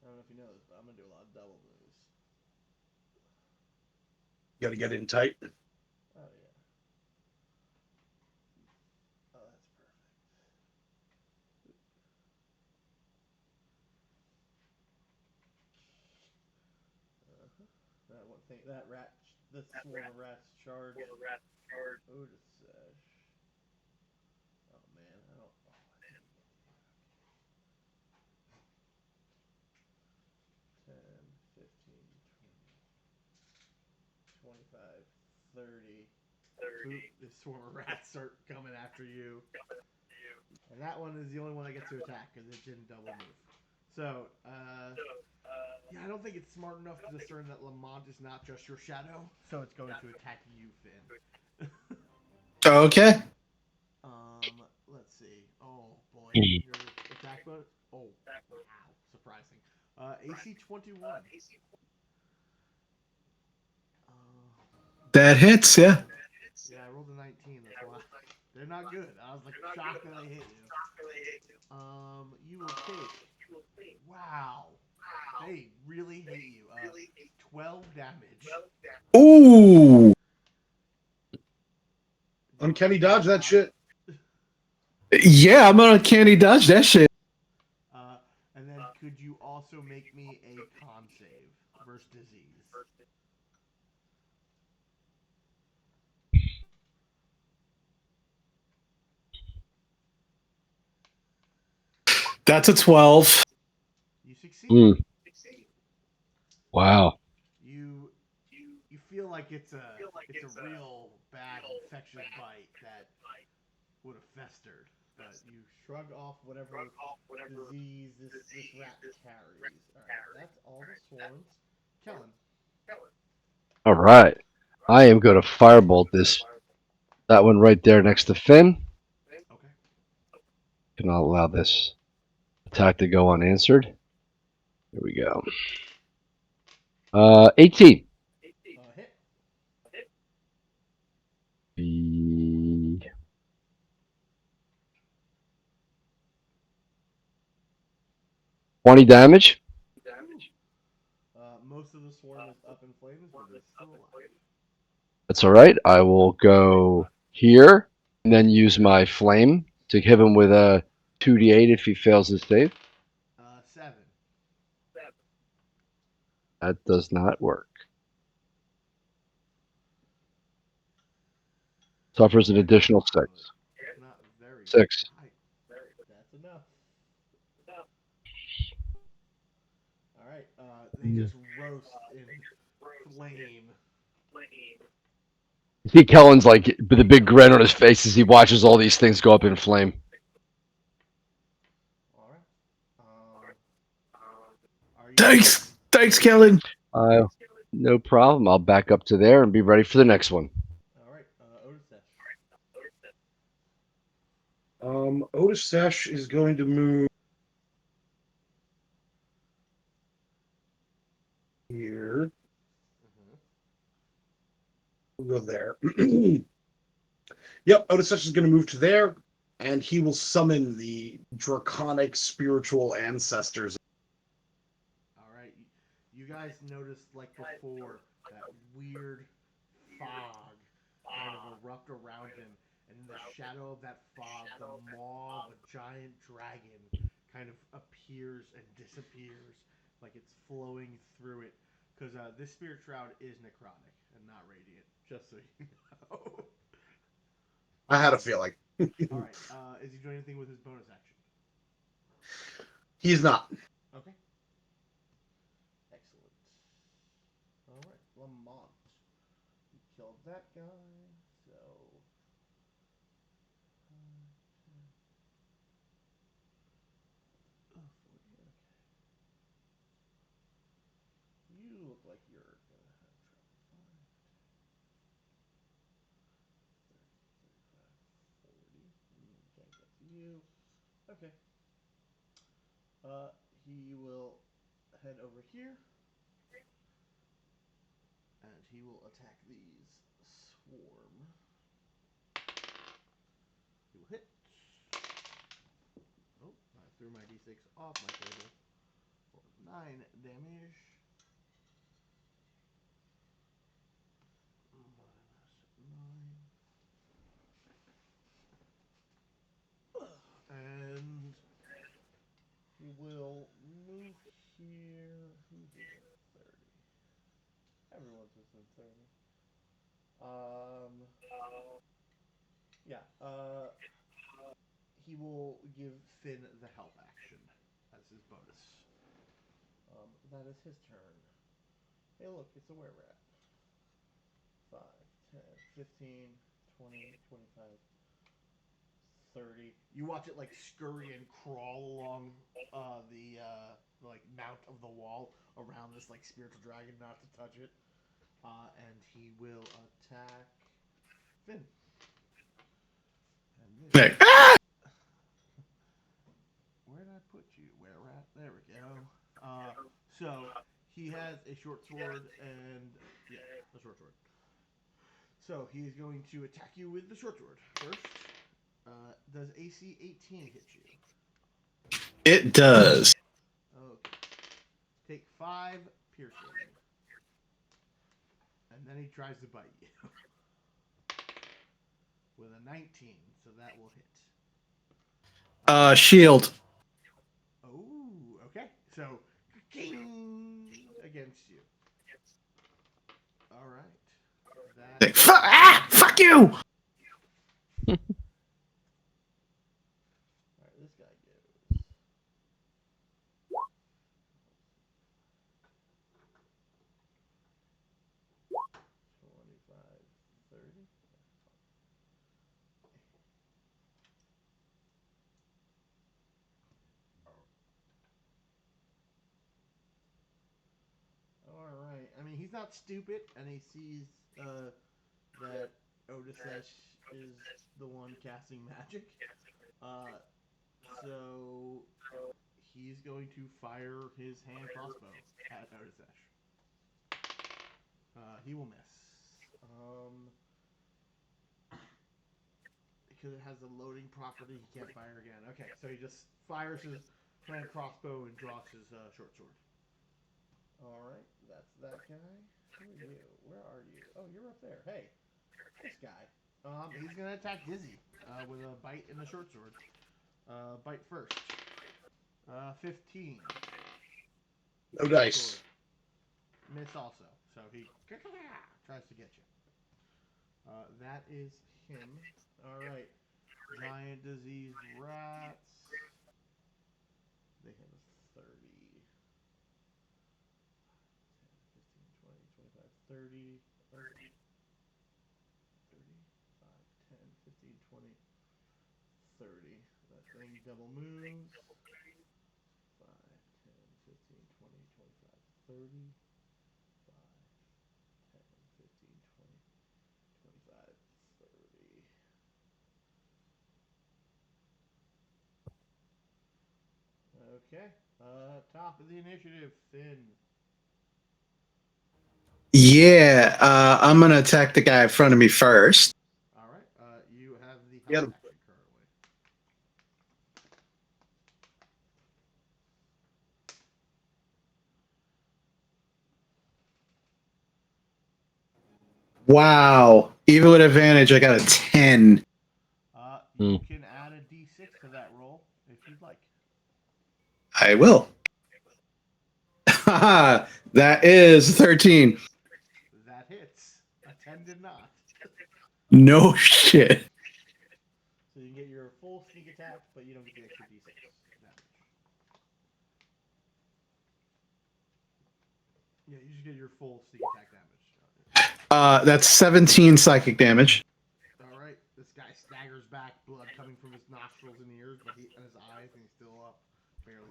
I don't know if you know this, but I'm gonna do a lot of double moves. Got to get in tight. Oh yeah. Oh, that's perfect. Uh-huh. That one thing, that rat, the swarm of rats charge. Otis Sesh. Oh man, I don't. Oh, I think you get the 10, 15, 20, 25, 30. Boop, this swarm of rats start coming after you. And that one is the only one I get to attack because it didn't double move. So, yeah, I don't think it's smart enough to discern that Lamont is not just your shadow, so it's going to attack you, Finn. Okay. Let's see. Oh boy, Mm. your attack bonus. Oh, wow, surprising. AC 21. That hits, yeah. Yeah, I rolled a 19. That's why they're not good. I was like shocked that I hit you. You will take. Wow, they really hate you. 12 damage. Ooh. Do you want Uncanny to try dodge to that dodge? shit. Yeah, I'm gonna candy dodge that shit. Uh, and then could you also make me a con save versus disease? That's a 12. You succeed. Mm. Wow. You you feel like it's a real bad infectious bite that would have festered, but you shrug off whatever disease this rat carries. All right, that's all the swarms. Kellen. All right. I am going to firebolt that one right there next to Finn. Okay. Cannot allow this attack to go unanswered. Here we go. 18. Hit. The 20 damage. Most of the swarm is up in flames, but it's still alive. That's all right. I will go here and then use my flame to hit him with a 2d8 if he fails his save. 7. That does not work. Suffers an additional 6. It's not very 6. high. That's enough. All right. They just roast in flame. You see Kellen's like with a big grin on his face as he watches all these things go up in flame. All right. Are you? Thanks. Thanks, Kellen. Uh, no problem. I'll back up to there and be ready for the next one. All right. Otis. Otis Sesh is going to move here. Mm-hmm. We'll go there. Yep, Otis Sesh is going to move to there. and he will summon the draconic spiritual ancestors. All right, you guys noticed like before that weird fog kind of erupt around him, and in the shadow of that fog, the maw of a giant dragon kind of appears and disappears, like it's flowing through it. Because this spirit shroud is necrotic and not radiant, just so you know. I had a feeling. All right, is he doing anything with his bonus action? He's not. Okay, excellent. All right, Lamont, you killed that guy, so oh, 40, okay. You look like you're gonna have trouble. 5, 30, 35, 40. Can't get to you. Okay. He will head over here, and he will attack these swarm. He will hit. Oh, I threw my d6 off my table for 9 damage. And he will move here. Who's within 30? Everyone's within 30. Yeah. He will give Finn the help action as his bonus. That is his turn. Hey, look, it's a were rat. 5, 10, 15, 20, 25, 30. You watch it like scurry and crawl along the like mount of the wall around this like spiritual dragon, not to touch it. And he will attack Finn. And this. Where did I put you? Where rat? There we go. So he has a short sword and yeah, a short sword. So he's going to attack you with the short sword first. Does AC 18 hit you? It does. Okay. Take 5 piercing. And then he tries to bite you. With a 19, so that will hit. Shield. Oh, okay. So, king against you. All right. That. Fuck you! All right, this guy goes. 25, 30. All right. I mean, he's not stupid, and he sees that Otisesh is the one casting magic. So he's going to fire his hand crossbow at Otisesh. He will miss. Because it has a loading property, he can't fire again. Okay, so he just fires his hand crossbow and draws his short sword. All right, that's that guy. Who are you? Where are you? Oh, you're up there. Hey, this guy. He's gonna attack Dizzy with a bite in the short sword. Bite first. 15. No dice. Miss also. So he tries to get you. That is him. All right. Giant disease rats. They have a 30. 10, 15, 20, 25, 30. 30, 5, 10, 15, 20, 30. That thing double moves. 5, 10, 15, 20, 25, 30. 5, 10, 15, 20, 25, 30. Okay. Top of the initiative, Finn. Yeah, I'm gonna attack the guy in front of me first. All right. You have the Get help him. action currently. Wow. Even with advantage, I got a 10. You can add a d6 to that roll if you'd like. I will. That is 13. That hits. A 10 did not. No shit. So you can get your full sneak attack, but you don't get the extra d6 damage. Yeah, you just get your full sneak attack damage. That's 17 psychic damage. All right, this guy staggers back, blood coming from his nostrils and ears, but and his eyes, and he's still up, barely.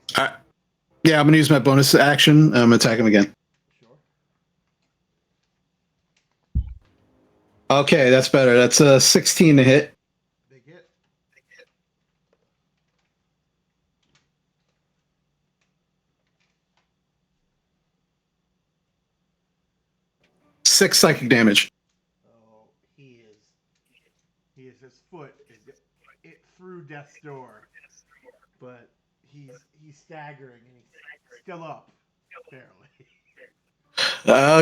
Yeah, I'm gonna use my bonus action. I'm gonna attack him again. Sure. Okay, that's better. That's a 16 to hit. Big hit. 6 psychic damage. Oh, he is his foot is it through death's door, but he's staggering and he's still up, barely.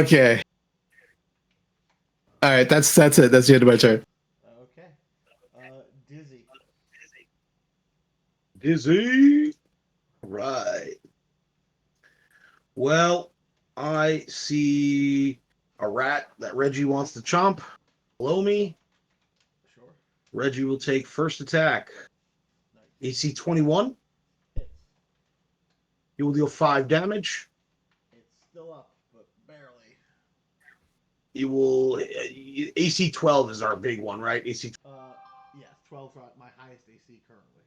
Okay. All right, that's it. That's the end of my turn. Okay. Dizzy. Dizzy. Right. Well, I see a rat that Reggie wants to chomp below me. Sure. Reggie will take first attack. Nice. AC 21. Hits. He will deal 5 damage. It's still up, but barely. He will. AC 12 is our big one, right? AC. Yes, 12 is my highest AC currently.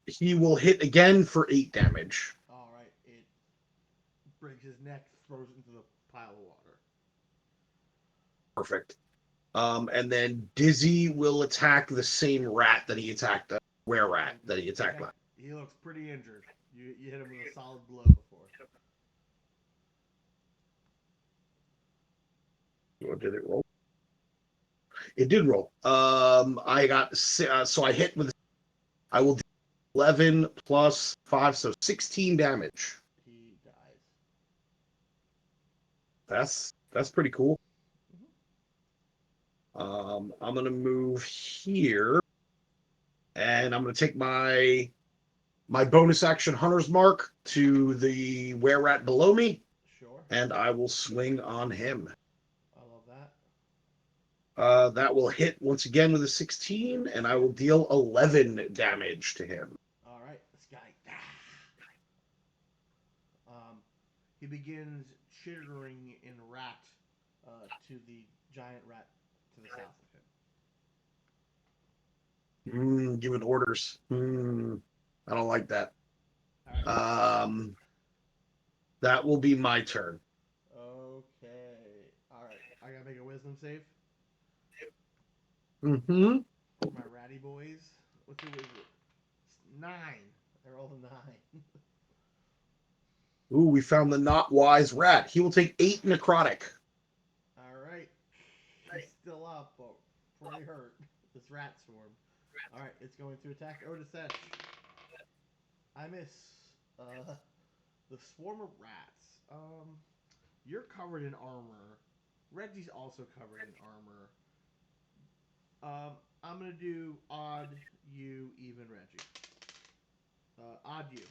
He will hit again for 8 damage. All right, it breaks his neck, throws it into the pile of water. Perfect. And then Dizzy will attack the same rat that he attacked, were rat that he attacked. Okay. He looks pretty injured. You hit him with a solid blow before. What did it roll? It did roll. I got so I hit with. I will do 11 plus 5, so 16 damage. He dies. That's pretty cool. I'm gonna move here, and I'm gonna take my bonus action Hunter's Mark to the were rat below me. Sure. And I will swing on him. I love that. That will hit once again with a 16, and I will deal 11 damage to him. All right, this guy. He begins chittering in rat to the giant rat to the south of him. Giving orders. I don't like that. All right. That will be my turn. Okay. All right. I gotta make a wisdom save. Mm-hmm. For my ratty boys. What's your wisdom? 9. I rolled a 9. Ooh, we found the not wise rat. He will take 8 necrotic. All right. He's still up, but pretty hurt. This rat swarm. All right, it's going to attack Otisesh. I miss. The swarm of rats. You're covered in armor. Reggie's also covered in armor. I'm gonna do odd you, even Reggie. Odd you.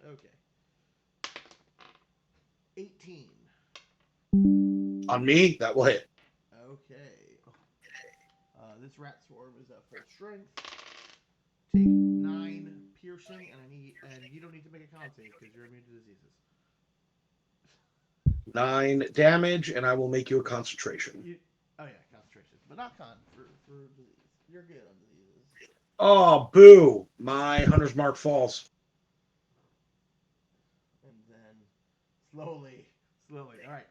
Okay. 18. On me, that will hit. Okay. This rat swarm is at full strength. Take 9 piercing, and you don't need to make a con save because you're immune to diseases. 9 damage, and I will make you a concentration. Oh yeah, concentration, but not con for disease. You're good on diseases. Oh, boo! My Hunter's Mark falls. And then slowly. All right,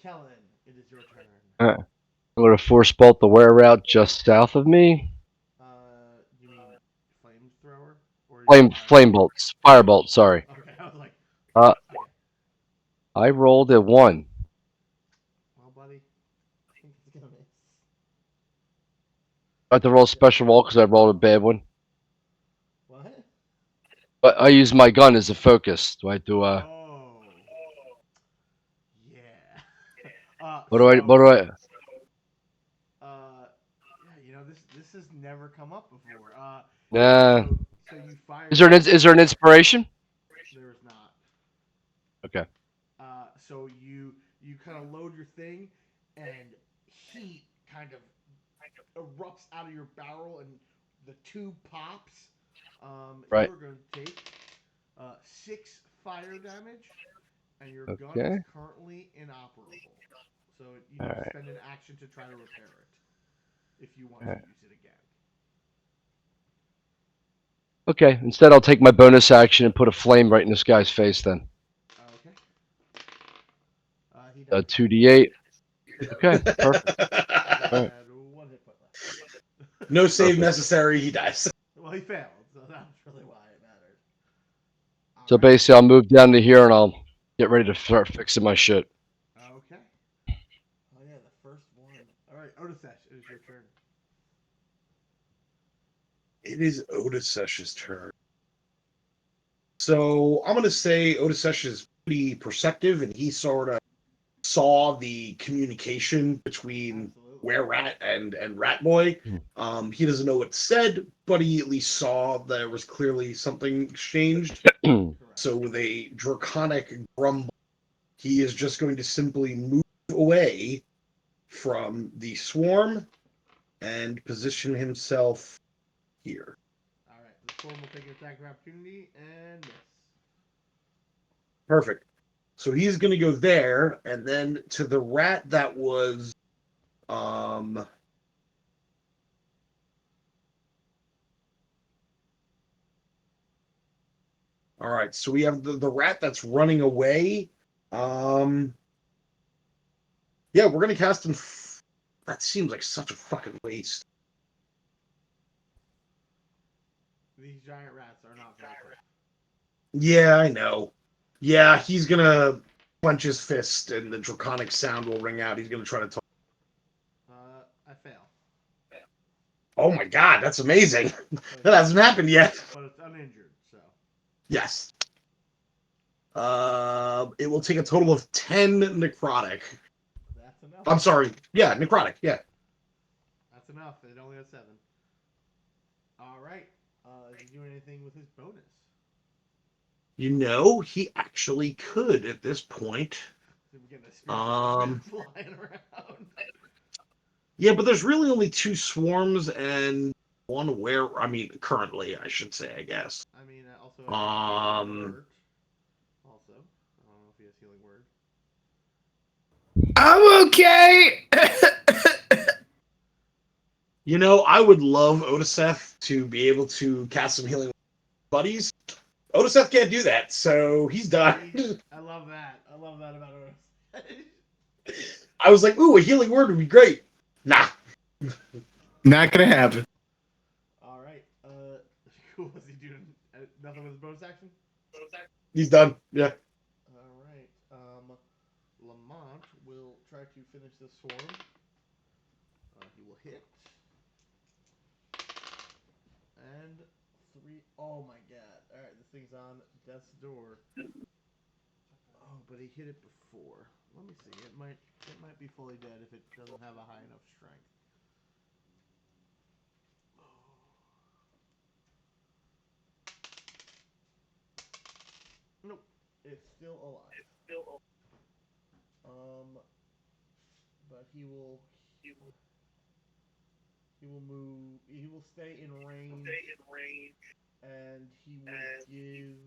Kellen, it is your turn. I'm going to force bolt the were route just south of me. You mean flamethrower or Flame bolts, firebolt. Sorry. Okay, I was like, Okay. Uh, I rolled a 1. Well, buddy, I think it's gonna miss. I have to roll a special roll because I rolled a bad one. What? But I use my gun as a focus. Do I do Oh. Yeah. What do I? this has never come up before. Nah. So you fire. Is there an inspiration? There is not. Okay. So you kind of load your thing, and heat kind of erupts out of your barrel, and the tube pops. Right. You're going to take 6 fire damage, and your gun is Okay. currently inoperable. So you All need to right. spend an action to try to repair it if you want All to right. use it again. Okay. Instead, I'll take my bonus action and put a flame right in this guy's face. Then Okay. He died. 2d8. Okay. Perfect. He All right. had 1 hit point left. No save Perfect. necessary. He dies. Well, he failed, so that's really why it mattered. All So right. basically, I'll move down to here and I'll get ready to start fixing my shit. Okay. Oh yeah, the first one. All right, Otisesh, it is your turn. It is Odysseus' turn. So I'm going to say Odysseus is pretty perceptive, and he sort of saw the communication between Absolutely. Were Rat and Rat Boy. Hmm. He doesn't know what it said, but he at least saw there was clearly something exchanged. Correct. So with a draconic grumble, he is just going to simply move away from the swarm and position himself here. All right, the storm will take an attack of opportunity and miss. Perfect. So he's going to go there, and then to the rat that was um all right, so we have the rat that's running away. Um yeah, we're gonna cast him. That seems like such a fucking waste. These giant rats are not very tough. Yeah, I know. Yeah, he's gonna clench his fist and the draconic sound will ring out. He's gonna try to talk. I fail. Oh my god, that's amazing. But That hasn't happened yet. but it's uninjured, so. Yes. It will take a total of 10 necrotic. That's enough. I'm sorry. Yeah, necrotic. Yeah. That's enough. It only has 7. All right. Is he doing anything with his bonus? You know, he actually could at this point. So we're getting a spiritual weapon Um, flying around. yeah, but there's really only 2 swarms and one where. I mean, currently, I should say, I guess. I mean, also Um, hurt. Also, I don't know if he has healing word. I'm okay. you know, I would love Odysseus to be able to cast some healing buddies. Odysseus can't do that, so he's done. I love that. I love that about Otis. I was like, ooh, a healing word would be great. Nah. Not gonna happen. All right. Cool. What's he doing? Nothing with his bonus action. He's done. Yeah. All right. Lamont will try to finish this swarm. He will hit. And 3. Oh my god. Alright, this thing's on death's door. Oh, but he hit it before. Let me see. It might be fully dead if it doesn't have a high enough strength. Nope. It's still alive. But he will move. He will stay in range, and he will give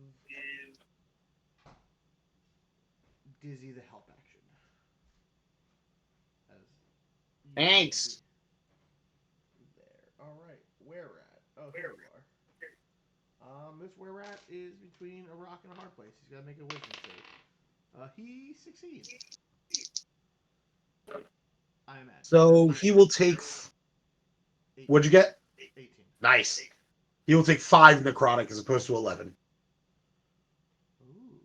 Dizzy the help action. As Thanks. there. All right, where at? Oh, here you are. This where rat is between a rock and a hard place. He's got to make a wisdom save. He succeeds. I imagine. So he will take. 18. What'd you get? 18. Nice. He will take 5 necrotic as opposed to 11. Ooh.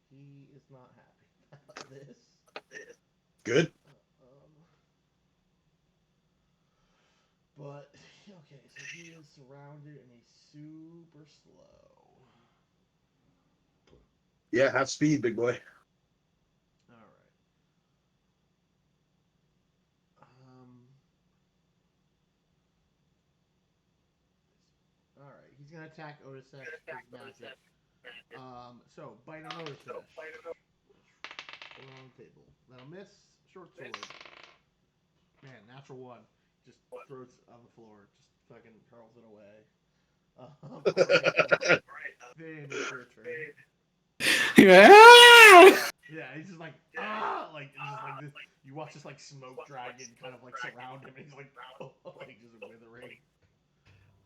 He is not happy about this. Good. But okay, so he is surrounded and he's super slow. Yeah, have speed, big boy. All right. He's gonna attack Otisesh with magic. So bite on Otisesh. On the table. That'll miss. Short sword. Man, natural one. Just throws it on the floor. Just fucking curls it away. All right. Then it's your turn. Yeah. Yeah, he's just like like it's just like this. You watch this like smoke dragon kind of like surround him, and he's like, like just withering.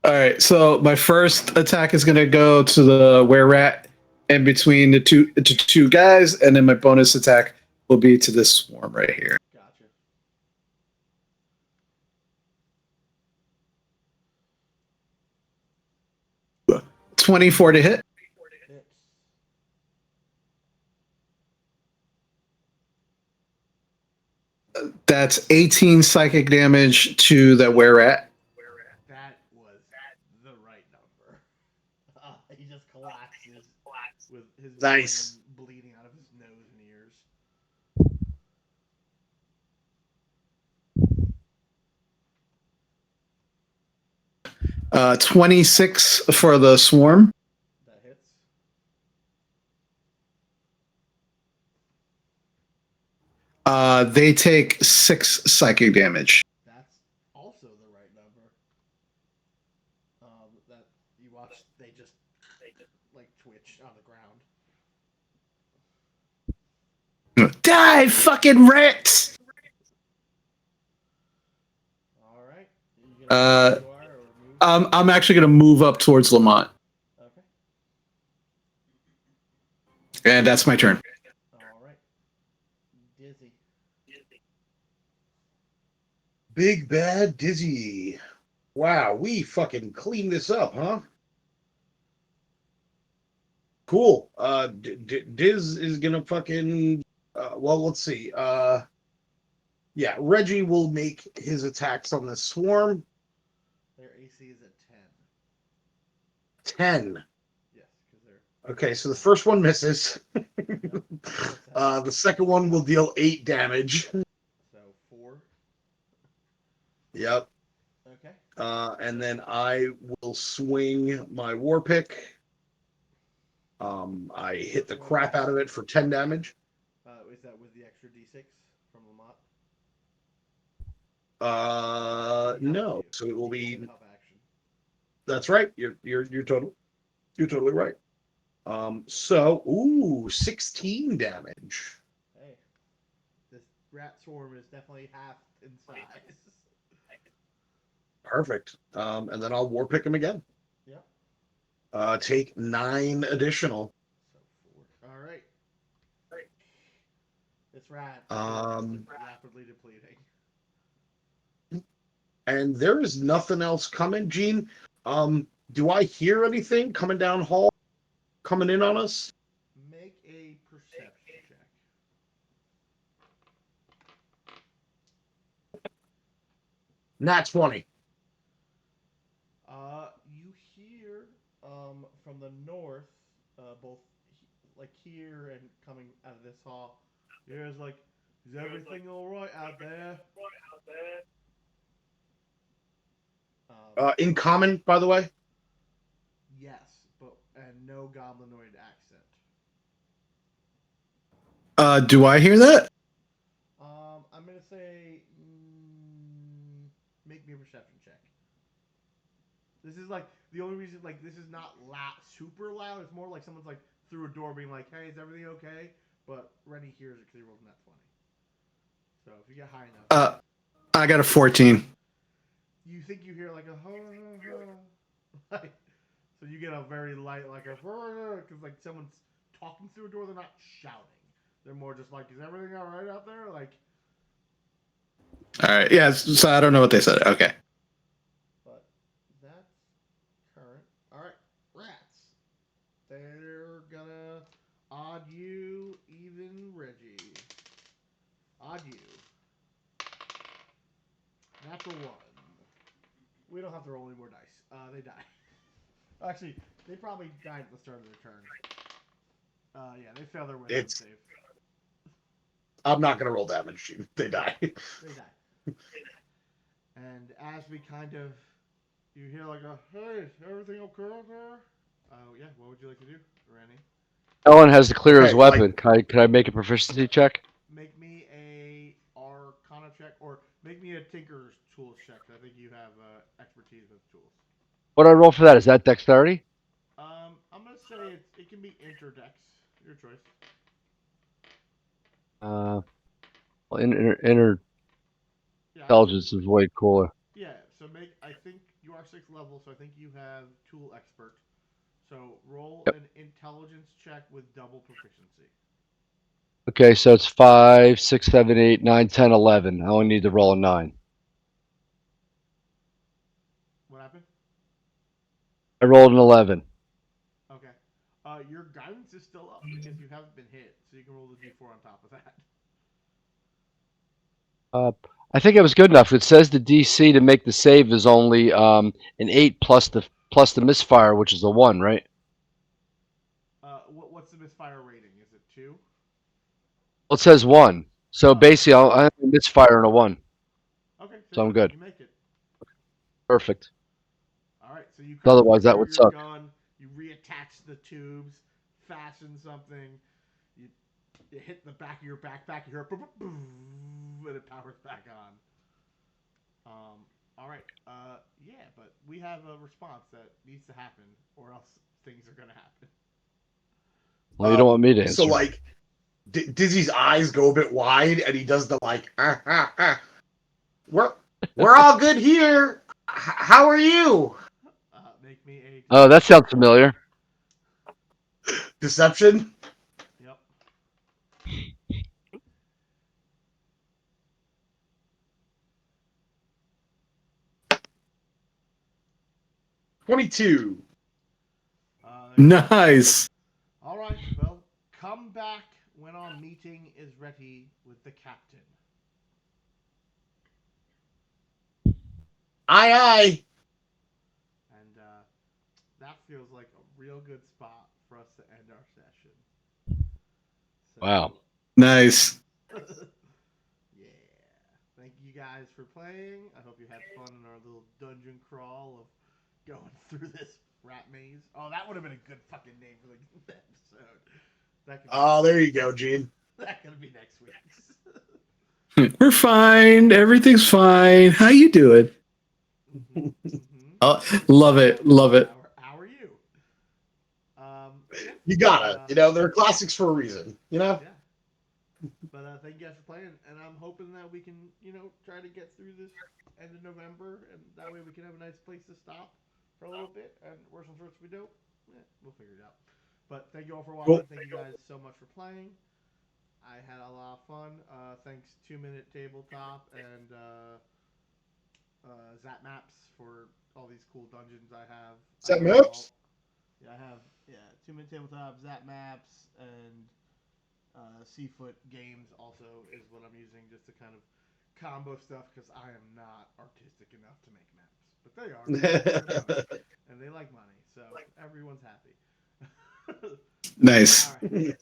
All right, so my first attack is gonna go to the were rat in between the two guys, and then my bonus attack will be to this swarm right here. Gotcha. 24 to hit. Hits. That's 18 psychic damage to the were rat. That was the right number. He just collapses with his Nice. brain bleeding out of his nose and ears. 26 for the swarm. That hits. They take 6 psychic damage. That's also the right number. That you watch, they just like twitch on the ground. Die, fucking rats! All right. You gonna move where you are or move? I'm actually gonna move up towards Lamont, Okay. and that's my turn. All right. Dizzy. Big Bad Dizzy. Wow, we fucking cleaned this up, huh? Cool. Diz is gonna fucking. Well, let's see. Yeah, Reggie will make his attacks on the swarm. Their AC is at 10. Yes, because they're. Okay, so the first one misses. Yep. The second one will deal 8 damage. So 4. Yep. Okay. And then I will swing my war pick. I hit the crap out of it for 10 damage. Is that with the extra D6 from Lamont? No. So it will be. Tough action. That's right. You're totally right. So 16 damage. Hey, this rat swarm is definitely half in size. Perfect. And then I'll war pick him again. Yep. Take 9 additional. So 4. All right. This rat Um, rapidly depleting. And there is nothing else coming, Gene. Do I hear anything coming down hall, coming in on us? Make a perception check. Nat 20. You hear from the north, both like here and coming out of this hall. There's like, is everything all right out there? In common, by the way. Yes, but and no goblinoid accent. Do I hear that? I'm gonna say, make me a perception check. This is like the only reason, like this is not super loud. It's more like someone's like through a door being like, "Hey, is everything okay?" But Rennie hears it because he rolled a nat 20. So if you get high enough, I got a 14. you think you hear like a like, so you get a very light like a because like someone's talking through a door. They're not shouting. They're more just like, "Is everything all right out there?" Like. All right, yeah. So I don't know what they said. Okay. But that's current. All right, rats. They're gonna odd you, even Reggie. Odd you. Natural 1. We don't have to roll any more dice. They die. Actually, they probably died at the start of their turn. Yeah, they fail their wisdom save. I'm not going to roll damage, Gene. They die. They die. And as we kind of You hear like a, hey, is everything okay there? Yeah, what would you like to do, Randy? Ellen has to clear his Okay, like weapon. Can I make a proficiency check? Make me a Arcana check, or make me a Tinker's Tools check. I think you have expertise with tools. What I roll for that? Is that dexterity? I'm gonna say it can be interdex. Your choice. Uh, well, inner Yeah, I would. intelligence is way cooler. Yeah, so make. I think you are sixth level, so I think you have tool expert. So roll Yep. an intelligence check with double proficiency. Okay, so it's 5, 6, 7, 8, 9, 10, 11. I only need to roll a 9. What happened? I rolled an 11. Okay. Your guidance is still up because you haven't been hit, so you can roll the d4 on top of that. Uh, I think it was good enough. It says the DC to make the save is only an 8 plus the misfire, which is a 1, right? What's the misfire rating? Is it 2? Well, it says 1. So Oh, basically, I have a misfire and a 1. okay. So So yeah, I'm good. you make it. Perfect. All right. So you kind of Otherwise, that clear would your suck. gun. You reattach the tubes, fasten something. You, you hit the back of your backpack. You hear boom, boom, boom, and it powers back on. All right. Yeah, but we have a response that needs to happen, or else things are gonna happen. Well, you don't want me to so answer. like Dizzy's eyes go a bit wide, and he does the like, we're we're all good here. How are you? Make me a Oh, that deception sounds check. familiar. Deception. Yep. 22. There you go. Nice. All right. Well, come back when our meeting is ready with the captain. Aye, aye. And that feels like a real good spot for us to end our session. Wow. So, Nice. yeah. Thank you guys for playing. I hope you had fun in our little dungeon crawl of going through this rat maze. Oh, that would have been a good fucking name for the episode. That could be Oh, next there you week's. go, Gene. That could be next week's. We're fine. Everything's fine. How you doing? Oh, love it. Love it. How are you? Yeah. You But gotta. They're classics for a reason. yeah. But thank you guys for playing, and I'm hoping that we can, try to get through this end of November, and that way we can have a nice place to stop for a little bit. And worse comes worse, we don't. Yeah, we'll figure it out. But thank you all for Cool. watching. Thank you guys so much for playing. I had a lot of fun. Thanks 2 Minute Tabletop and Zap Maps for all these cool dungeons I have. I Set got them all. maps. Yeah, I have 2 Minute Tabletop, Zap Maps, and Seafoot Games also is what I'm using just to kind of combo stuff because I am not artistic enough to make maps, but they are because they're funny and they like money, so everyone's happy. Nice. All right,